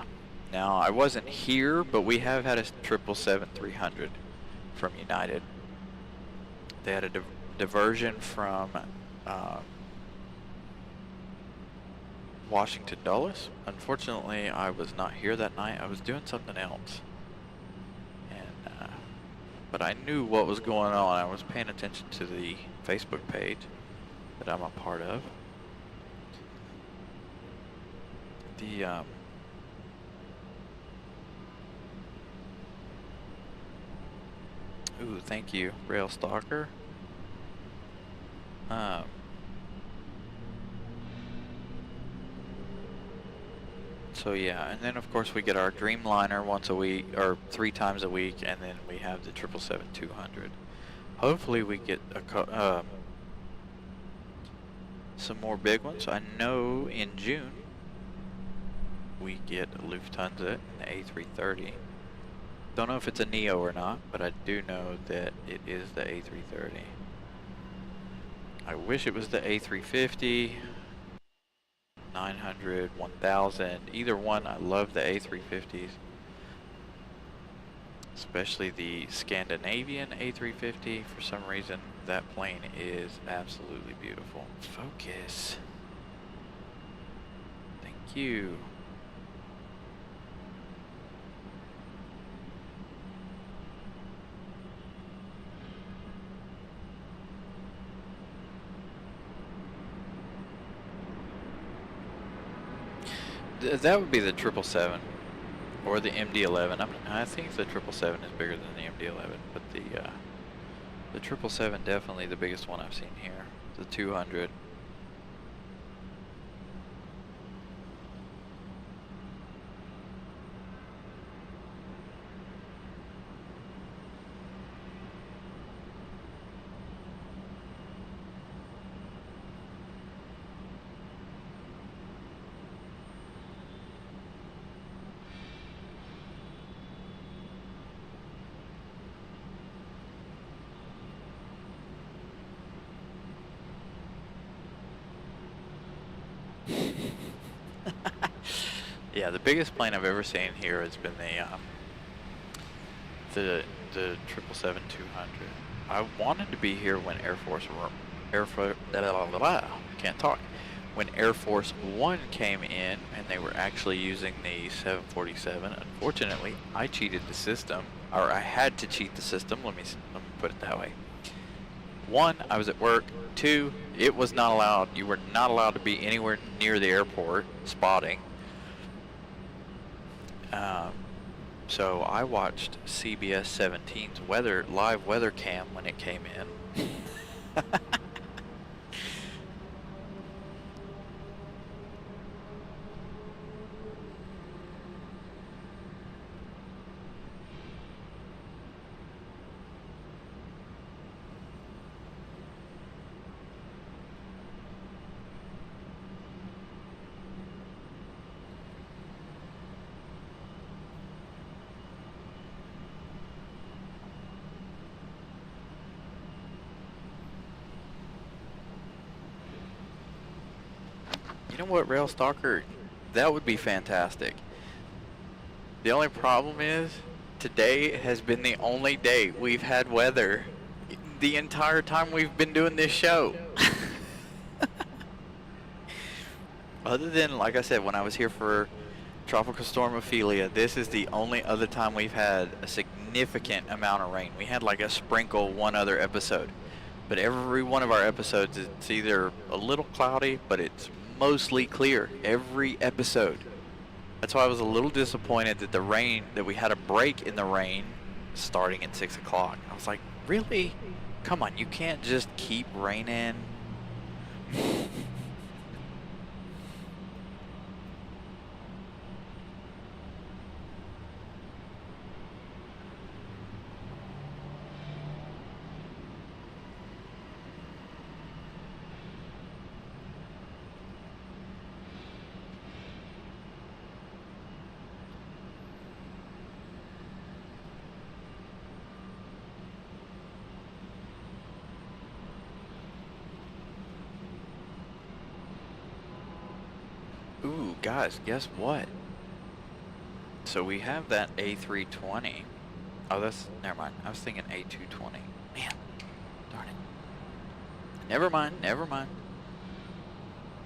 now I wasn't here, but we have had a 777-300 from United. They had a diversion from Washington Dulles. Unfortunately, I was not here that night. I was doing something else. But I knew what was going on. I was paying attention to the Facebook page that I'm a part of. The ooh, thank you, Rail Stalker. So yeah, and then of course we get our Dreamliner once a week, or 3 times a week, and then we have the 777-200. Hopefully we get some more big ones. I know in June we get Lufthansa and the A330. Don't know if it's a Neo or not, but I do know that it is the A330. I wish it was the A350. 900, 1000, either one. I love the A350s, especially the Scandinavian A350. For some reason, that plane is absolutely beautiful. Focus. Thank you. That would be the 777 or the MD-11. I think the 777 is bigger than the MD-11, but the 777 definitely the biggest one I've seen here. The 200. Yeah, the biggest plane I've ever seen here has been the 777-200. I wanted to be here when when Air Force One came in and they were actually using the 747. Unfortunately, I cheated the system, or I had to cheat the system. Let me put it that way. 1, I was at work. 2, it was not allowed. You were not allowed to be anywhere near the airport spotting. So I watched CBS 17's live weather cam when it came in. You know what, Rail Stalker? That would be fantastic. The only problem is, today has been the only day we've had weather the entire time we've been doing this show. Other than, like I said, when I was here for Tropical Storm Ophelia, this is the only other time we've had a significant amount of rain. We had like a sprinkle one other episode. But every one of our episodes, it's either a little cloudy, but it's mostly clear. Every episode. That's why I was a little disappointed that that we had a break in the rain starting at 6 o'clock. I was like, really? Come on, you can't just keep raining. Ooh, guys, guess what? So we have that A320. Oh, never mind. I was thinking A220. Man, darn it. Never mind, never mind.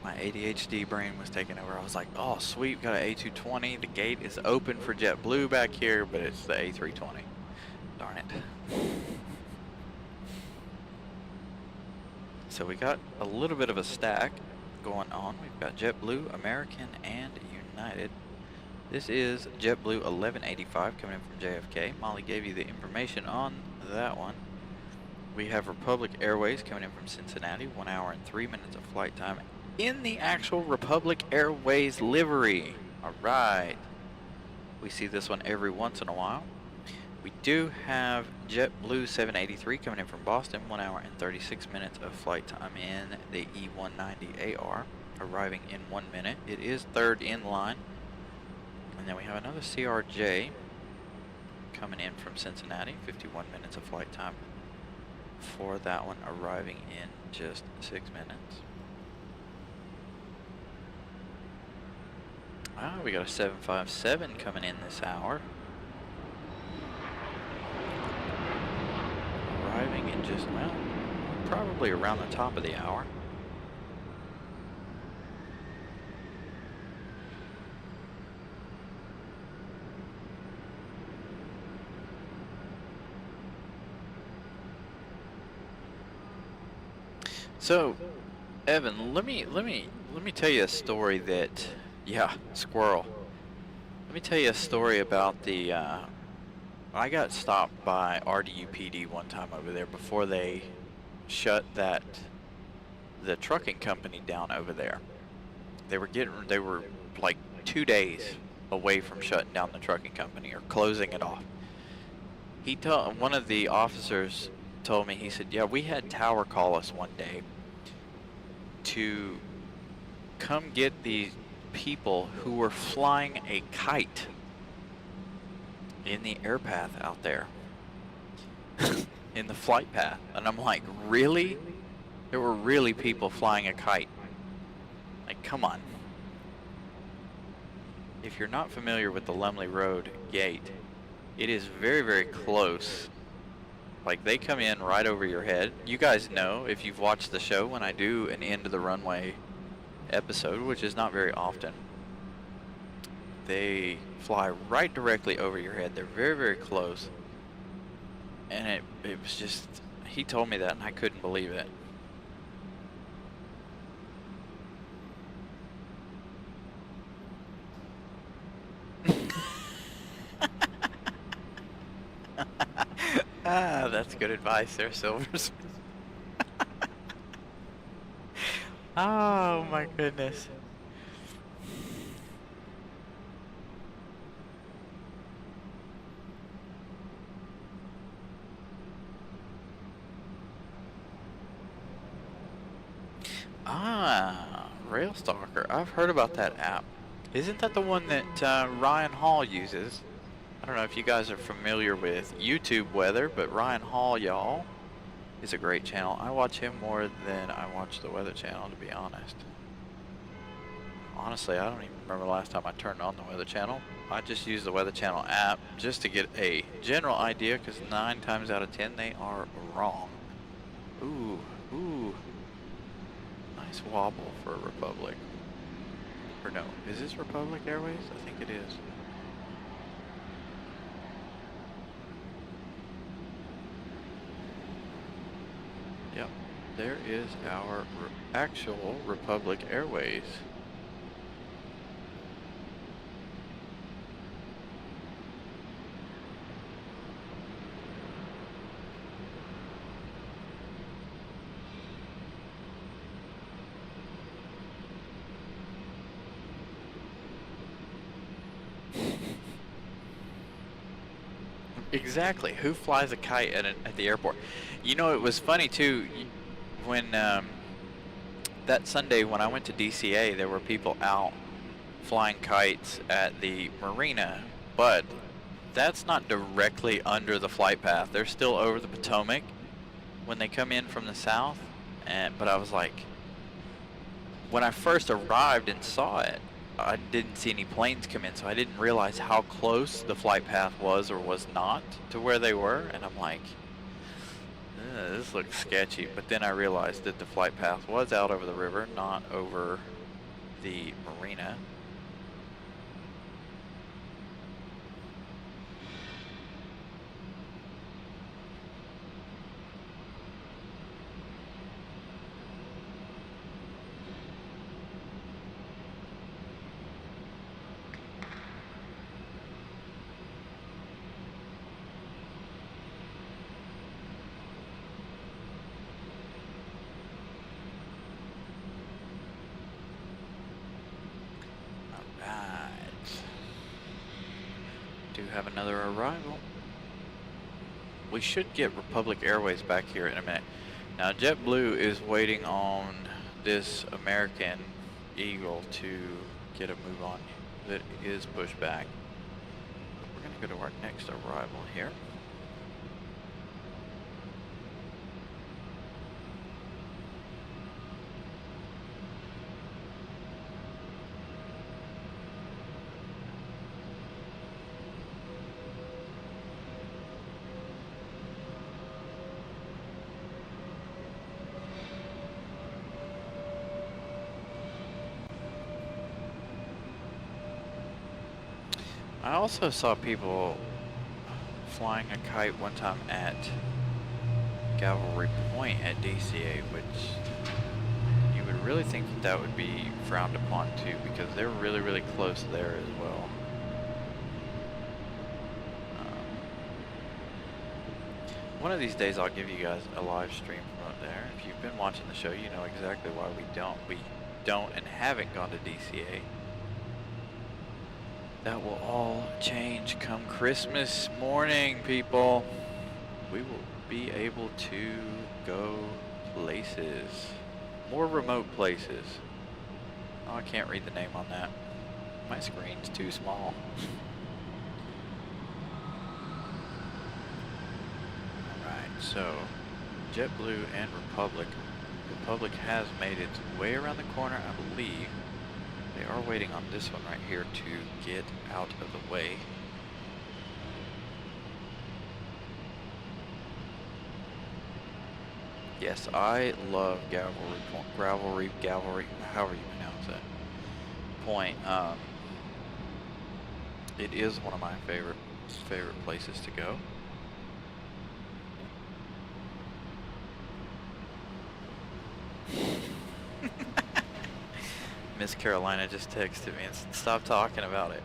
My ADHD brain was taking over. I was like, oh, sweet, we got an A220. The gate is open for JetBlue back here, but it's the A320. Darn it. So we got a little bit of a stack going on. We've got JetBlue, American, and United. This is JetBlue 1185 coming in from JFK. Molly gave you the information on that one. We have Republic Airways coming in from Cincinnati, 1 hour and 3 minutes of flight time in the actual Republic Airways livery. Alright. We see this one every once in a while. We do have JetBlue 783 coming in from Boston, 1 hour and 36 minutes of flight time in the E190AR, arriving in 1 minute. It is third in line. And then we have another CRJ coming in from Cincinnati, 51 minutes of flight time for that one, arriving in just 6 minutes. We got a 757 coming in this hour, arriving in just, well, probably around the top of the hour. So, Evan, let me tell you a story that, yeah, squirrel. Let me tell you a story about the, I got stopped by RDUPD one time over there before they shut the trucking company down over there. They were like 2 days away from shutting down the trucking company or closing it off. One of the officers told me, he said, yeah, we had Tower call us one day to come get these people who were flying a kite in the air path out there in the flight path. And I'm like, really? There were really people flying a kite? Like, come on. If you're not familiar with the Lumley Road gate, it is very, very close. Like, they come in right over your head. You guys know, if you've watched the show, when I do an end of the runway episode, which is not very often, they fly right directly over your head. They're very, very close. And it was just, he told me that and I couldn't believe it. That's good advice there, Silvers. Oh my goodness. Railstalker. I've heard about that app. Isn't that the one that Ryan Hall uses? I don't know if you guys are familiar with YouTube weather, but Ryan Hall, y'all, is a great channel. I watch him more than I watch the Weather Channel, to be honest. Honestly, I don't even remember the last time I turned on the Weather Channel. I just use the Weather Channel app just to get a general idea, because 9 times out of 10 they are wrong. Ooh, ooh. Nice wobble for Republic. Or no, is this Republic Airways? I think it is. Yep, there is our actual Republic Airways. Exactly. Who flies a kite at the airport? You know, it was funny too, when that Sunday when I went to DCA, there were people out flying kites at the marina, but that's not directly under the flight path. They're still over the Potomac when they come in from the south. But I was like, when I first arrived and saw it, I didn't see any planes come in, so I didn't realize how close the flight path was or was not to where they were, and I'm like, this looks sketchy. But then I realized that the flight path was out over the river, not over the marina. Have another arrival. We should get Republic Airways back here in a minute. Now JetBlue is waiting on this American Eagle to get a move on that is pushed back. We're going to go to our next arrival here. I also saw people flying a kite one time at Cavalry Point at DCA, which you would really think that that would be frowned upon too, because they're really, really close there as well. One of these days I'll give you guys a live stream from up there. If you've been watching the show, you know exactly why we don't and haven't gone to DCA. That will all change come Christmas morning, people. We will be able to go places. More remote places. Oh, I can't read the name on that. My screen's too small. Alright, so JetBlue and Republic. Republic has made its way around the corner, I believe. They are waiting on this one right here to get out of the way. Yes, I love Cavalry, however you pronounce it. Point. It is one of my favorite places to go. Miss Carolina just texted me and said, stop talking about it.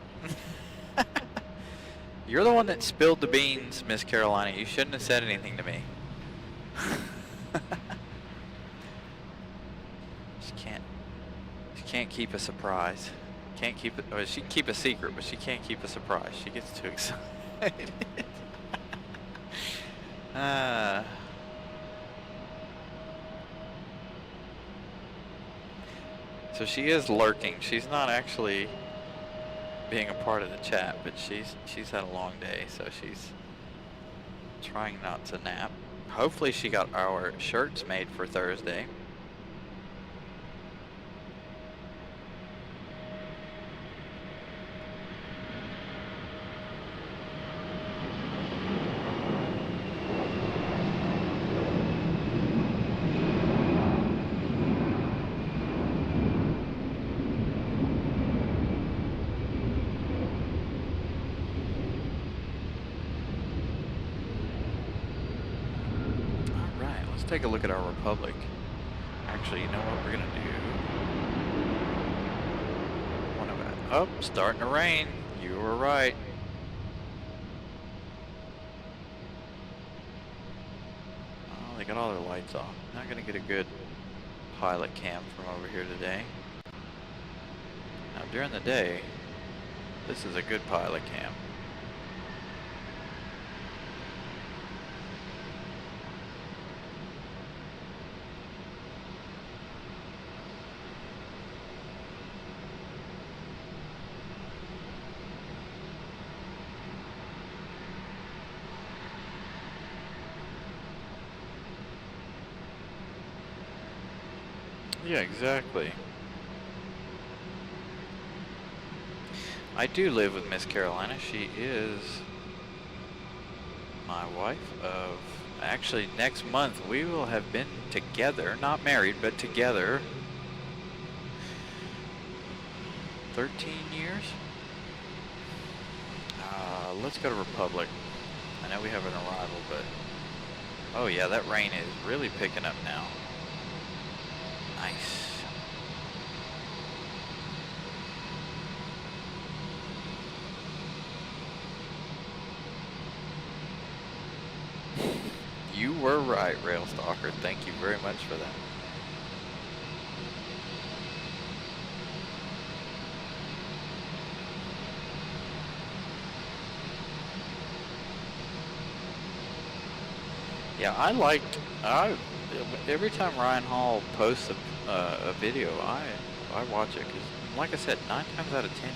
You're the one that spilled the beans, Miss Carolina. You shouldn't have said anything to me. She can't keep a surprise. Can't keep it. Well, she can keep a secret, but she can't keep a surprise. She gets too excited. So she is lurking. She's not actually being a part of the chat, but she's had a long day, so she's trying not to nap. Hopefully she got our shirts made for Thursday. take a look at our Republic. Actually, you know what we're gonna do? Oh, starting to rain. You were right. Oh, they got all their lights off. Not gonna get a good pilot cam from over here today. Now during the day, this is a good pilot cam. Yeah, exactly. I do live with Miss Carolina. She is my wife of... Actually, next month we will have been together, not married, but together 13 years? Let's go to Republic. I know we have an arrival, but... Oh yeah, that rain is really picking up now. Nice. You were right, Railstalker. Thank you very much for that. Yeah, every time Ryan Hall posts a video, I watch it, because like I said, 9 times out of 10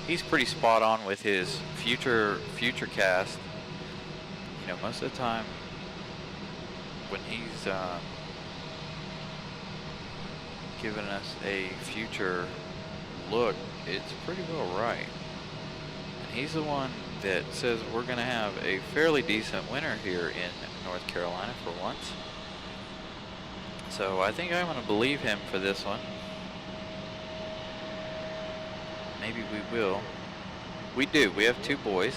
he's pretty spot on with his future cast. You know, most of the time when he's giving us a future look, it's pretty well right. And he's the one that says we're going to have a fairly decent winter here in North Carolina for once. So I think I'm going to believe him for this one. Maybe we will. We do. We have 2 boys.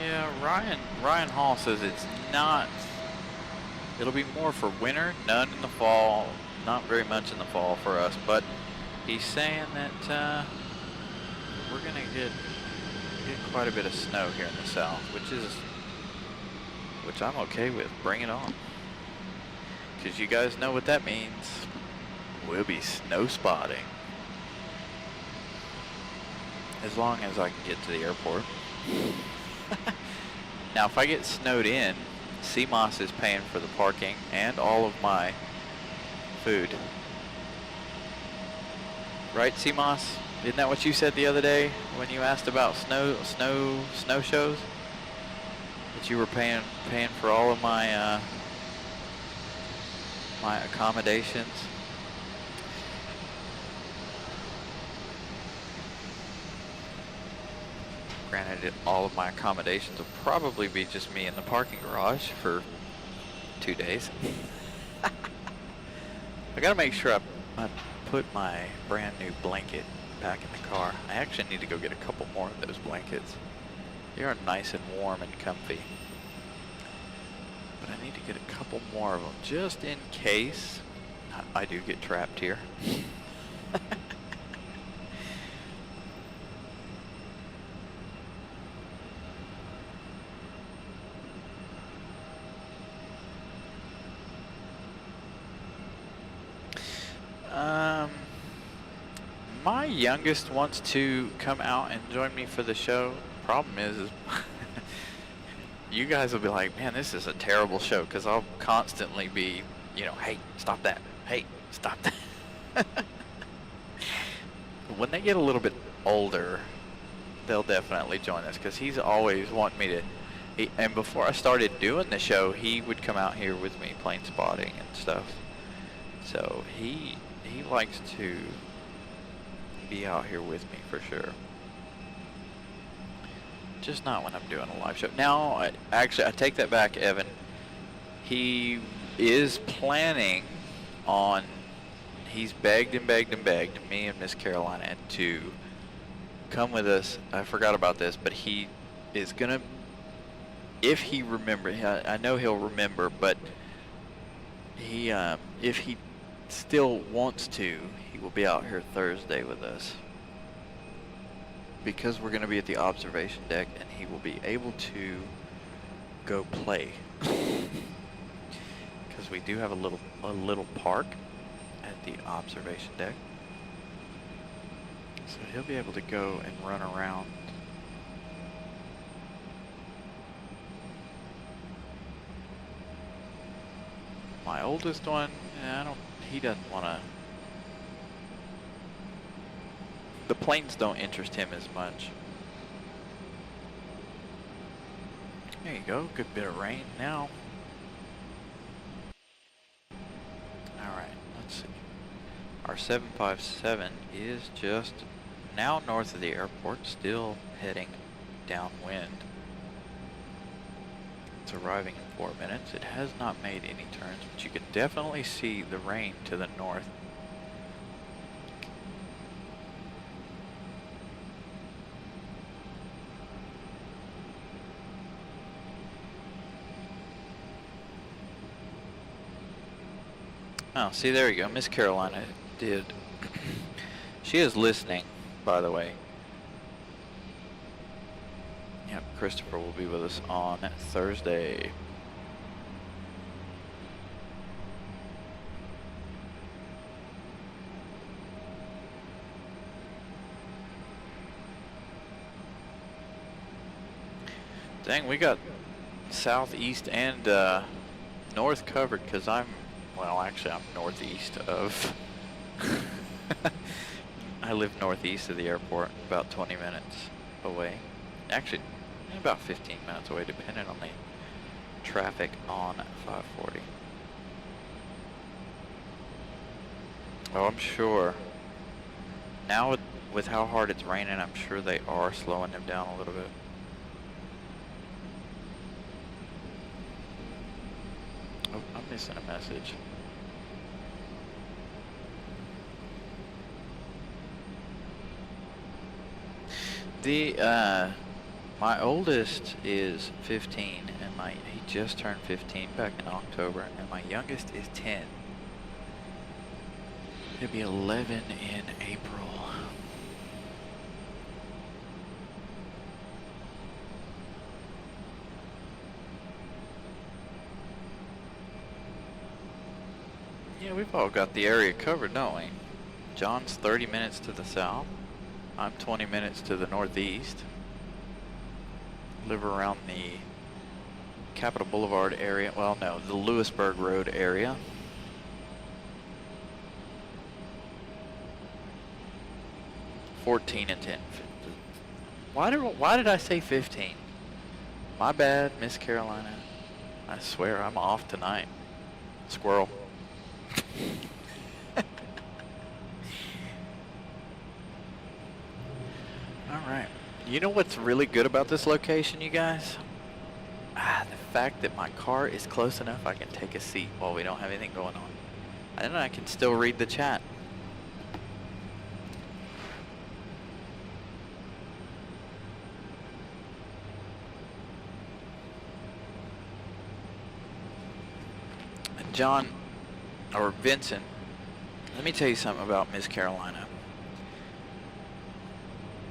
Yeah, Ryan Hall says it's not, it'll be more for winter, none in the fall, not very much in the fall for us, but he's saying that we're gonna get quite a bit of snow here in the south, which I'm okay with. Bring it on, because you guys know what that means. We'll be snow spotting, as long as I can get to the airport. Now, if I get snowed in, CMOS is paying for the parking and all of my food. Right, CMOS? Isn't that what you said the other day when you asked about snow shows? That you were paying for all of my my accommodations. Granted, all of my accommodations will probably be just me in the parking garage for 2 days. I gotta make sure I put my brand new blanket back in the car. I actually need to go get a couple more of those blankets. They are nice and warm and comfy. But I need to get a couple more of them just in case I do get trapped here. My youngest wants to come out and join me for the show. Problem is you guys will be like, man, this is a terrible show, because I'll constantly be, you know, hey, stop that. Hey, stop that. When they get a little bit older, they'll definitely join us, because he's always wanting me to And before I started doing the show, he would come out here with me plane spotting and stuff. So he likes to be out here with me for sure. Just not when I'm doing a live show. Now, actually, I take that back, Evan. He is planning on, he's begged and begged and begged me and Miss Carolina to come with us. I forgot about this, but he is gonna, if he remembers, I know he'll remember, but he, if he still wants to, he will be out here Thursday with us, because we're going to be at the observation deck, and he will be able to go play. Because we do have a little park at the observation deck, so he'll be able to go and run around. My oldest one, he doesn't want to. The planes don't interest him as much. There you go, good bit of rain now. Alright, let's see. Our 757 is just now north of the airport, still heading downwind. It's arriving in 4 minutes. It has not made any turns, but you can definitely see the rain to the north. Oh, see, there you go. Miss Carolina did. She is listening, by the way. Yep, Christopher will be with us on Thursday. Dang, we got southeast and north covered, because well, actually, I'm northeast of. I live northeast of the airport, about 20 minutes away. Actually, about 15 minutes away, depending on the traffic on 540. Oh, I'm sure. Now, with how hard it's raining, I'm sure they are slowing them down a little bit. Oh, I'm missing a message. My oldest is 15, and he just turned 15 back in October, and my youngest is 10. He'll be 11 in April. Yeah, we've all got the area covered, don't we? John's 30 minutes to the south. I'm 20 minutes to the northeast. Live around the Capitol Boulevard area. Well, no, the Lewisburg Road area. (14 and 10). Why did I say 15? My bad, Miss Carolina. I swear I'm off tonight. Squirrel. Alright. You know what's really good about this location, you guys? The fact that my car is close enough I can take a seat while we don't have anything going on. And I can still read the chat. And John, or Vincent, let me tell you something about Miss Carolina.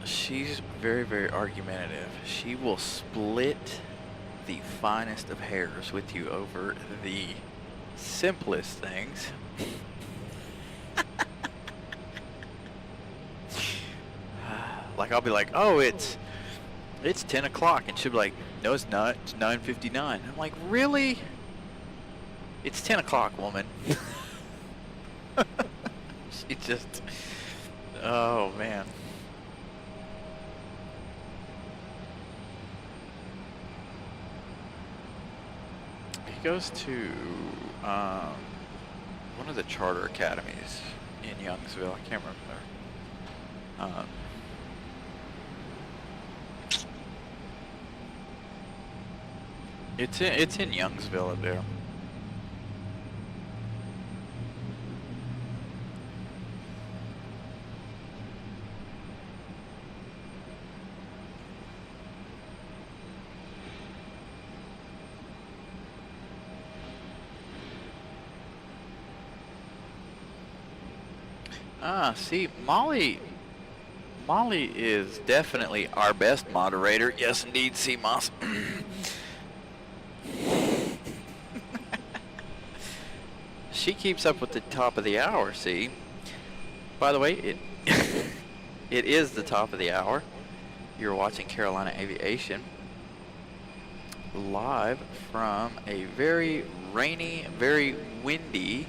She's very, very argumentative. She will split the finest of hairs with you over the simplest things. Like, I'll be like, oh, it's 10 o'clock, and she'll be like, no, it's not, it's 9:59. I'm like, really? It's 10 o'clock, woman. She just, oh man. he goes to one of the charter academies in Youngsville. I can't remember. It's in Youngsville up there. See, Molly is definitely our best moderator. Yes, indeed, C. Moss. She keeps up with the top of the hour, see? By the way, it is the top of the hour. You're watching Carolina Aviation live from a very rainy, very windy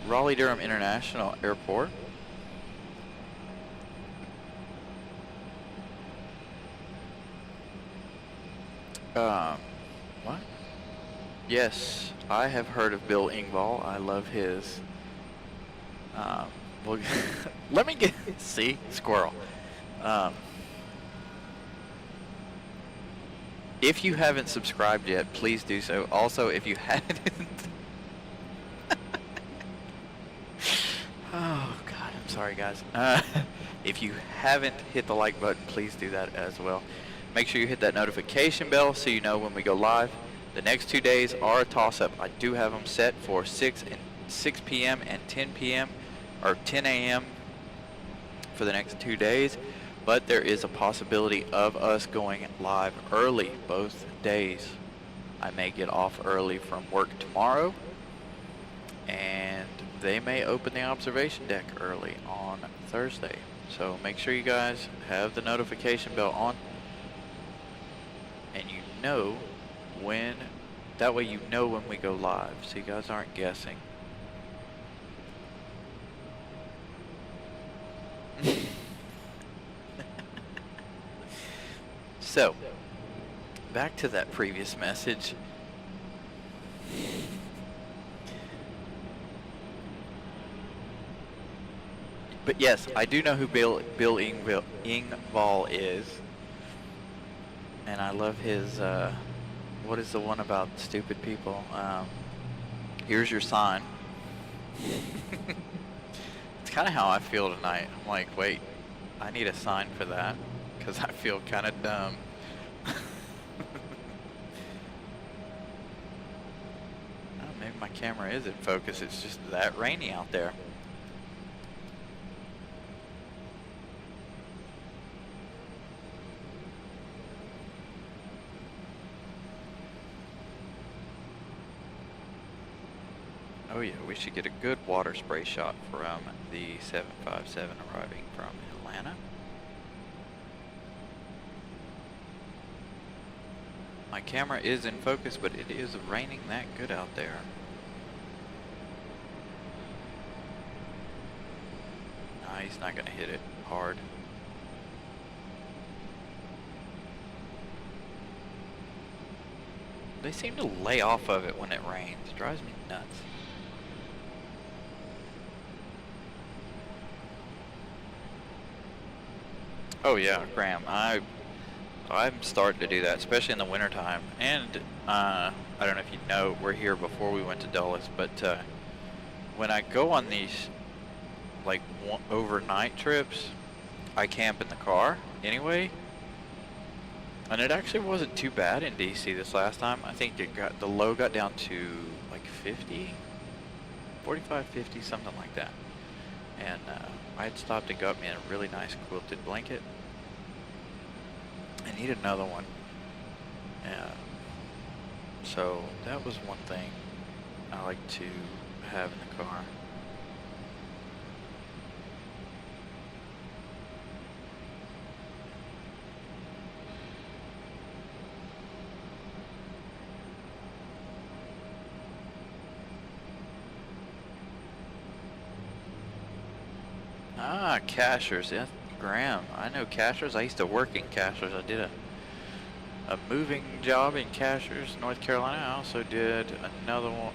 Raleigh Durham International Airport. What? Yes, I have heard of Bill Engvall. I love his. Well, let me get, see, squirrel. If you haven't subscribed yet, please do so. Also, if you haven't, oh God, I'm sorry guys. If you haven't hit the like button, please do that as well. Make sure you hit that notification bell so you know when we go live. The next 2 days are a toss-up. I do have them set for 6 p.m. and 10 p.m. or 10 a.m. for the next 2 days, but there is a possibility of us going live early both days. I may get off early from work tomorrow, and they may open the observation deck early on Thursday. So make sure you guys have the notification bell on, and you know when, that way you know when we go live, so you guys aren't guessing. So, back to that previous message. But yes, I do know who Bill Engvall is. And I love his, what is the one about stupid people? Here's your sign. It's kind of how I feel tonight. I'm like, wait, I need a sign for that, because I feel kind of dumb. Oh, maybe my camera is in focus. It's just that rainy out there. Oh yeah, we should get a good water spray shot from the 757 arriving from Atlanta. My camera is in focus, but it is raining that good out there. Nah, he's not gonna hit it hard. They seem to lay off of it when it rains. It drives me nuts. Oh yeah, Graham, I'm starting to do that, especially in the wintertime. And I don't know if you know, we're here before we went to Dulles, but when I go on these like overnight trips, I camp in the car anyway. And it actually wasn't too bad in DC this last time. I think the low got down to like 50, 45, 50, something like that. And I had stopped and got me a really nice quilted blanket. I need another one. So that was one thing I like to have in the car. Ah, Cashers. Yeah, Graham. I know Cashers. I used to work in Cashers. I did a moving job in Cashiers, North Carolina. I also did another one,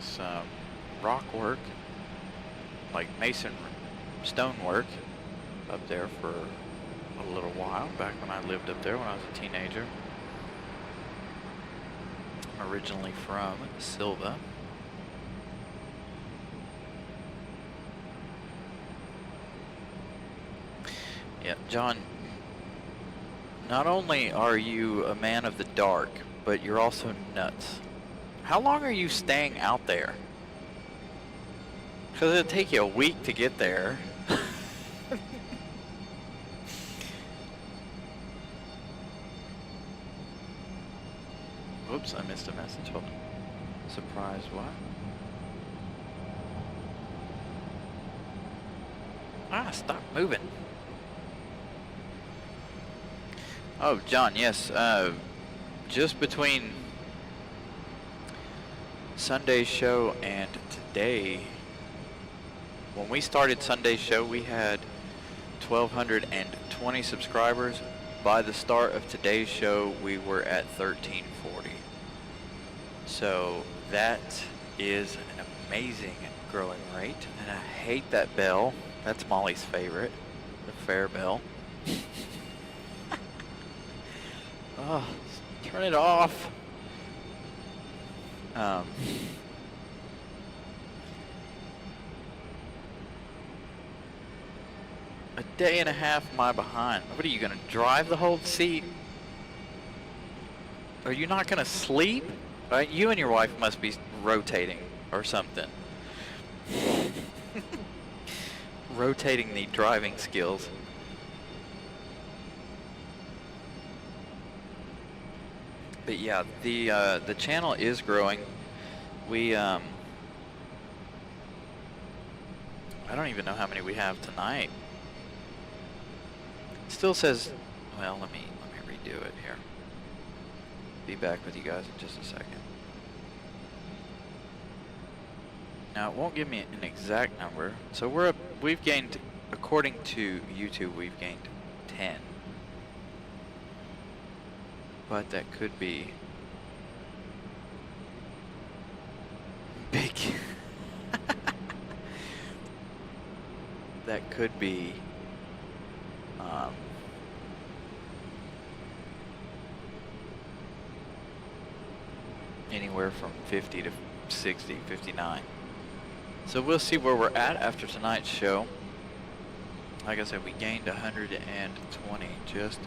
some rock work, like mason stone work, up there for a little while, back when I lived up there when I was a teenager. I'm originally from Silva. Yeah, John, not only are you a man of the dark, but you're also nuts. How long are you staying out there? Because it'll take you a week to get there. Oops, I missed a message. Hold on. Surprise, what? Ah, stop moving. Oh, John, yes. Just between Sunday's show and today, when we started Sunday's show, we had 1,220 subscribers. By the start of today's show, we were at 1,340. So that is an amazing growing rate. And I hate that bell. That's Molly's favorite, the fair bell. Oh, turn it off. A day and a half am I behind. What are you gonna drive the whole seat? Are you not gonna sleep? You and your wife must be rotating or something. Rotating the driving skills. But yeah, the channel is growing. We I don't even know how many we have tonight. It still says, well, let me redo it here. Be back with you guys in just a second. Now it won't give me an exact number. So we've gained, according to YouTube, we've gained 10. But that could be big. That could be anywhere from 50 to 60, 59. So we'll see where we're at after tonight's show. Like I said, we gained 120 just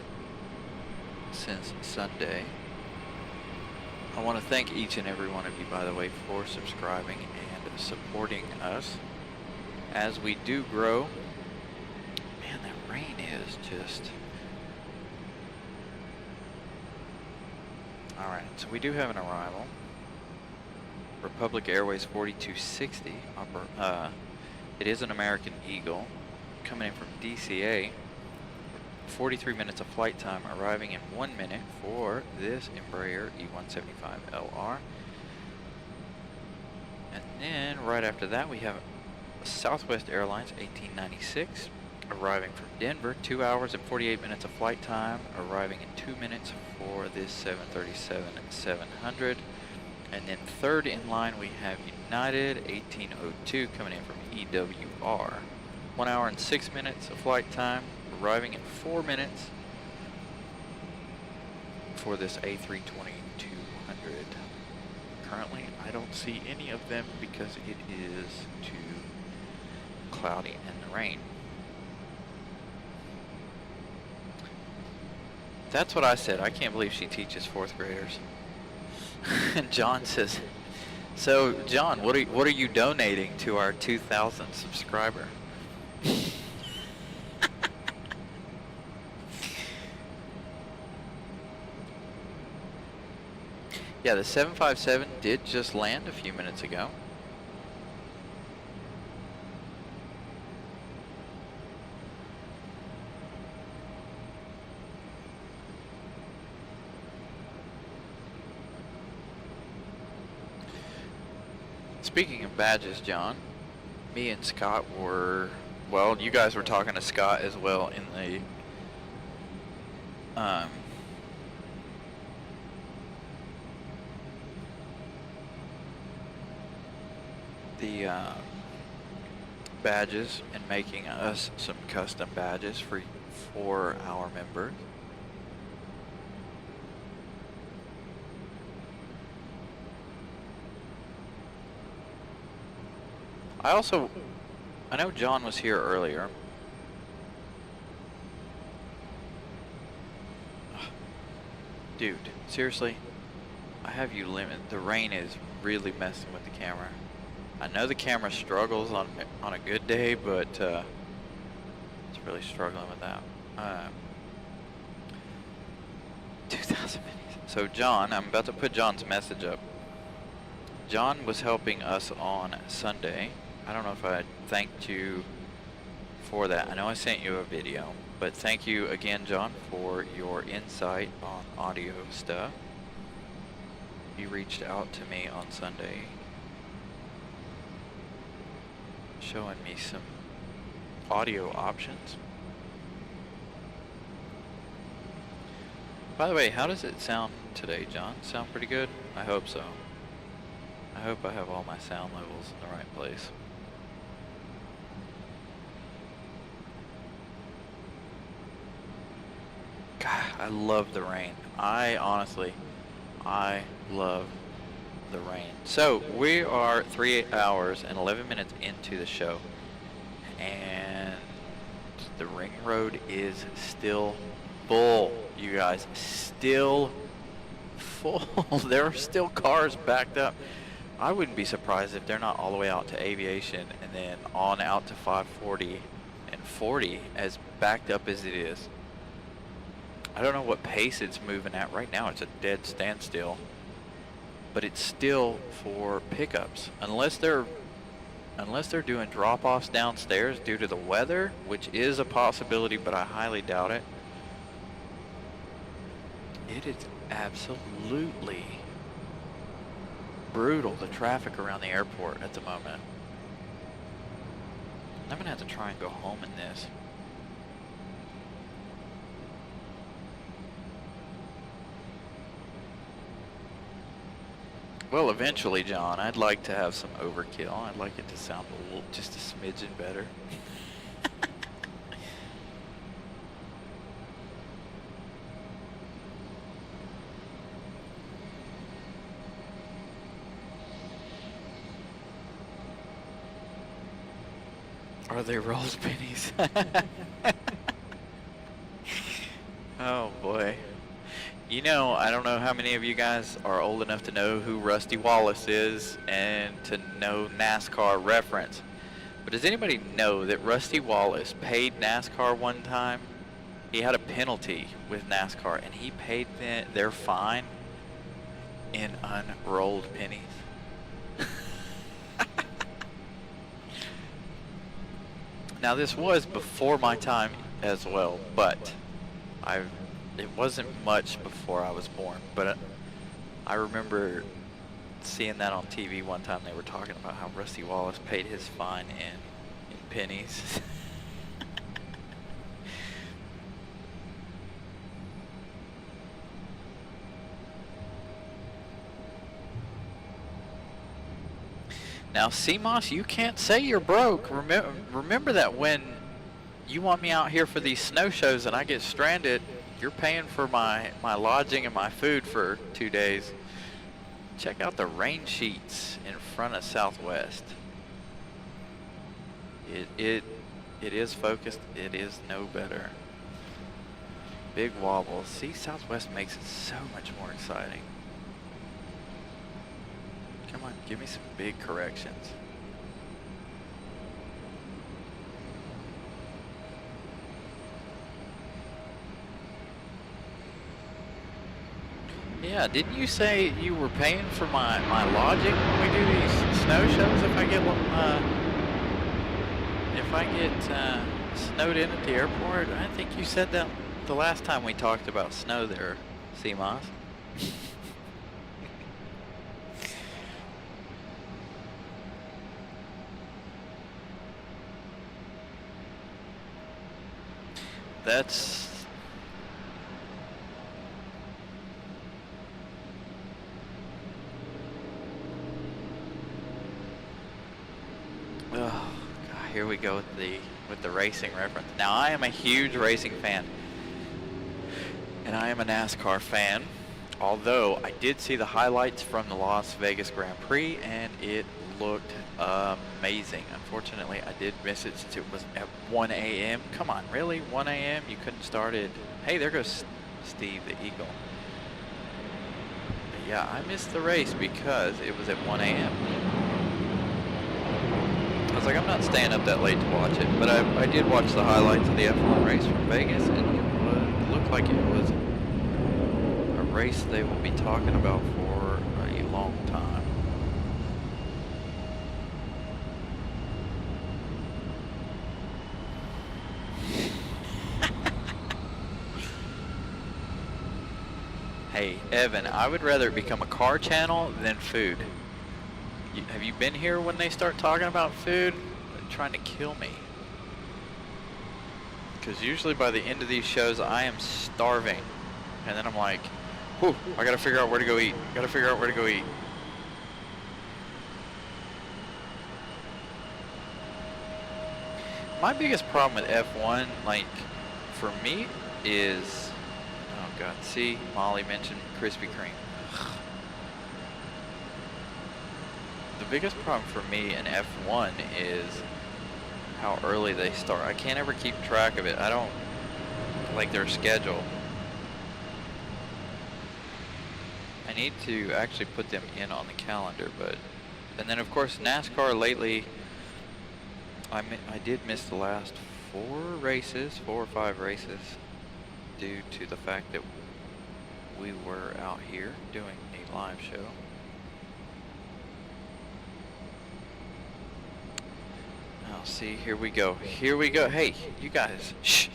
since Sunday. I want to thank each and every one of you, by the way, for subscribing and supporting us as we do grow. Man, that rain is just... Alright, so we do have an arrival. Republic Airways 4260. It is an American Eagle coming in from DCA. 43 minutes of flight time, arriving in 1 minute for this Embraer E175LR. And then right after that we have Southwest Airlines 1896 arriving from Denver, 2 hours and 48 minutes of flight time, arriving in 2 minutes for this 737-700. And then third in line we have United 1802 coming in from EWR. 1 hour and 6 minutes of flight time, arriving in 4 minutes for this A320-200. Currently, I don't see any of them because it is too cloudy in the rain. That's what I said. I can't believe she teaches 4th graders. And John says, so John, what are you donating to our 2,000 subscriber? Yeah, the 757 did just land a few minutes ago. Speaking of badges, John, me and Scott were, well, you guys were talking to Scott as well in the the badges and making us some custom badges for our members. I know John was here earlier. Dude, seriously, I have you limit. The rain is really messing with the camera. I know the camera struggles on a good day, but it's really struggling with that. 2,000 minis. So John, I'm about to put John's message up. John was helping us on Sunday. I don't know if I thanked you for that. I know I sent you a video, but thank you again, John, for your insight on audio stuff. You reached out to me on Sunday, showing me some audio options. By the way, how does it sound today, John? Sound pretty good? I hope so. I hope I have all my sound levels in the right place. God, I love the rain. I love the rain. So we are 3 hours and 11 minutes into the show, and the ring road is still full, you guys. Still full. There are still cars backed up. I wouldn't be surprised if they're not all the way out to Aviation and then on out to 540 and 40, as backed up as it is. I don't know what pace it's moving at right now. It's a dead standstill, but it's still for pickups, unless they're doing drop-offs downstairs due to the weather, which is a possibility, but I highly doubt it. It is absolutely brutal, the traffic around the airport at the moment. I'm gonna have to try and go home in this. Well, eventually, John, I'd like to have some overkill. I'd like it to sound a little, just a smidgen better. Are they rolled pennies? Oh boy. You know, I don't know how many of you guys are old enough to know who Rusty Wallace is and to know NASCAR reference. But does anybody know that Rusty Wallace paid NASCAR one time? He had a penalty with NASCAR, and he paid their fine in unrolled pennies. Now, this was before my time as well, but it wasn't much before I was born, but I remember seeing that on TV one time. They were talking about how Rusty Wallace paid his fine in pennies. Now, CMOS, you can't say you're broke. Remember that when you want me out here for these snow shows and I get stranded, you're paying for my lodging and my food for 2 days. Check out the rain sheets in front of Southwest. It is focused. It is no better. Big wobbles. See, Southwest makes it so much more exciting. Come on, give me some big corrections. Yeah, didn't you say you were paying for my lodging when we do these snow shows? If I get snowed in at the airport, I think you said that the last time we talked about snow there, CMOS. That's... here we go with the racing reference. Now I am a huge racing fan, and I am a NASCAR fan. Although I did see the highlights from the Las Vegas Grand Prix, and it looked amazing. Unfortunately, I did miss it since it was at 1 a.m. Come on, really? 1 a.m.? You couldn't start it? Hey, there goes Steve the Eagle. But yeah, I missed the race because it was at 1 a.m. I was like, I'm not staying up that late to watch it, but I did watch the highlights of the F1 race from Vegas, and it looked like it was a race they will be talking about for a long time. Hey, Evan, I would rather it become a car channel than food. Have you been here when they start talking about food? They're trying to kill me. Because usually by the end of these shows, I am starving. And then I'm like, whew, I gotta figure out where to go eat. Gotta figure out where to go eat. My biggest problem with F1, like, for me, is... Oh God, see, Molly mentioned Krispy Kreme. The biggest problem for me in F1 is how early they start. I can't ever keep track of it. I don't like their schedule. I need to actually put them in on the calendar, but... And then of course NASCAR lately, I did miss the last 4 or 5 races due to the fact that we were out here doing a live show. Now see, here we go. Here we go. Hey, you guys, shh.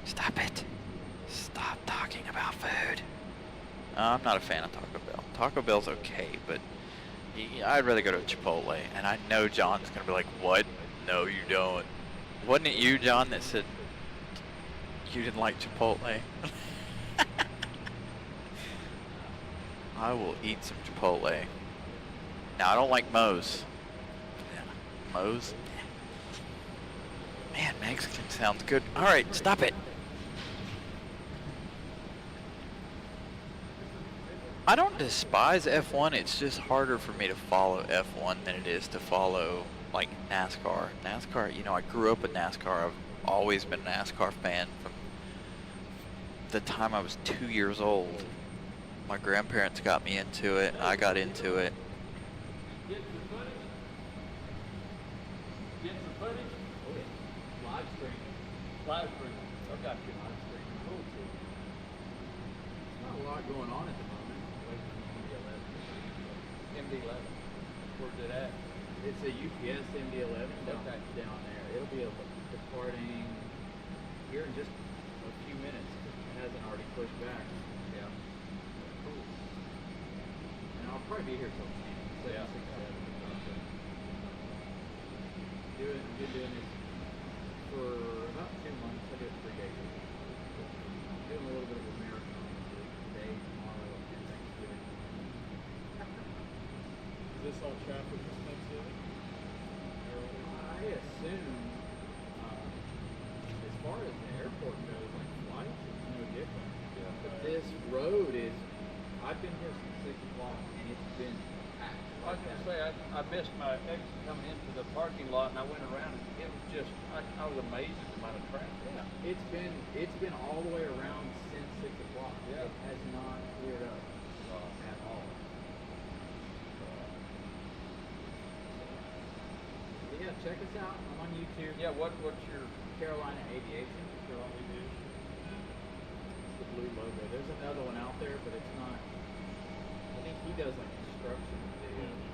Stop it. Stop talking about food. I'm not a fan of Taco Bell. Taco Bell's okay, but I'd rather go to Chipotle. And I know John's going to be like, what? No, you don't. Wasn't it you, John, that said you didn't like Chipotle? I will eat some Chipotle. Now, I don't like Moe's. Yeah, Moe's? Man, Mexican sounds good. All right, stop it. I don't despise F1. It's just harder for me to follow F1 than it is to follow, like, NASCAR. NASCAR, you know, I grew up with NASCAR. I've always been a NASCAR fan from the time I was 2 years old. My grandparents got me into it. I got into it. Get some footage. Get some footage. Oh yeah. Live stream. Live stream. I got you. Live stream. Cool too. There's not a lot going on at the moment. Waiting for MD11. Where's it at? It's a UPS MD11 down there. It'll be departing here in just a few minutes. It hasn't already pushed back. Yeah. Cool. And I'll probably be here till 10. Yeah. 6, 7. Been doing this for about 2 months. I do it 3 days a week. Doing a little bit of a marathon today, tomorrow, and Thanksgiving. Is this all traffic for Thanksgiving? I assume, as far as the airport goes, like flights, it's no different. Yeah, but this road is, I've been here since 6 o'clock, and it's been packed. I was going to say, I missed my exit coming into the parking lot, and I went around, and it was just, I was amazed at the amount of traffic. Yeah, it's been all the way around since 6 o'clock. Yeah. It has not cleared up at all. Yeah, check us out. I'm on YouTube. Yeah, what's your Carolina Aviation? Carolina Aviation. It's the blue logo. There's another one out there, but it's not. I think he does like construction videos.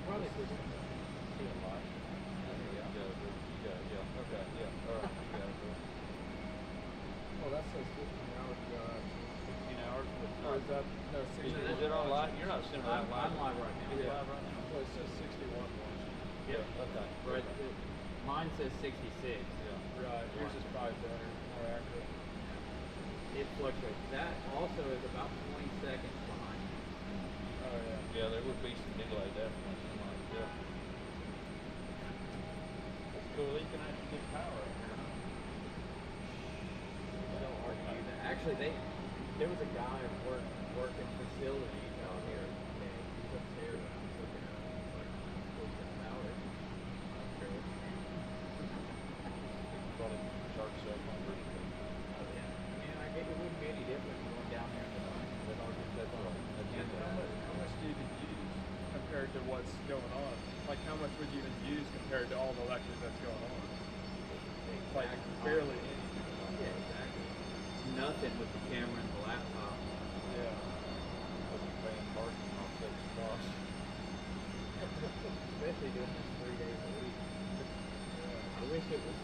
Probably see a lot. Yeah. Or is that, no, 61? Is it on live? You're not sending that live. I'm live right now. Is it live right now? Well, it says 61 watching. Yeah. Okay. Right. Mine says 66. Yeah. Right, yours is probably better, more accurate. It fluctuates. That also is about 20 seconds behind. Oh, yeah. Yeah, there would be some delay definitely. Yeah. That's cool. You can actually get power up here. They'll argue that. Actually, there was a guy working facilities out here today. He was upstairs and I was looking at him. He's like, "What's the power?" I don't care what you Probably charge cell phone version. Oh, yeah. I mean, I get it wouldn't be any different going down there in the night with our That's all. And how much do you even use compared to what's going on? Like, how much would you even use compared to all the electric that's going on? Like, barely any. Yeah, exactly. Nothing with the camera and the laptop. Yeah. I'll be paying parking offsets costs. Especially doing this 3 days a week. I wish it was.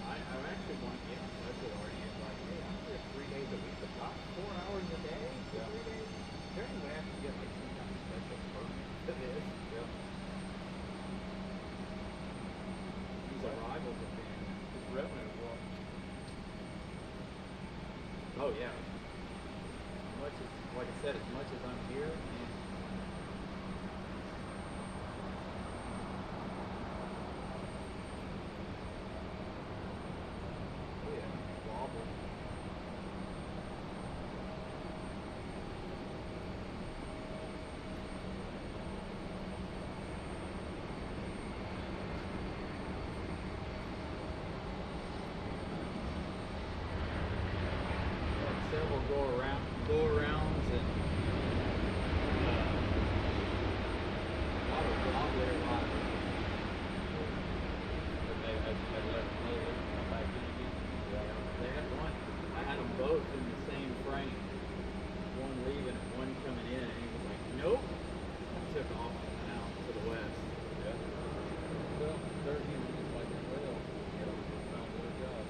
I actually want to get in touch with Artie and like, hey, I'm here 3 days a week, about 4 hours a day for 3 days. Is there any way I can get like some kind of special permit for this? Yeah. These arrivals have been. It's revenue as well. Oh yeah. As much as, like I said, as much as I'm here, man. Oh yeah, wobble. Several go arounds and a lot of wobbler live. But they had left them come back in again. They had one. I had them both in the same frame. One leaving and one coming in, and he was like, "Nope." I took off and went out to the west. Yeah. Well, they're human, like a whale. Found their job.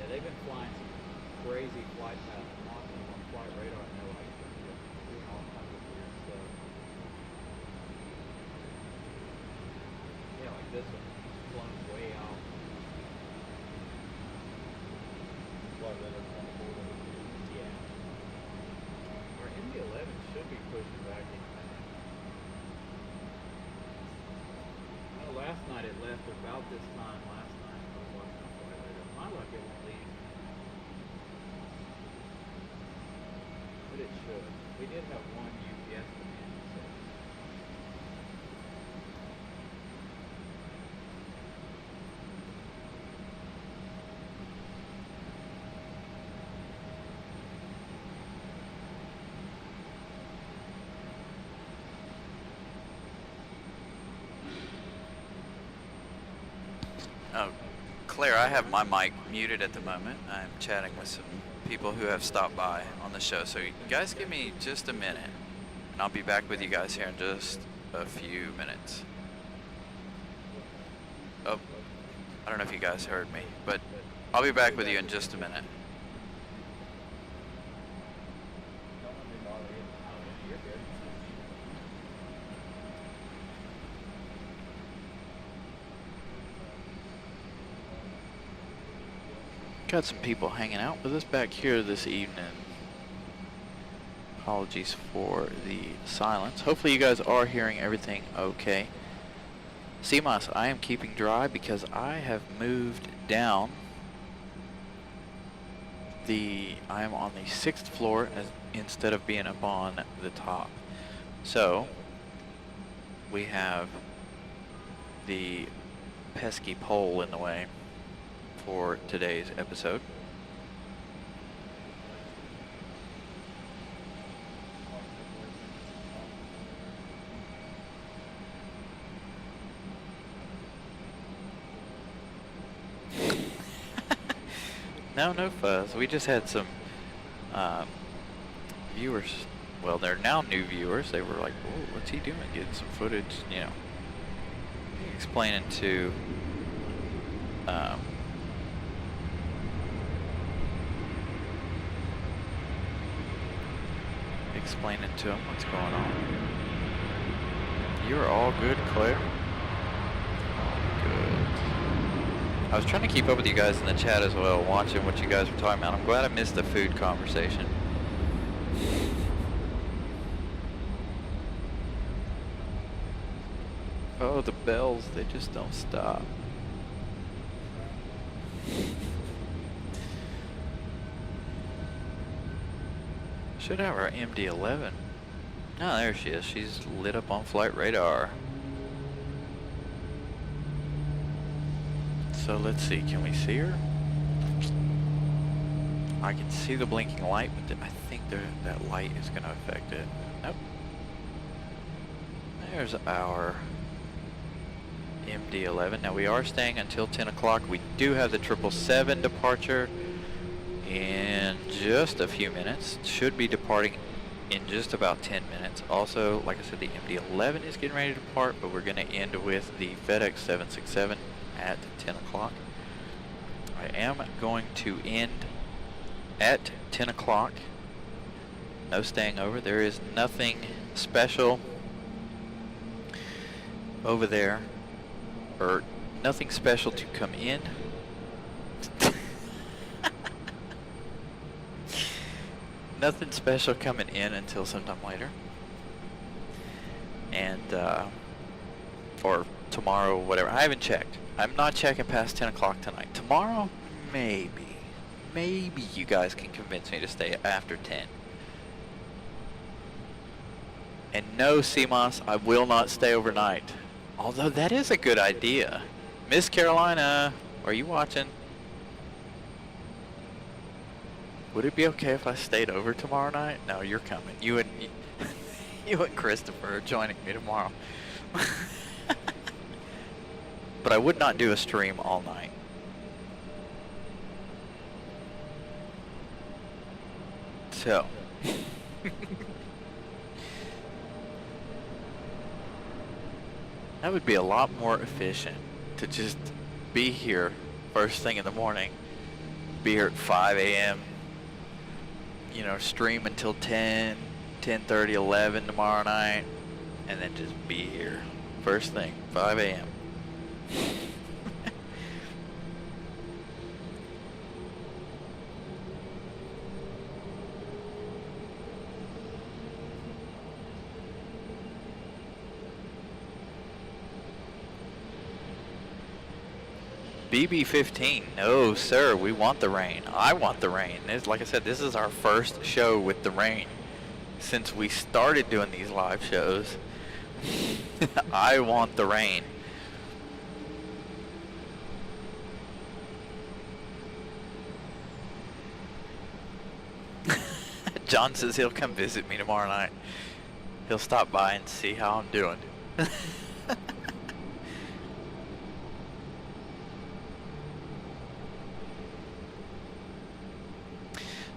Yeah, they've been flying some crazy flight paths, knocking on flight radar, and they're like doing all kinds of weird stuff. Yeah, like this one, flown way out. Why they don't want to board it. Yeah. Our MD-11 should be pushing back in. Well, last night it left about this time last night. I was watching the flight radar. My luck, it won't leave. But it should. We did have one UPS command set. Oh, Claire, I have my mic muted at the moment. I'm chatting with some people who have stopped by on the show. So you guys give me just a minute, and I'll be back with you guys here in just a few minutes. Oh, I don't know if you guys heard me, but I'll be back with you in just a minute. Don't let me bother you. Oh, yeah, you're good. Got some people hanging out with us back here this evening. Apologies for the silence. Hopefully you guys are hearing everything okay. CMOS, I am keeping dry because I have moved down. I am on the 6th floor instead of being up on the top. So we have the pesky pole in the way for today's episode. No fuzz. We just had some viewers. Well, they're now new viewers. They were like, "Whoa, what's he doing? Getting some footage," you know, explaining to explaining to him what's going on. You're all good, Claire? All good. I was trying to keep up with you guys in the chat as well, watching what you guys were talking about. I'm glad I missed the food conversation. Oh, the bells, they just don't stop. Should have our MD-11. Oh, there she is. She's lit up on flight radar. So let's see, can we see her? I can see the blinking light, but I think that light is going to affect it. Nope. There's our MD-11. Now we are staying until 10 o'clock. We do have the 777 departure in just a few minutes. Should be departing in just about 10 minutes. Also, like I said, the MD-11 is getting ready to depart, but we're going to end with the FedEx 767 at 10 o'clock. I am going to end at 10 o'clock. No staying over. There is nothing special over there, or nothing special to come in. Nothing special coming in until sometime later. And, or tomorrow, whatever. I haven't checked. I'm not checking past 10 o'clock tonight. Tomorrow, maybe you guys can convince me to stay after 10. And no, CMOS, I will not stay overnight. Although that is a good idea. Miss Carolina, are you watching? Would it be okay if I stayed over tomorrow night? No, you're coming. You and Christopher are joining me tomorrow. But I would not do a stream all night. So. That would be a lot more efficient to just be here first thing in the morning. Be here at 5 a.m. You know, stream until 10, 10:30, 11 tomorrow night, and then just be here first thing, 5 a.m. BB-15, no sir, we want the rain. I want the rain. Like I said, this is our first show with the rain since we started doing these live shows. I want the rain. John says he'll come visit me tomorrow night. He'll stop by and see how I'm doing.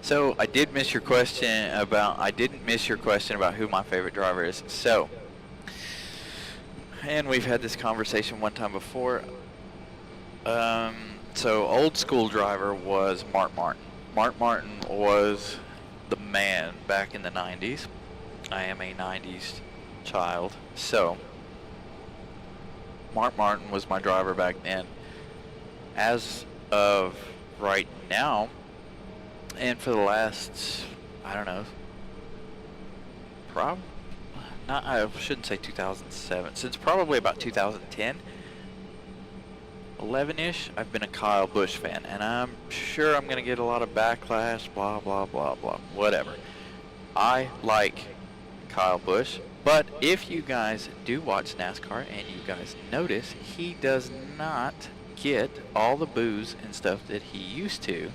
So I didn't miss your question about who my favorite driver is. So, and we've had this conversation one time before. So old school driver was Mark Martin. Mark Martin was the man back in the 90s. I am a 90s child. So Mark Martin was my driver back then. As of right now, and for the last, I don't know, I shouldn't say 2007, since probably about 2010, 11-ish, I've been a Kyle Busch fan, and I'm sure I'm going to get a lot of backlash, blah, blah, blah, blah, whatever. I like Kyle Busch, but if you guys do watch NASCAR and you guys notice, he does not get all the boos and stuff that he used to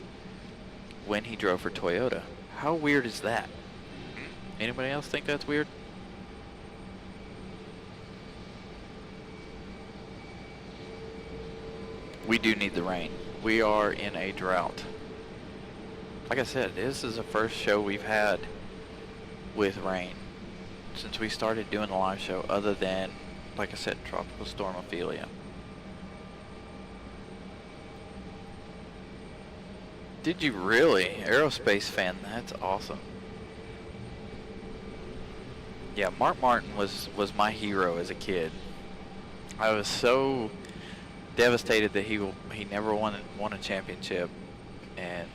when he drove for Toyota. How weird is that? Anybody else think that's weird? We do need the rain. We are in a drought. Like I said, this is the first show we've had with rain since we started doing the live show, other than, like I said, Tropical Storm Ophelia. Did you really? Aerospace fan, that's awesome. Yeah, Mark Martin was my hero as a kid. I was so devastated that he never won a championship, and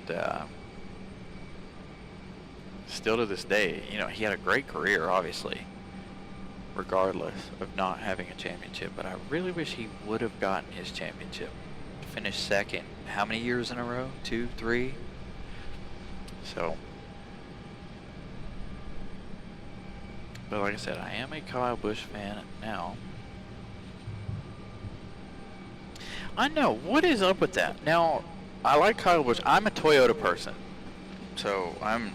still to this day, you know, he had a great career, obviously, regardless of not having a championship. But I really wish he would have gotten his championship. Finished second. How many years in a row? 2, 3. So, but like I said, I am a Kyle Busch fan now. I know, what is up with that? Now, I like Kyle Busch. I'm a Toyota person. So, I'm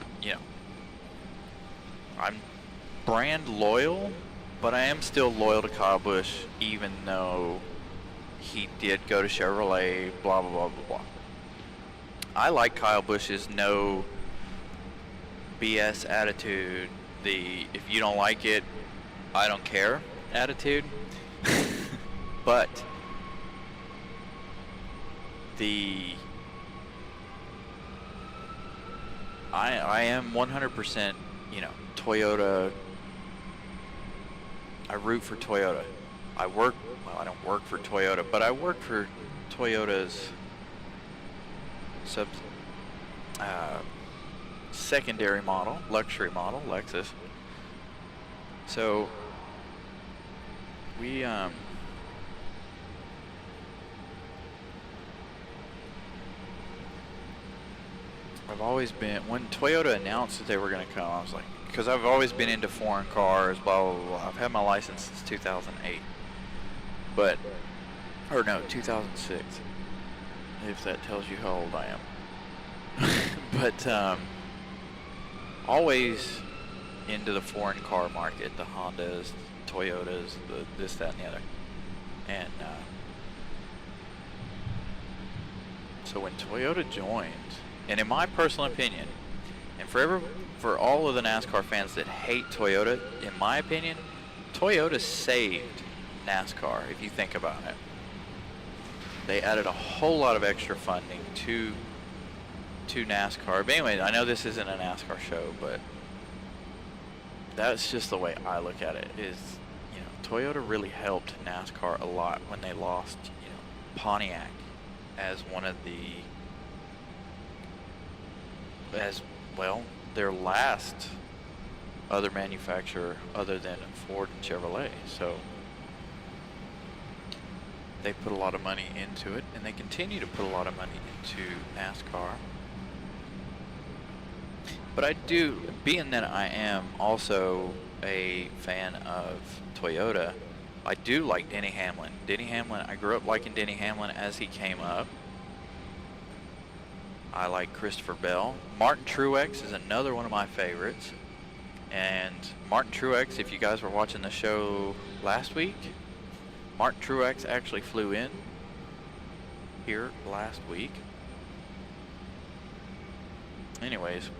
brand loyal, but I am still loyal to Kyle Busch, even though he did go to Chevrolet, blah, blah, blah, blah, blah. I like Kyle Busch's no BS attitude, the if you don't like it, I don't care attitude. But I am 100%, you know, Toyota. I root for Toyota. I don't work for Toyota, but I work for Toyota's secondary model, luxury model, Lexus. So we I've always been, when Toyota announced that they were going to come, I was like, because I've always been into foreign cars, blah, blah, blah. I've had my license since 2008. But, or no, 2006. If that tells you how old I am. But, always into the foreign car market, the Hondas, the Toyotas, the this, that, and the other. And, so when Toyota joined, and in my personal opinion, and for all of the NASCAR fans that hate Toyota, in my opinion, Toyota saved NASCAR, if you think about it. They added a whole lot of extra funding to NASCAR. But anyway, I know this isn't a NASCAR show, but that's just the way I look at it, is, you know, Toyota really helped NASCAR a lot when they lost, you know, Pontiac as one of their last other manufacturer other than Ford and Chevrolet. So they put a lot of money into it, and they continue to put a lot of money into NASCAR. But I do, being that I am also a fan of Toyota, I do like Denny Hamlin. Denny Hamlin, I grew up liking Denny Hamlin as he came up. I like Christopher Bell. Martin Truex is another one of my favorites. And Martin Truex, if you guys were watching the show last week, Martin Truex actually flew in here last week. Anyways.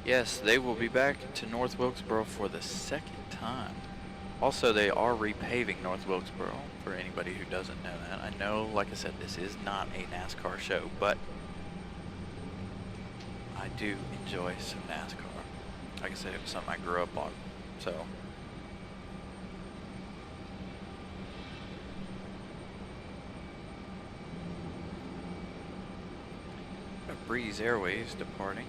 Yes, they will be back to North Wilkesboro for the second time. Also, they are repaving North Wilkesboro, for anybody who doesn't know that. I know, like I said, this is not a NASCAR show, but I do enjoy some NASCAR. Like I said, it was something I grew up on, so. Breeze Airways departing.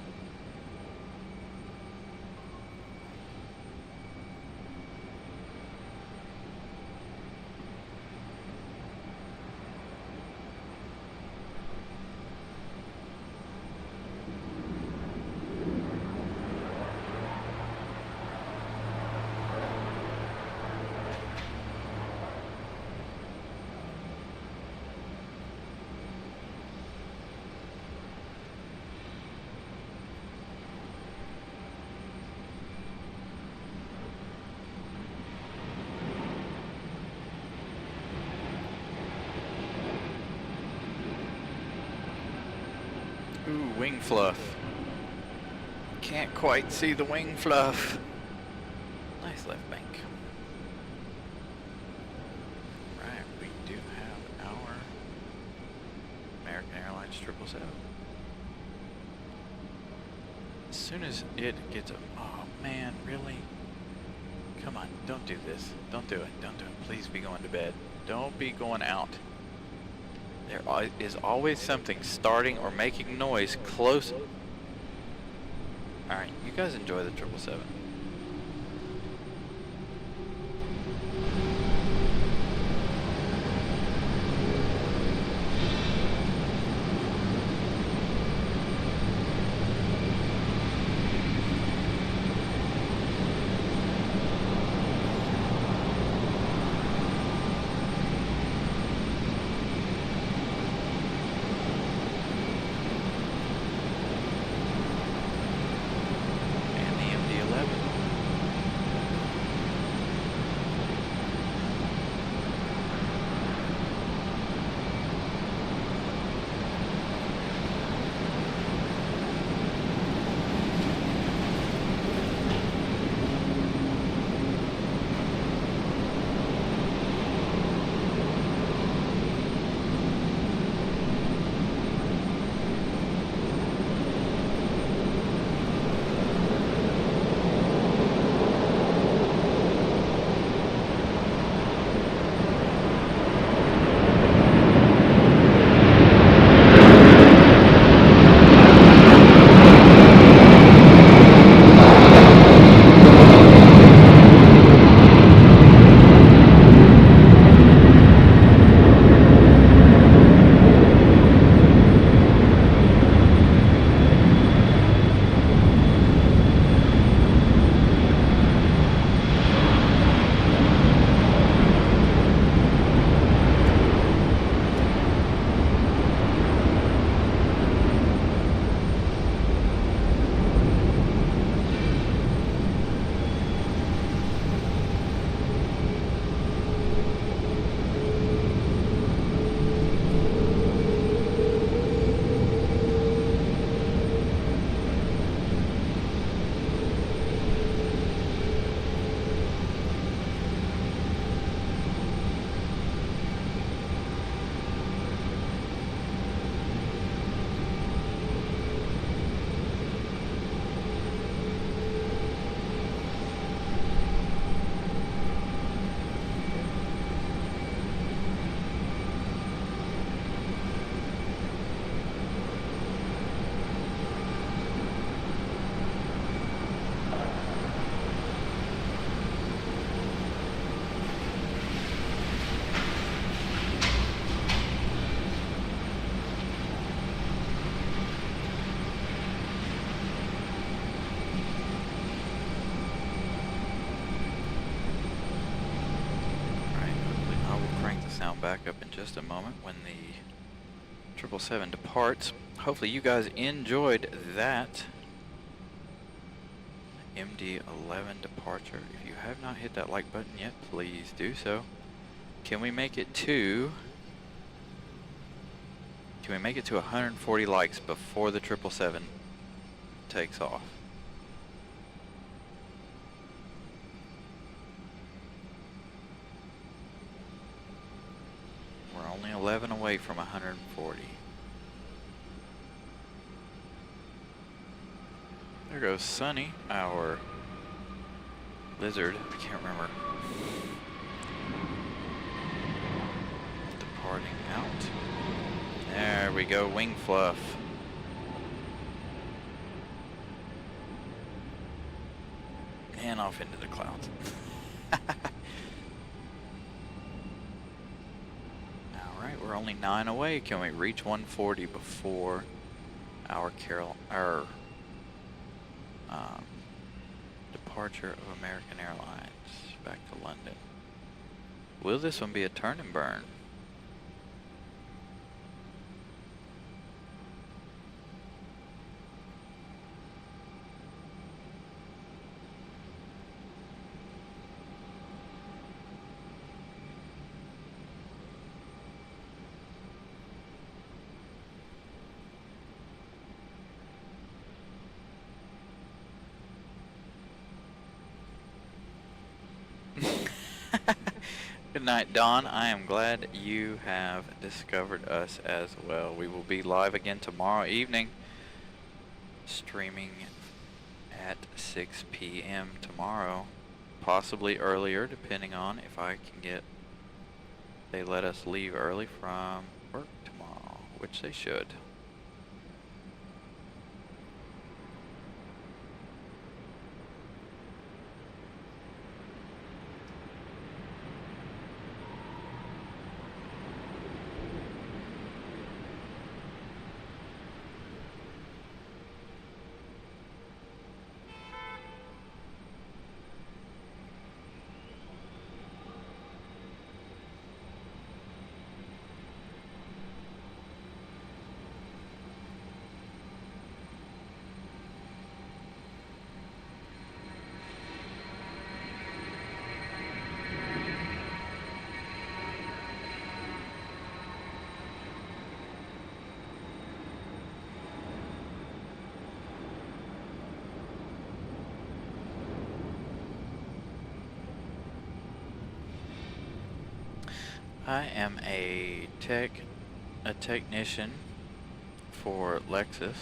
Ooh, wing fluff. Can't quite see the wing fluff. Nice left bank. Right, we do have our American Airlines 777. As soon as it gets up, oh man, really? Come on, don't do this. Don't do it. Don't do it. Please be going to bed. Don't be going out. There is always something starting or making noise close. Alright, you guys enjoy the 777. Sound back up in just a moment when the 777 departs. Hopefully you guys enjoyed that MD-11 departure. If you have not hit that like button yet, please do so. Can we make it to 140 likes before the 777 takes off? We're only 11 away from 140. There goes Sunny, our lizard. I can't remember. Departing out. There we go, wing fluff. And off into the clouds. Alright, we're only 9 away. Can we reach 140 before our departure of American Airlines back to London? Will this one be a turn and burn? Good night, Don. I am glad you have discovered us as well. We will be live again tomorrow evening, streaming at 6 p.m. tomorrow, possibly earlier, depending on if I can get, they let us leave early from work tomorrow, which they should. I am a technician for Lexus.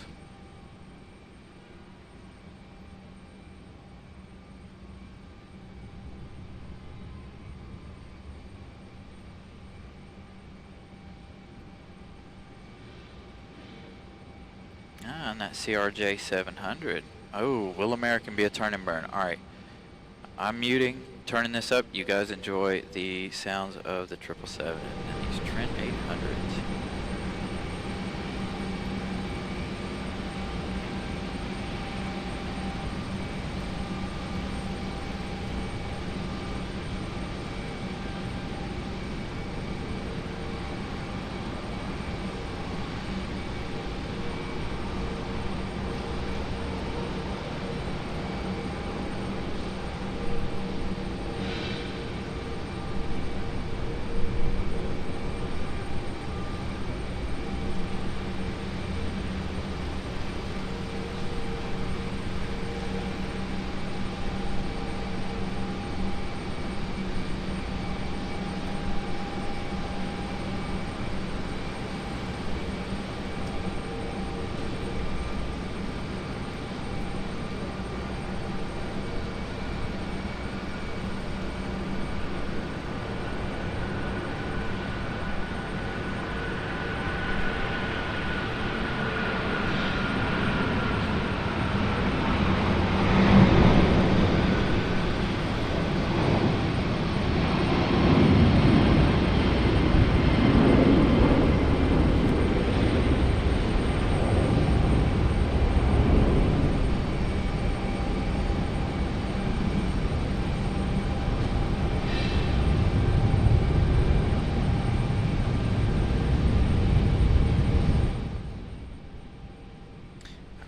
Ah, and that CRJ 700. Oh, will American be a turn and burn? Alright. I'm muting, turning this up. You guys enjoy the sounds of the 777 and these Trent 800s.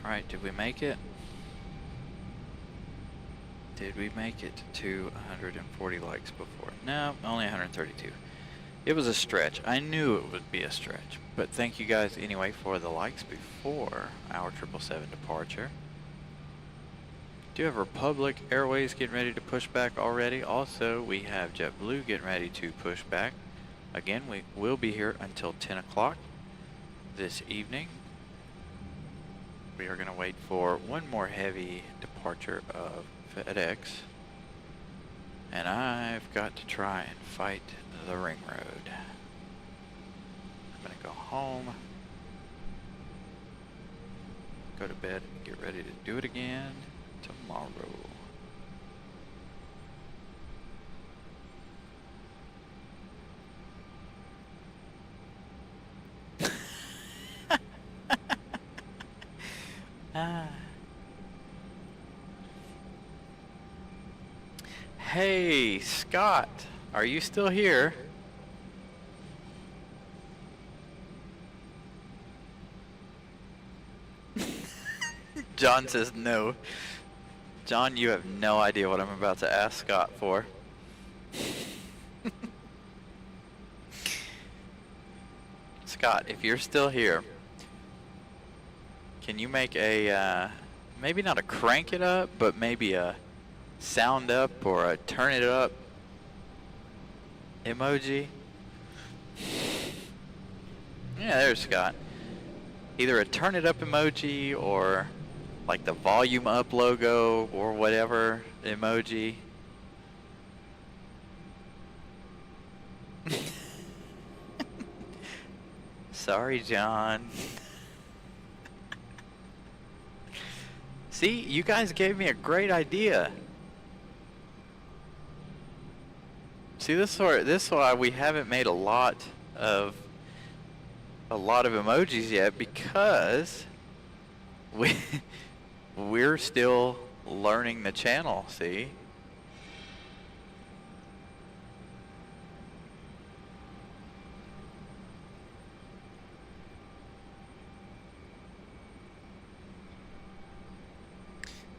Alright, did we make it? Did we make it to 140 likes before? No, only 132. It was a stretch. I knew it would be a stretch. But thank you guys anyway for the likes before our 777 departure. Do have Republic Airways getting ready to push back already. Also, we have JetBlue getting ready to push back. Again, we will be here until 10 o'clock this evening. We are going to wait for one more heavy departure of FedEx. And I've got to try and fight the ring road. I'm going to go home, go to bed, and get ready to do it again tomorrow. Hey, Scott, are you still here? John says no. John, you have no idea what I'm about to ask Scott for. Scott, if you're still here, can you make a, maybe not a crank it up, but maybe a sound up or a turn it up emoji. Yeah, there's Scott. Either a turn it up emoji or like the volume up logo or whatever emoji. Sorry, John. See, you guys gave me a great idea. See, this is why we haven't made a lot of emojis yet, because we're still learning the channel, see?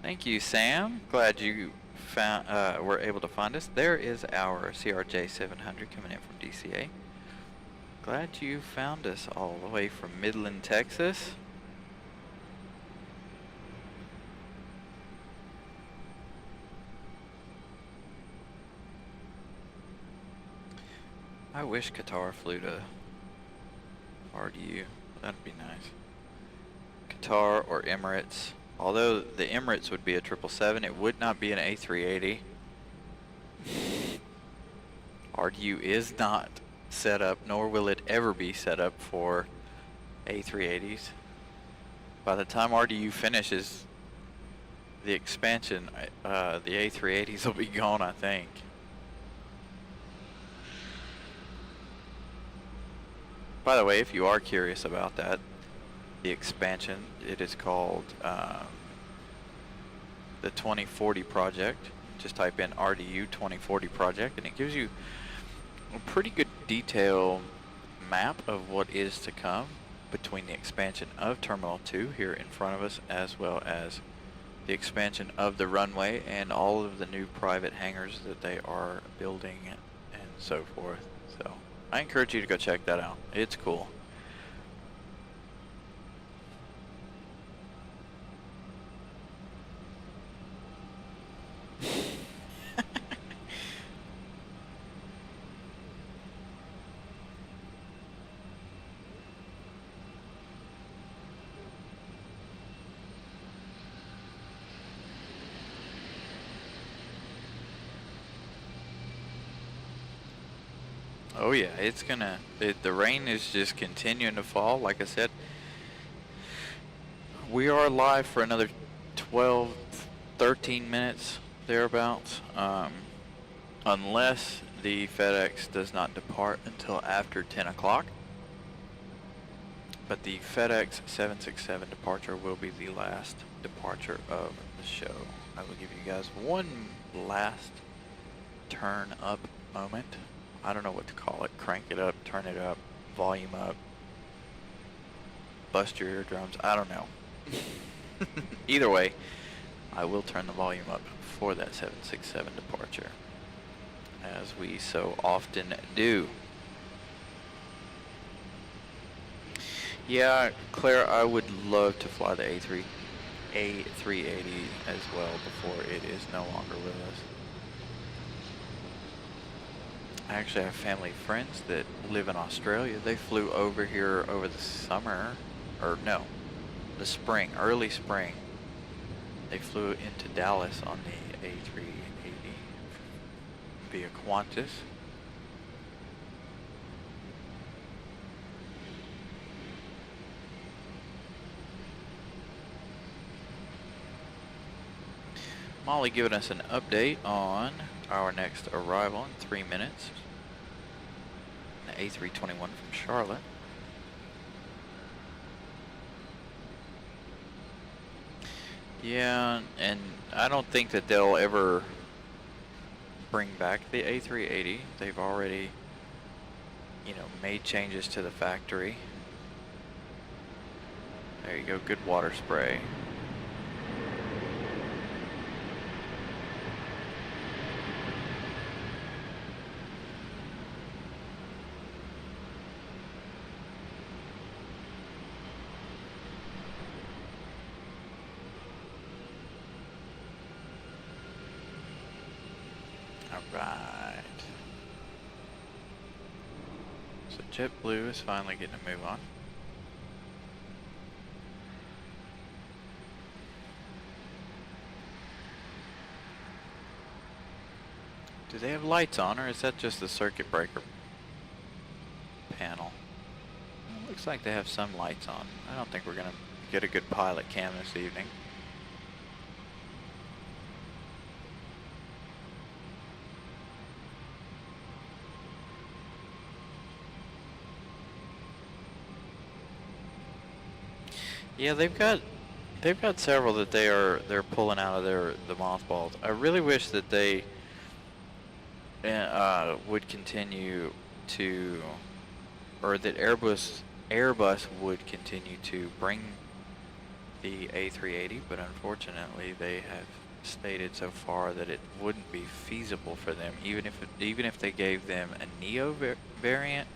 Thank you, Sam. Glad you were able to find us. There is our CRJ 700 coming in from DCA. Glad you found us all the way from Midland, Texas. I wish Qatar flew to RDU. That'd be nice. Qatar or Emirates. Although the Emirates would be a 777, it would not be an A380. RDU is not set up, nor will it ever be set up for A380s. By the time RDU finishes the expansion, the A380s will be gone, I think. By the way, if you are curious about that, the expansion, it is called the 2040 project. Just type in RDU 2040 project and it gives you a pretty good detailed map of what is to come between the expansion of Terminal 2 here in front of us, as well as the expansion of the runway and all of the new private hangars that they are building and so forth. So I encourage you to go check that out. It's cool. Oh yeah, it's gonna, the rain is just continuing to fall. Like I said, we are live for another 12, 13 minutes thereabouts, unless the FedEx does not depart until after 10 o'clock. But the FedEx 767 departure will be the last departure of the show. I will give you guys one last turn up moment. I don't know what to call it. Crank it up, turn it up, volume up, bust your eardrums. I don't know. Either way, I will turn the volume up for that 767 departure, as we so often do. Yeah, Claire, I would love to fly the A380 as well before it is no longer with us. I actually have family friends that live in Australia. They flew over here over the summer, or no, the spring, early spring. They flew into Dallas on the A380 via Qantas. Molly giving us an update on our next arrival in 3 minutes. The A321 from Charlotte. Yeah, and I don't think that they'll ever bring back the A380. They've already, you know, made changes to the factory. There you go, good water spray. Right. So JetBlue is finally getting a move on. Do they have lights on, or is that just the circuit breaker panel? Well, it looks like they have some lights on. I don't think we're going to get a good pilot cam this evening. Yeah, they've got several that they're pulling out of the mothballs. I really wish that they would continue to, or that Airbus would continue to bring the A380, but unfortunately they have stated so far that it wouldn't be feasible for them, even if they gave them a Neo variant,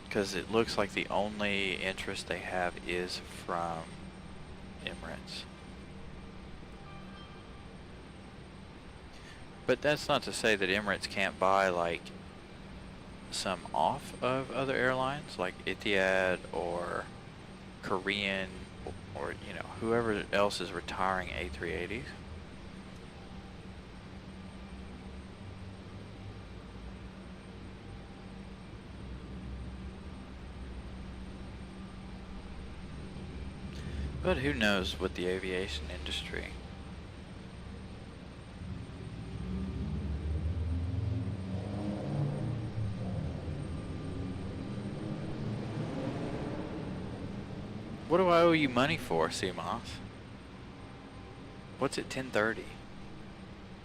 because it looks like the only interest they have is from Emirates. But that's not to say that Emirates can't buy like some off of other airlines like Etihad or Korean, or you know, whoever else is retiring A380s. But who knows with the aviation industry. What do I owe you money for, CMOS? What's at 10:30?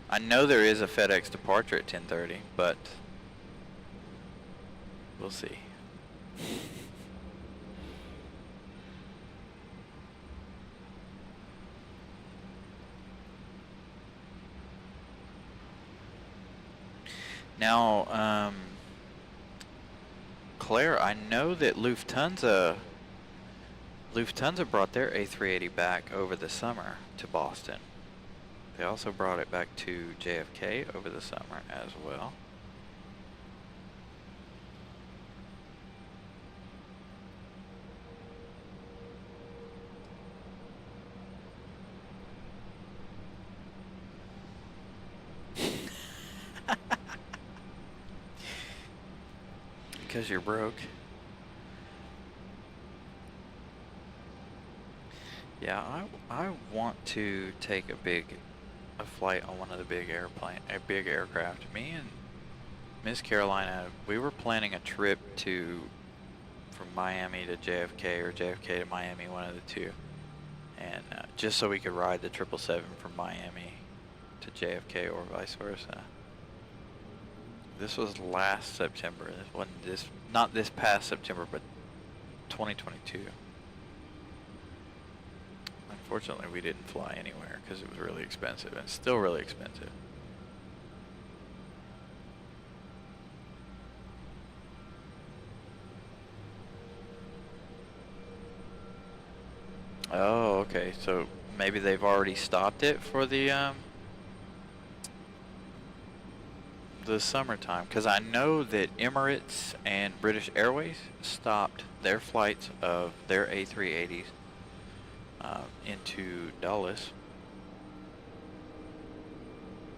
I know there is a FedEx departure at 10:30, but we'll see. Now, Claire, I know that Lufthansa brought their A380 back over the summer to Boston. They also brought it back to JFK over the summer as well. Because you're broke. Yeah, I want to take a flight on one of the big aircraft. Me and Miss Carolina, we were planning a trip from Miami to JFK, or JFK to Miami, one of the two. And just so we could ride the 777 from Miami to JFK or vice versa. This was last September. This wasn't not this past September, but 2022. Unfortunately, we didn't fly anywhere because it was really expensive, and it's still really expensive. Oh, okay. So maybe they've already stopped it for the summertime, because I know that Emirates and British Airways stopped their flights of their A380s into Dulles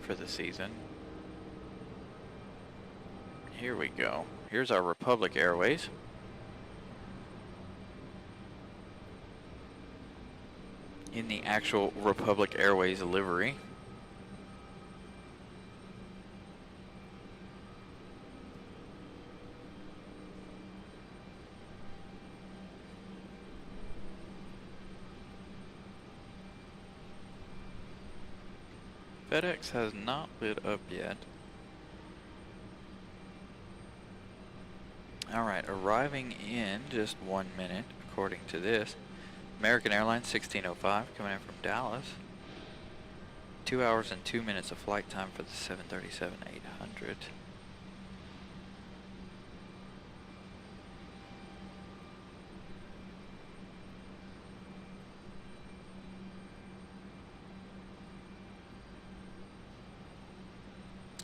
for the season. Here we go. Here's our Republic Airways. In the actual Republic Airways livery. FedEx has not lit up yet. Alright, arriving in just 1 minute, according to this. American Airlines 1605 coming in from Dallas. 2 hours and 2 minutes of flight time for the 737-800.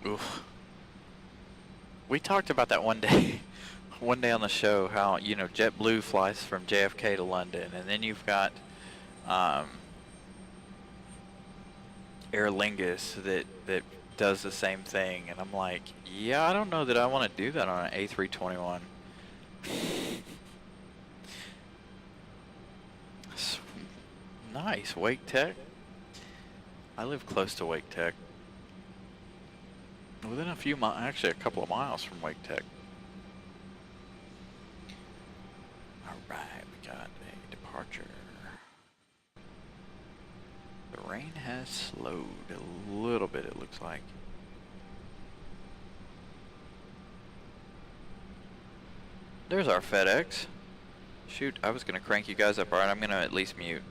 Oof. We talked about that one day one day on the show how, you know, JetBlue flies from JFK to London, and then you've got Aer Lingus that does the same thing, and I'm like, yeah, I don't know that I want to do that on an A321. Nice, Wake Tech. I live close to Wake Tech. Within a few miles, actually a couple of miles from Wake Tech. Alright, we got a departure. The rain has slowed a little bit, it looks like. There's our FedEx. Shoot, I was going to crank you guys up. Alright, I'm going to at least mute.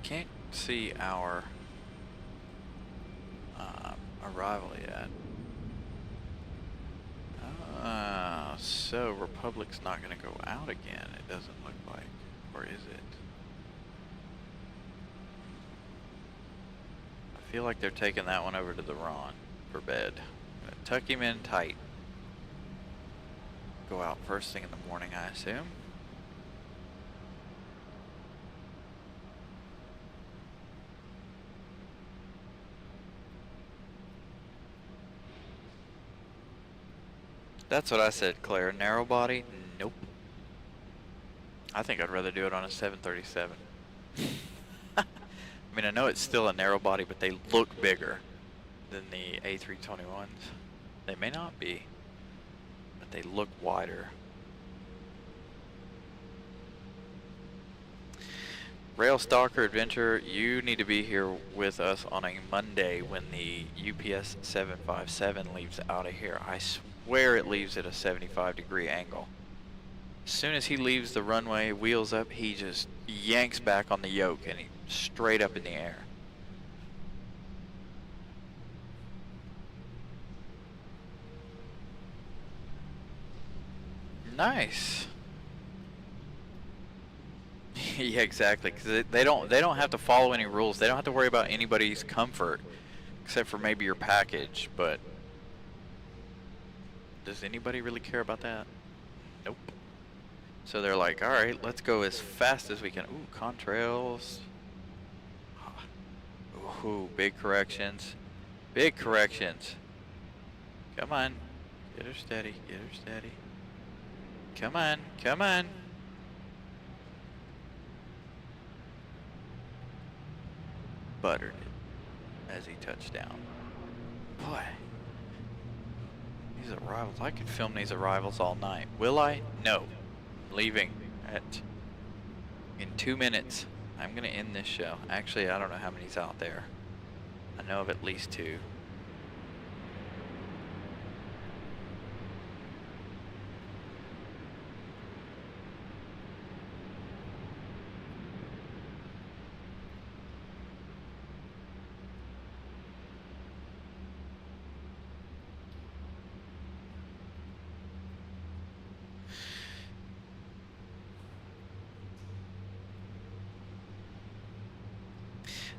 Can't see our arrival yet. So Republic's not going to go out again, it doesn't look like. Or is it? I feel like they're taking that one over to the Ron for bed. I'm gonna tuck him in tight. Go out first thing in the morning, I assume. That's what I said, Claire. Narrow body? Nope. I think I'd rather do it on a 737. I mean, I know it's still a narrow body, but they look bigger than the A321s. They may not be, but they look wider. Rail Stalker Adventure, you need to be here with us on a Monday when the UPS 757 leaves out of here. I swear it leaves at a 75-degree angle. As soon as he leaves the runway, wheels up, he just yanks back on the yoke and he's straight up in the air. Nice. Yeah, exactly. Because they don't have to follow any rules. They don't have to worry about anybody's comfort, except for maybe your package. But does anybody really care about that? Nope. So they're like, all right, let's go as fast as we can. Ooh, Contrails. Ooh, big corrections. Big corrections. Come on. Get her steady. Get her steady. Come on. Come on. Buttered it as he touched down. Boy. These arrivals. I could film these arrivals all night. Will I? No. I'm leaving in 2 minutes. I'm going to end this show. Actually, I don't know how many's out there. I know of at least 2.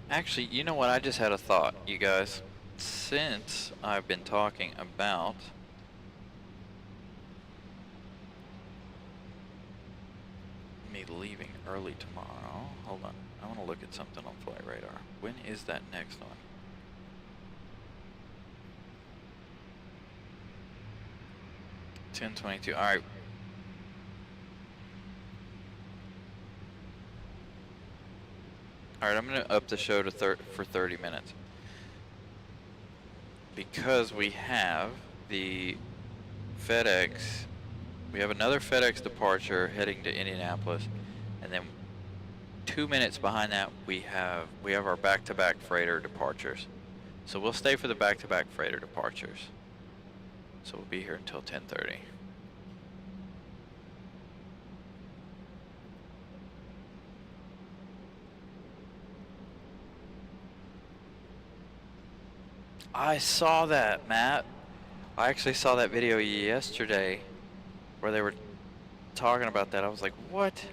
Actually, you know what? I just had a thought, you guys. Since I've been talking about me leaving early tomorrow, hold on. I want to look at something on Flight Radar. When is that next one? $10:22. All right. Alright, I'm going to up the show to for 30 minutes. Because we have the FedEx, we have another FedEx departure heading to Indianapolis, and then 2 minutes behind that we have our back-to-back freighter departures. So we'll stay for the back-to-back freighter departures. So we'll be here until 10:30. I saw that, Matt. I actually saw that video yesterday where they were talking about that. I was like, what?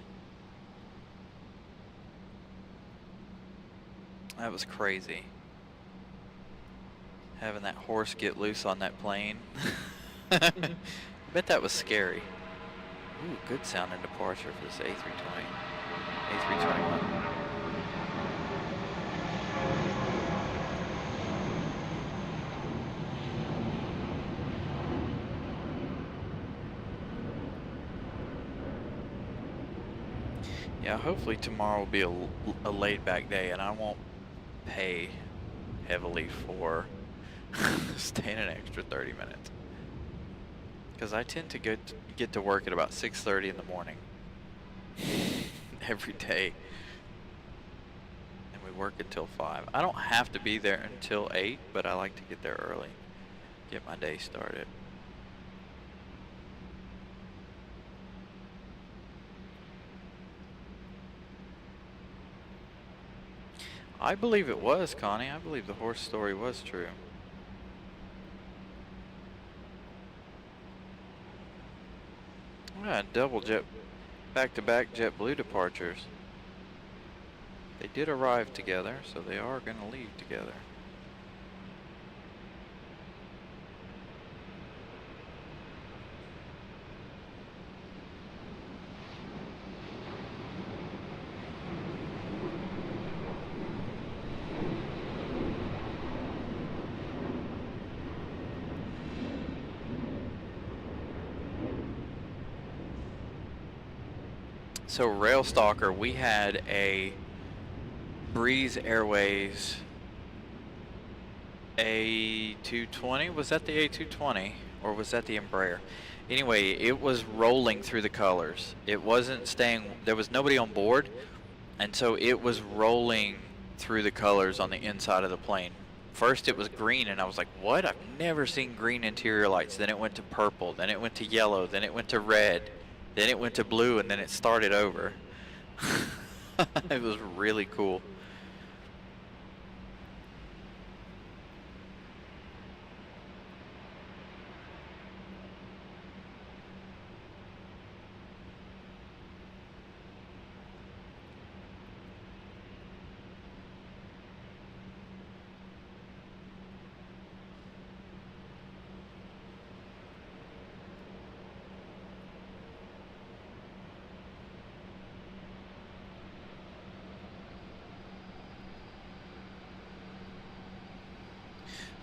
That was crazy. Having that horse get loose on that plane. I bet that was scary. Ooh, good sounding departure for this A320. A321. Yeah, hopefully tomorrow will be a laid back day and I won't pay heavily for staying an extra 30 minutes. Because I tend to get to work at about 6:30 in the morning every day. And we work until 5. I don't have to be there until 8, but I like to get there early. Get my day started. I believe it was, Connie. I believe the horse story was true. Yeah, double jet, back-to-back JetBlue departures. They did arrive together, so they are going to leave together. So Rail Stalker, we had a Breeze Airways A220. Was that the A220 or was that the Embraer? Anyway, it was rolling through the colors. It wasn't staying, there was nobody on board, and so it was rolling through the colors on the inside of the plane. First it was green and I was like, what? I've never seen green interior lights. Then it went to purple, then it went to yellow, then it went to red. Then it went to blue and then it started over. It was really cool.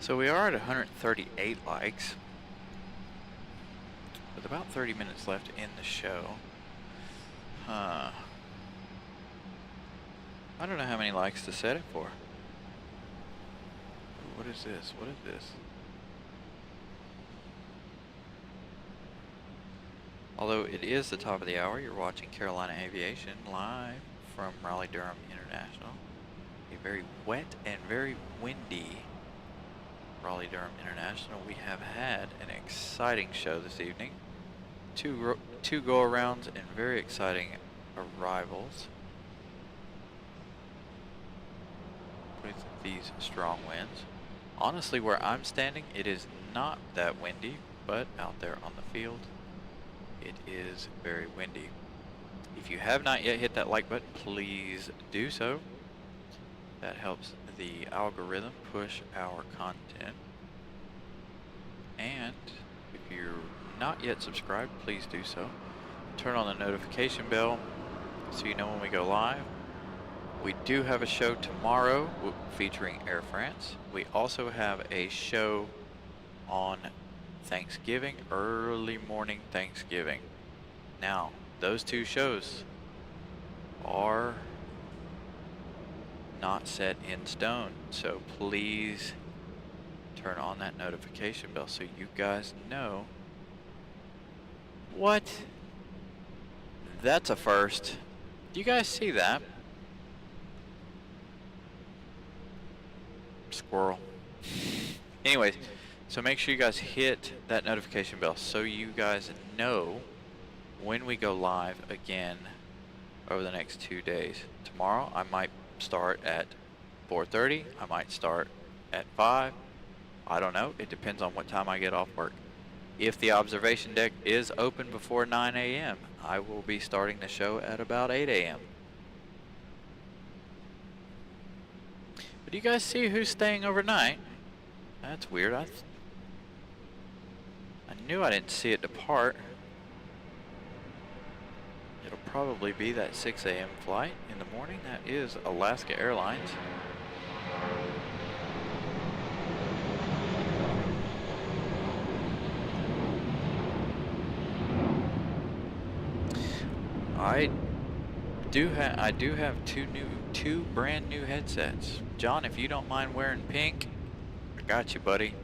So we are at 138 likes, with about 30 minutes left in the show. I don't know how many likes to set it for. What is this? What is this? Although it is the top of the hour, you're watching Carolina Aviation live from Raleigh, Durham International. A very wet and very windy Raleigh Durham International. We have had an exciting show this evening. Two go-arounds and very exciting arrivals with these strong winds. Honestly, where I'm standing, it is not that windy, but out there on the field, it is very windy. If you have not yet hit that like button, please do so. That helps the algorithm push our content. And if you're not yet subscribed, please do so. Turn on the notification bell so you know when we go live. We do have a show tomorrow featuring Air France. We also have a show on Thanksgiving, early morning Thanksgiving. Now, those two shows are not set in stone, so please turn on that notification bell so you guys know. What? That's a first. Do you guys see that? Squirrel. Anyways, so make sure you guys hit that notification bell so you guys know when we go live again over the next 2 days. Tomorrow I might start at 4:30. I might start at 5. I don't know. It depends on what time I get off work. If the observation deck is open before 9 a.m., I will be starting the show at about 8 a.m. But do you guys see who's staying overnight? That's weird. I knew I didn't see it depart. It'll probably be that 6 a.m. flight in the morning. That is Alaska Airlines. I do have two brand new headsets. John, if you don't mind wearing pink, I got you, buddy.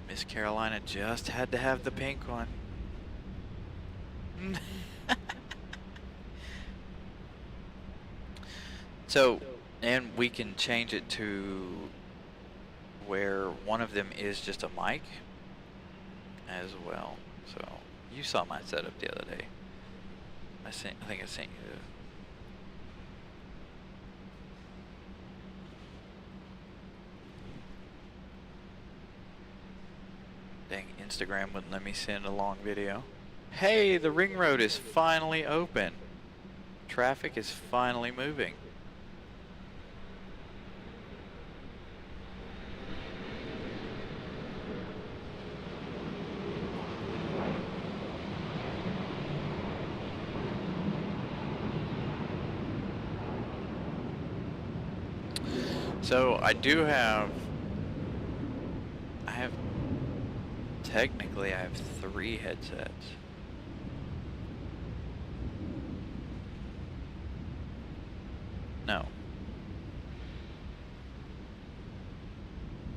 Miss Carolina just had to have the pink one. So, and we can change it to where one of them is just a mic as well. So you saw my setup the other day. I think I sent you dang, Instagram wouldn't let me send a long video. Hey, the ring road is finally open. Traffic is finally moving. So I have technically I have 3 headsets. No.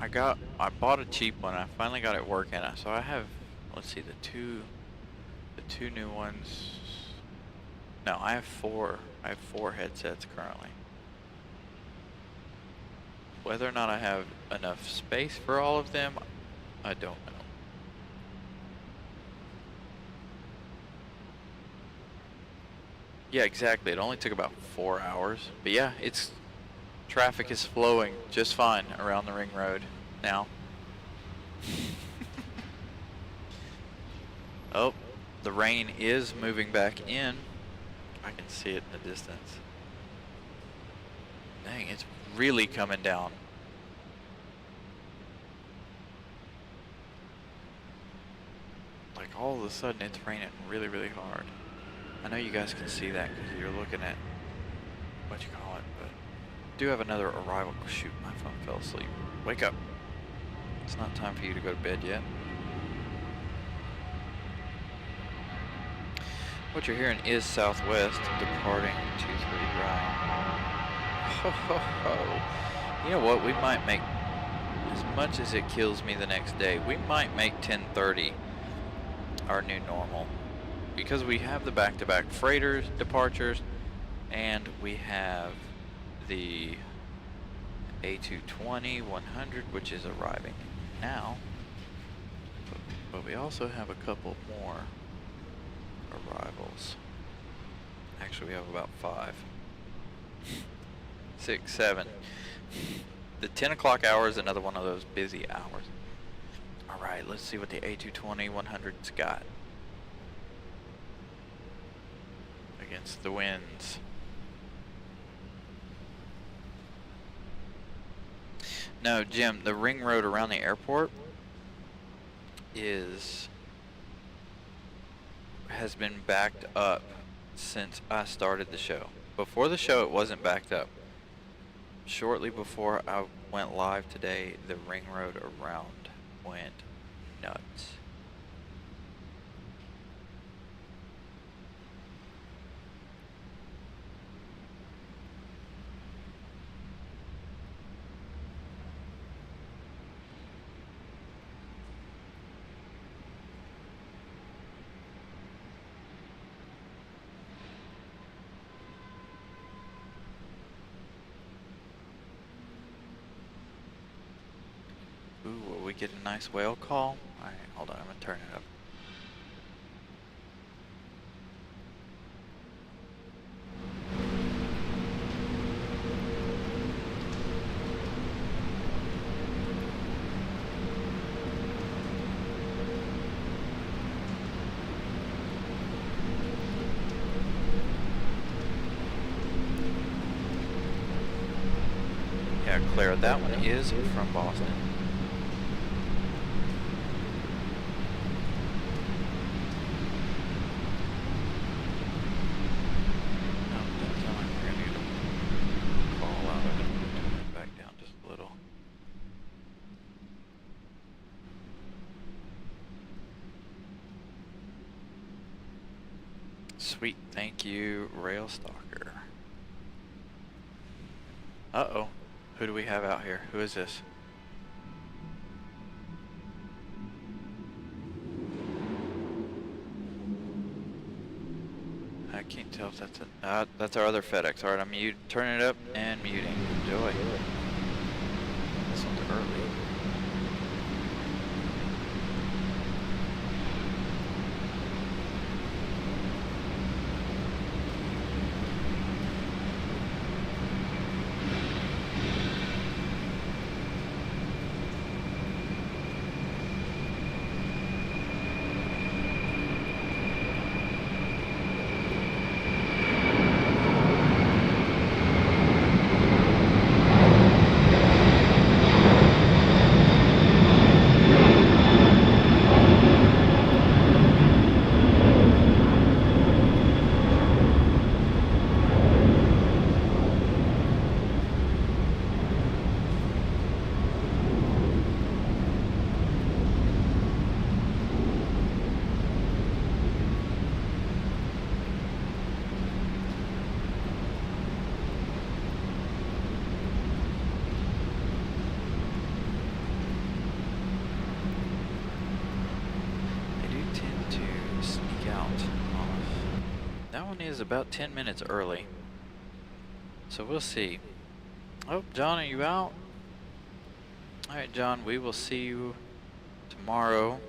I bought a cheap one. I finally got it working. So I have, let's see, the two new ones. No, I have 4. I have 4 headsets currently. Whether or not I have enough space for all of them, I don't know. Yeah, exactly. It only took about 4 hours. But yeah, traffic is flowing just fine around the ring road now. Oh, the rain is moving back in. I can see it in the distance. Dang, it's really coming down. Like all of a sudden it's raining really, really hard. I know you guys can see that because you're looking at what you call it, but I do have another arrival. Shoot, my phone fell asleep. Wake up. It's not time for you to go to bed yet. What you're hearing is Southwest departing 23 right. Ho ho ho. You know what? We might make, as much as it kills me the next day, we might make 10:30 our new normal. Because we have the back-to-back freighters departures, and we have the A220 100, which is arriving now. But we also have a couple more arrivals. Actually, we have about 5. 6, 7. The 10 o'clock hour is another one of those busy hours. Alright, let's see what the A220 100's got against the winds. No, Jim, the ring road around the airport has been backed up since I started the show. Before the show, it wasn't backed up. Shortly before I went live today, the ring road around went nuts. we get a nice whale call. Alright, hold on, I'm gonna turn it up. Yeah, Claire, that one is from Boston. No, that's not like we're gonna get a call out of it. Turn it back down just a little. Sweet, thank you, Rail Stalker. Uh-oh. Who do we have out here? Who is this? I can't tell if that's our other FedEx. Alright, I'm turning it up and muting. Enjoy. This one's early. That one is about 10 minutes early. So we'll see. Oh, John, are you out? Alright, John, we will see you tomorrow.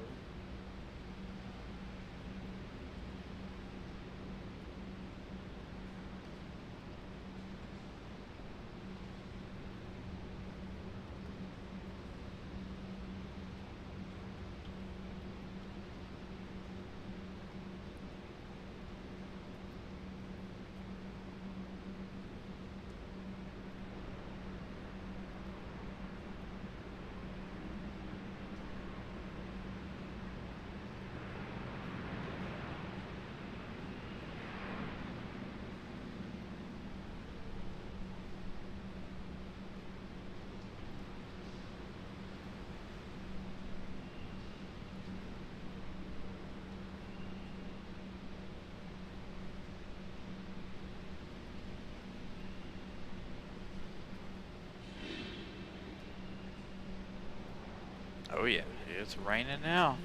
Oh yeah, it's raining now.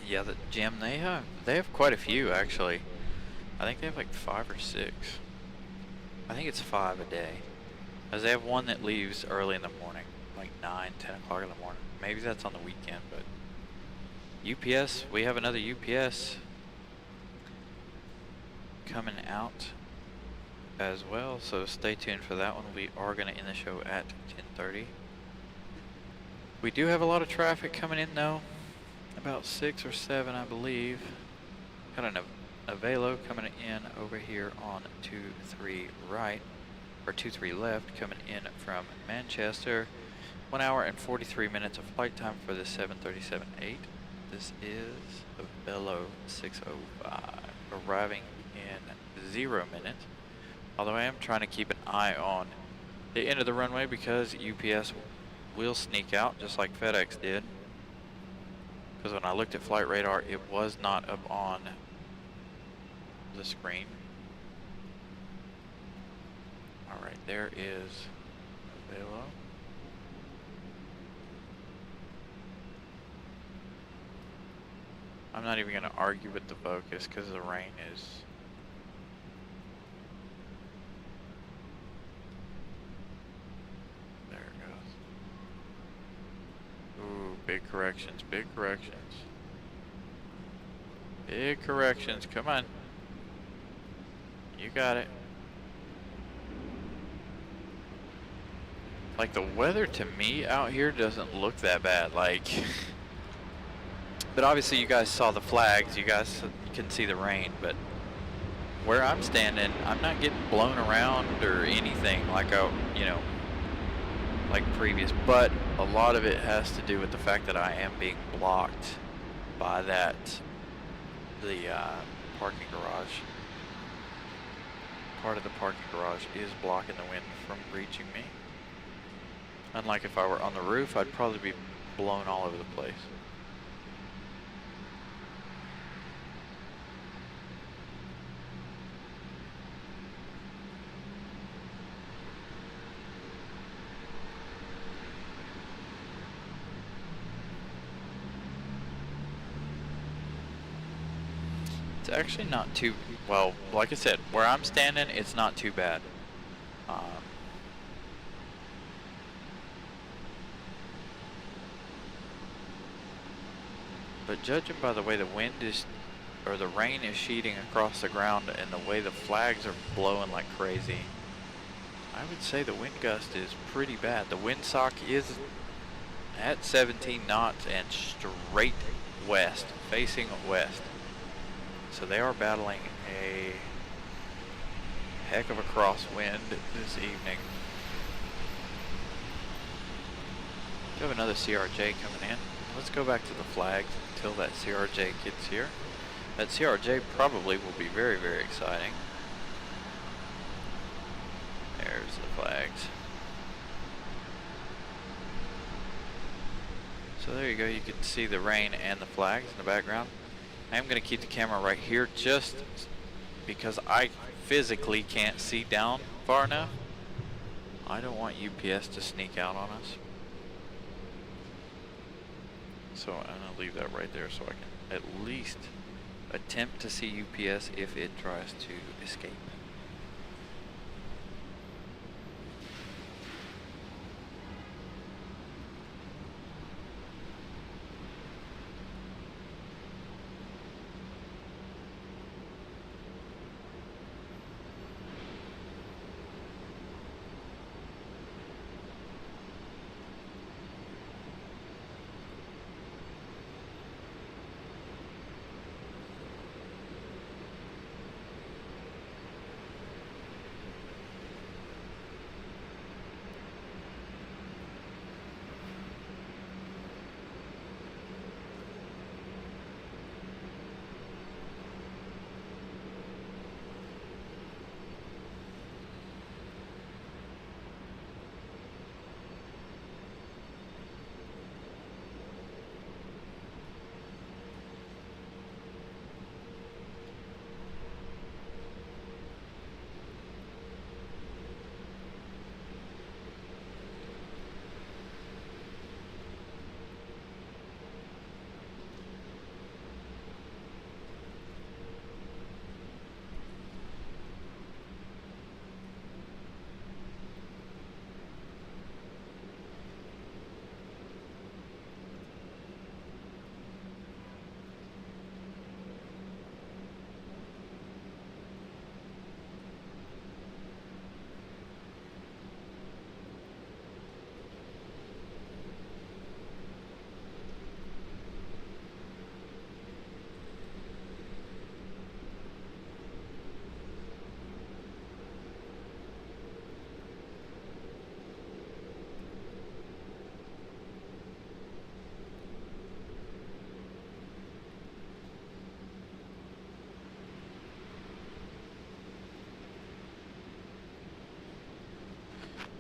Yeah, the gym, they have quite a few actually. I think they have like 5 or 6. I think it's 5 a day. As they have one that leaves early in the morning, like 9, 10 o'clock in the morning. Maybe that's on the weekend, but UPS, we have another UPS coming out as well, so stay tuned for that one. We are going to end the show at 10:30. We do have a lot of traffic coming in though, about 6 or 7 I believe. Got a Velo coming in over here on 23 right, or 23 left, coming in from Manchester. 1 hour and 43 minutes of flight time for the 737-8. This is a Velo 605, arriving in 0 minutes. Although I am trying to keep an eye on the end of the runway because UPS will sneak out just like FedEx did. Because when I looked at flight radar, it was not up on the screen. Alright, there is a Velo. I'm not even going to argue with the focus because the rain is Big corrections, big corrections. Big corrections, come on. You got it. Like, the weather to me out here doesn't look that bad, like, but obviously you guys saw the flags, you guys can see the rain, but where I'm standing, I'm not getting blown around or anything like like previous, but a lot of it has to do with the fact that I am being blocked by the parking garage. Part of the parking garage is blocking the wind from reaching me. Unlike if I were on the roof, I'd probably be blown all over the place. It's actually not too, well, like I said, where I'm standing, it's not too bad. But judging by the way the wind is, or the rain is sheeting across the ground and the way the flags are blowing like crazy, I would say the wind gust is pretty bad. The windsock is at 17 knots and straight west, facing west. So they are battling a heck of a crosswind this evening. We have another CRJ coming in. Let's go back to the flags until that CRJ gets here. That CRJ probably will be very, very exciting. There's the flags. So there you go, you can see the rain and the flags in the background. I am going to keep the camera right here just because I physically can't see down far enough. I don't want UPS to sneak out on us. So I'm going to leave that right there so I can at least attempt to see UPS if it tries to escape.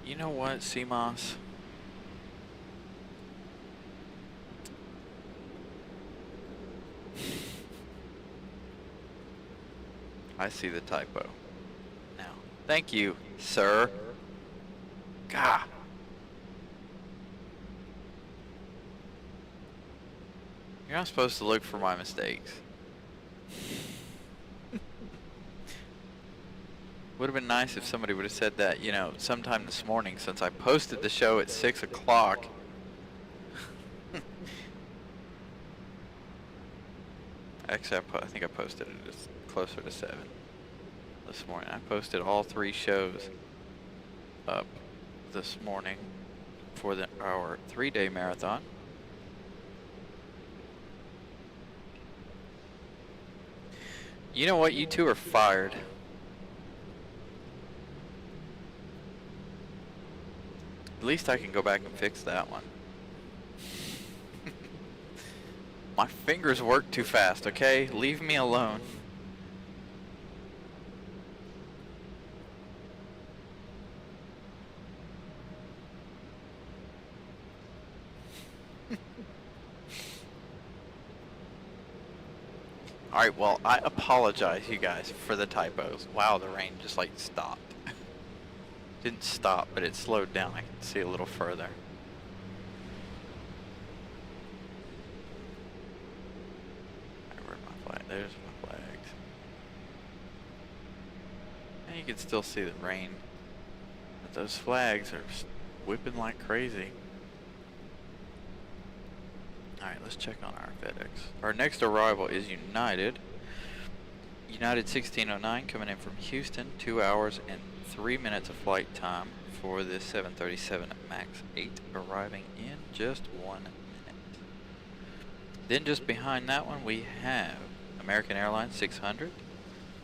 You know what, CMOS? I see the typo now. Thank you, sir. Gah. You're not supposed to look for my mistakes. Would have been nice if somebody would have said that, you know, sometime this morning, since I posted the show at 6 o'clock. Actually, I think I posted it as closer to 7 this morning. I posted all 3 shows up this morning for our 3-day marathon. You know what? You two are fired. At least I can go back and fix that one. My fingers work too fast, okay? Leave me alone. Alright, well, I apologize, you guys, for the typos. Wow, the rain just, like, stopped. Didn't stop, but it slowed down. I can see a little further. Alright, where's my flag? There's my flags. And you can still see the rain. But those flags are whipping like crazy. Alright, let's check on our FedEx. Our next arrival is United. United 1609 coming in from Houston. 2 hours and 3 minutes of flight time for this 737 MAX 8, arriving in just 1 minute. Then just behind that one we have American Airlines 600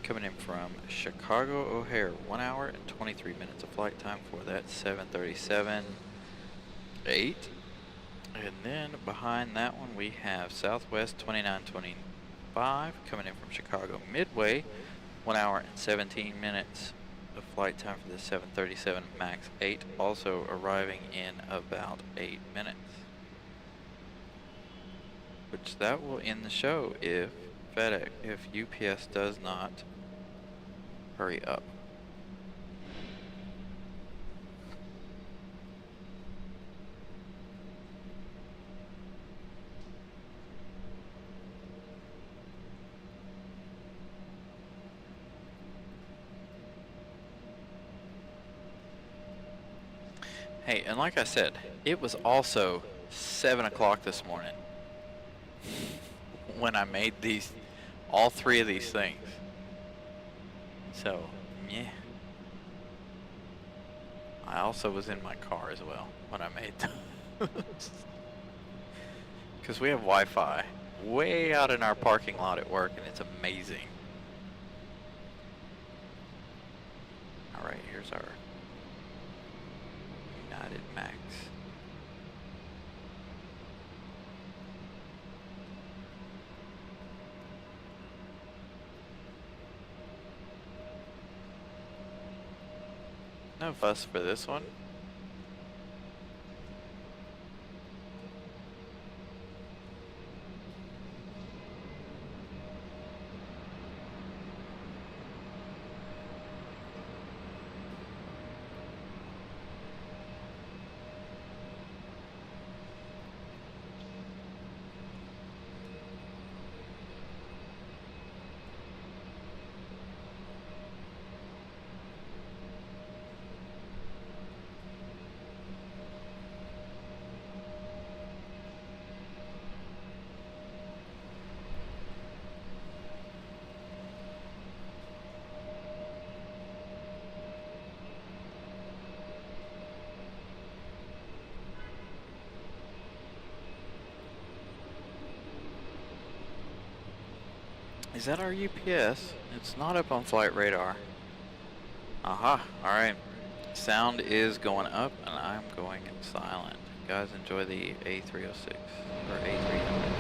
coming in from Chicago O'Hare. 1 hour and 23 minutes of flight time for that 737 8. And then behind that one we have Southwest 2925 coming in from Chicago Midway. 1 hour and 17 minutes of flight time for the 737 MAX 8, also arriving in about 8 minutes. Which that will end the show if UPS does not hurry up. Hey, and like I said, it was also 7 o'clock this morning when I made all 3 of these things. So, yeah. I also was in my car as well when I made those. Because we have Wi-Fi way out in our parking lot at work, and it's amazing. Alright, here's our United Max. No fuss for this one. Is that our UPS? It's not up on flight radar. Aha, alright. Sound is going up and I'm going silent. Guys, enjoy the A306 or A300.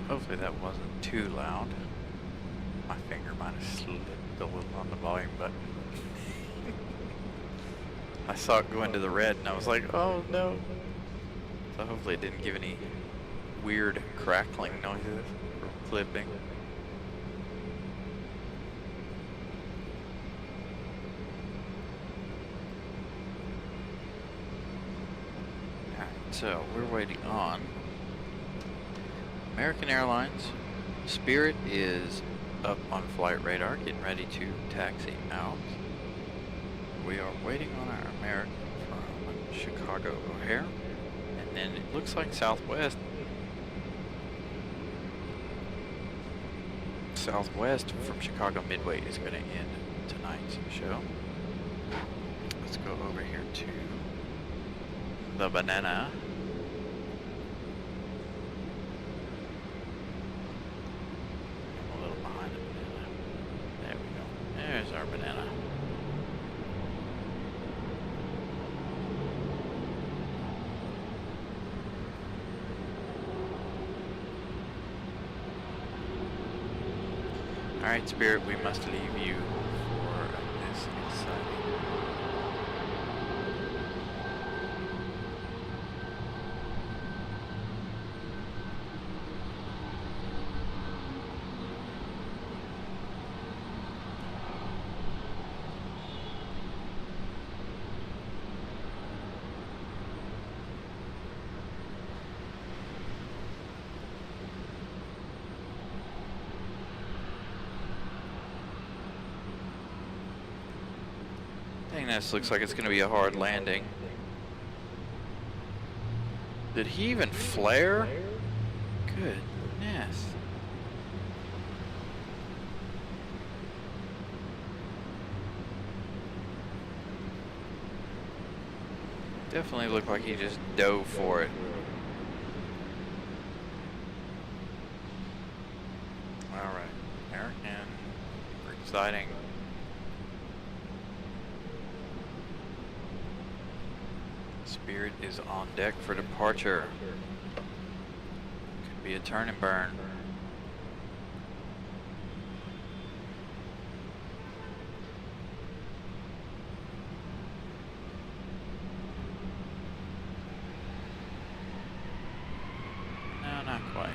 Hopefully that wasn't too loud. My finger might have slipped a little on the volume button. I saw it go into the red and I was like, oh no. So hopefully it didn't give any weird crackling noises or clipping. Alright, so we're waiting on American Airlines. Spirit is up on flight radar, getting ready to taxi out. We are waiting on our American from Chicago O'Hare. And then it looks like Southwest from Chicago Midway is going to end tonight's show. Let's go over here to the Banana. I'm a little behind the Banana. There we go. There's our Banana. Alright, Spirit, we must leave you for this exciting. This looks like it's going to be a hard landing. Did he even flare? Goodness. Definitely looked like he just dove for it. Alright, American, exciting. Spirit is on deck for departure. Could be a turn and burn. No, not quite.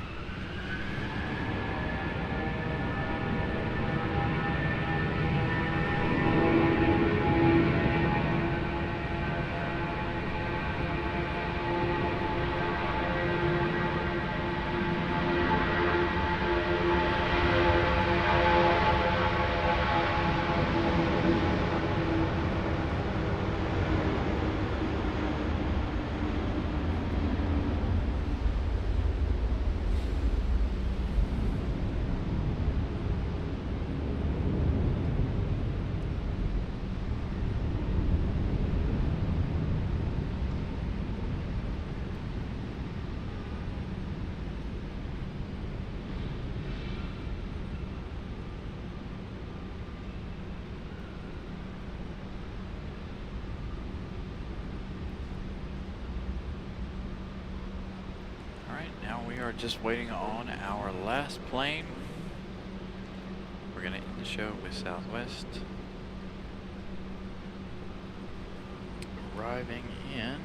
Now we are just waiting on our last plane. We're going to end the show with Southwest. Arriving in.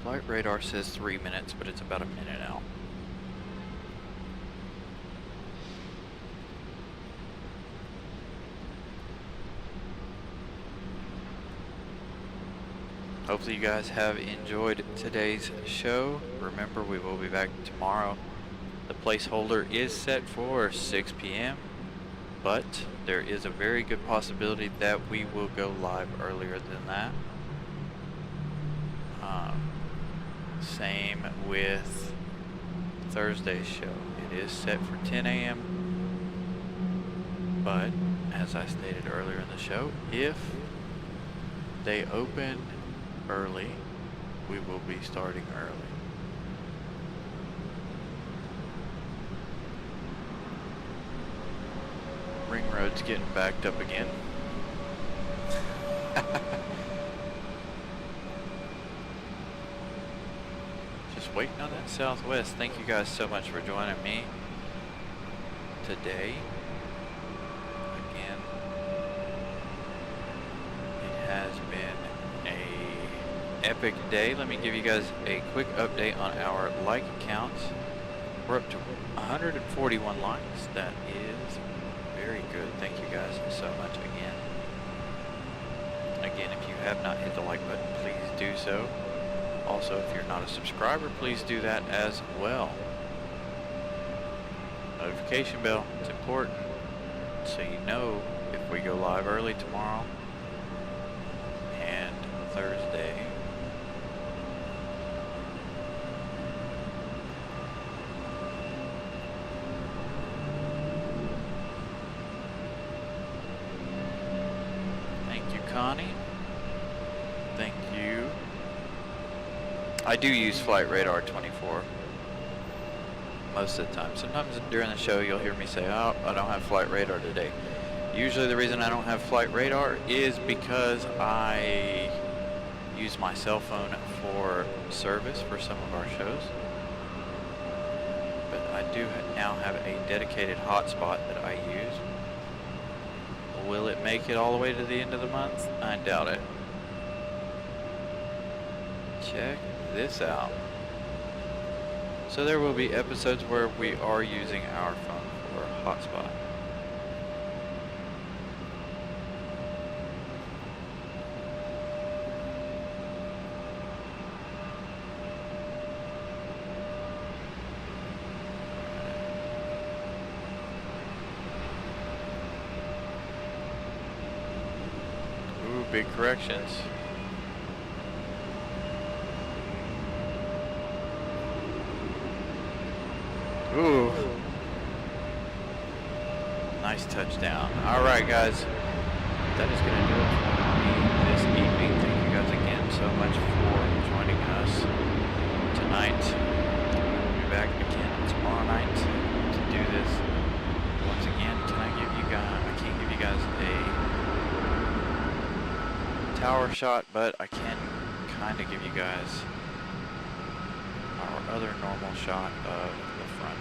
Flight radar says 3 minutes, but it's about a minute out. Hopefully you guys have enjoyed today's show. Remember, we will be back tomorrow. The placeholder is set for 6 p.m., but there is a very good possibility that we will go live earlier than that. Same with Thursday's show. It is set for 10 a.m., but as I stated earlier in the show, if they open early, we will be starting early. Ring road's getting backed up again. Just Just waiting on that southwest. Thank you guys so much for joining me today. Again, it has been a epic day. Let me give you guys a quick update on our like counts. We're up to 141 likes. That is very good. Thank you guys so much again. Again, if you have not hit the like button, please do so. Also, if you're not a subscriber, please do that as well. Notification bell, it's important, so you know if we go live early tomorrow and Thursday. Thank you, Connie. Thank you. I do use Flight Radar 24 most of the time. Sometimes during the show you'll hear me say, oh, I don't have Flight Radar today. Usually the reason I don't have Flight Radar is because I use my cell phone for service for some of our shows. But I do now have a dedicated hotspot that I use. Will it make it all the way to the end of the month? I doubt it. Check this out. So there will be episodes where we are using our phone for hotspot. Ooh, big corrections. Ooh. Nice touchdown. Alright guys, that is going to do it for me this evening. Thank you guys again so much for joining us tonight. We'll be back again tomorrow night to do this. Once again, I can't give you guys a tower shot, but I can kind of give you guys our other normal shot of the front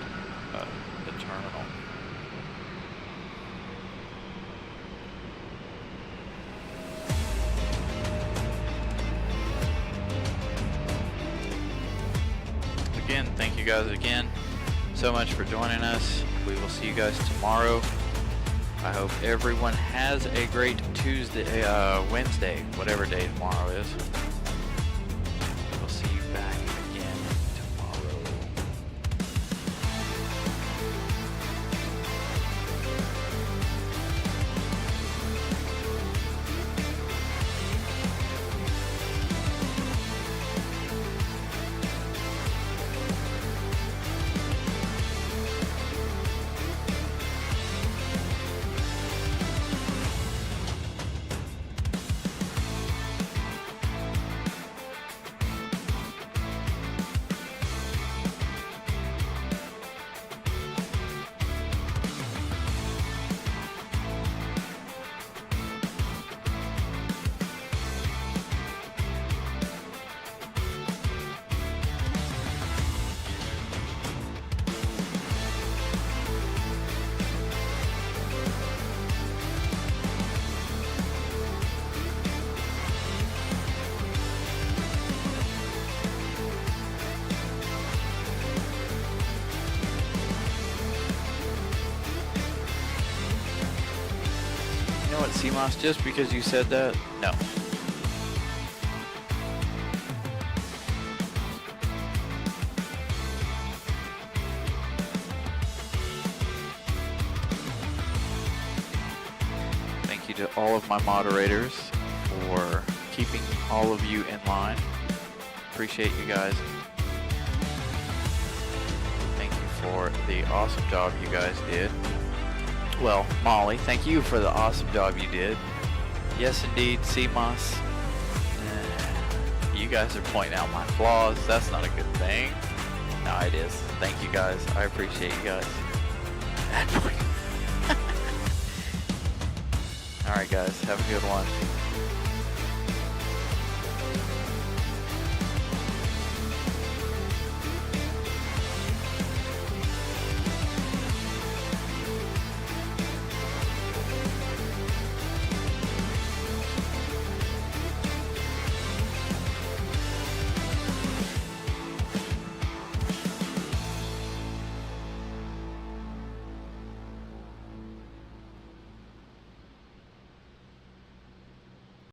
of the terminal. Again, thank you guys again so much for joining us. We will see you guys tomorrow. I hope everyone has a great Wednesday, whatever day tomorrow is. We'll see you back again tomorrow. You know what, CMOS, just because you said that, no. Thank you to all of my moderators for keeping all of you in line. Appreciate you guys. Thank you for the awesome job you guys did. Well, Molly, thank you for the awesome job you did. Yes, indeed, CMOS. You guys are pointing out my flaws. That's not a good thing. No, it is. Thank you guys. I appreciate you guys. Alright guys, have a good one.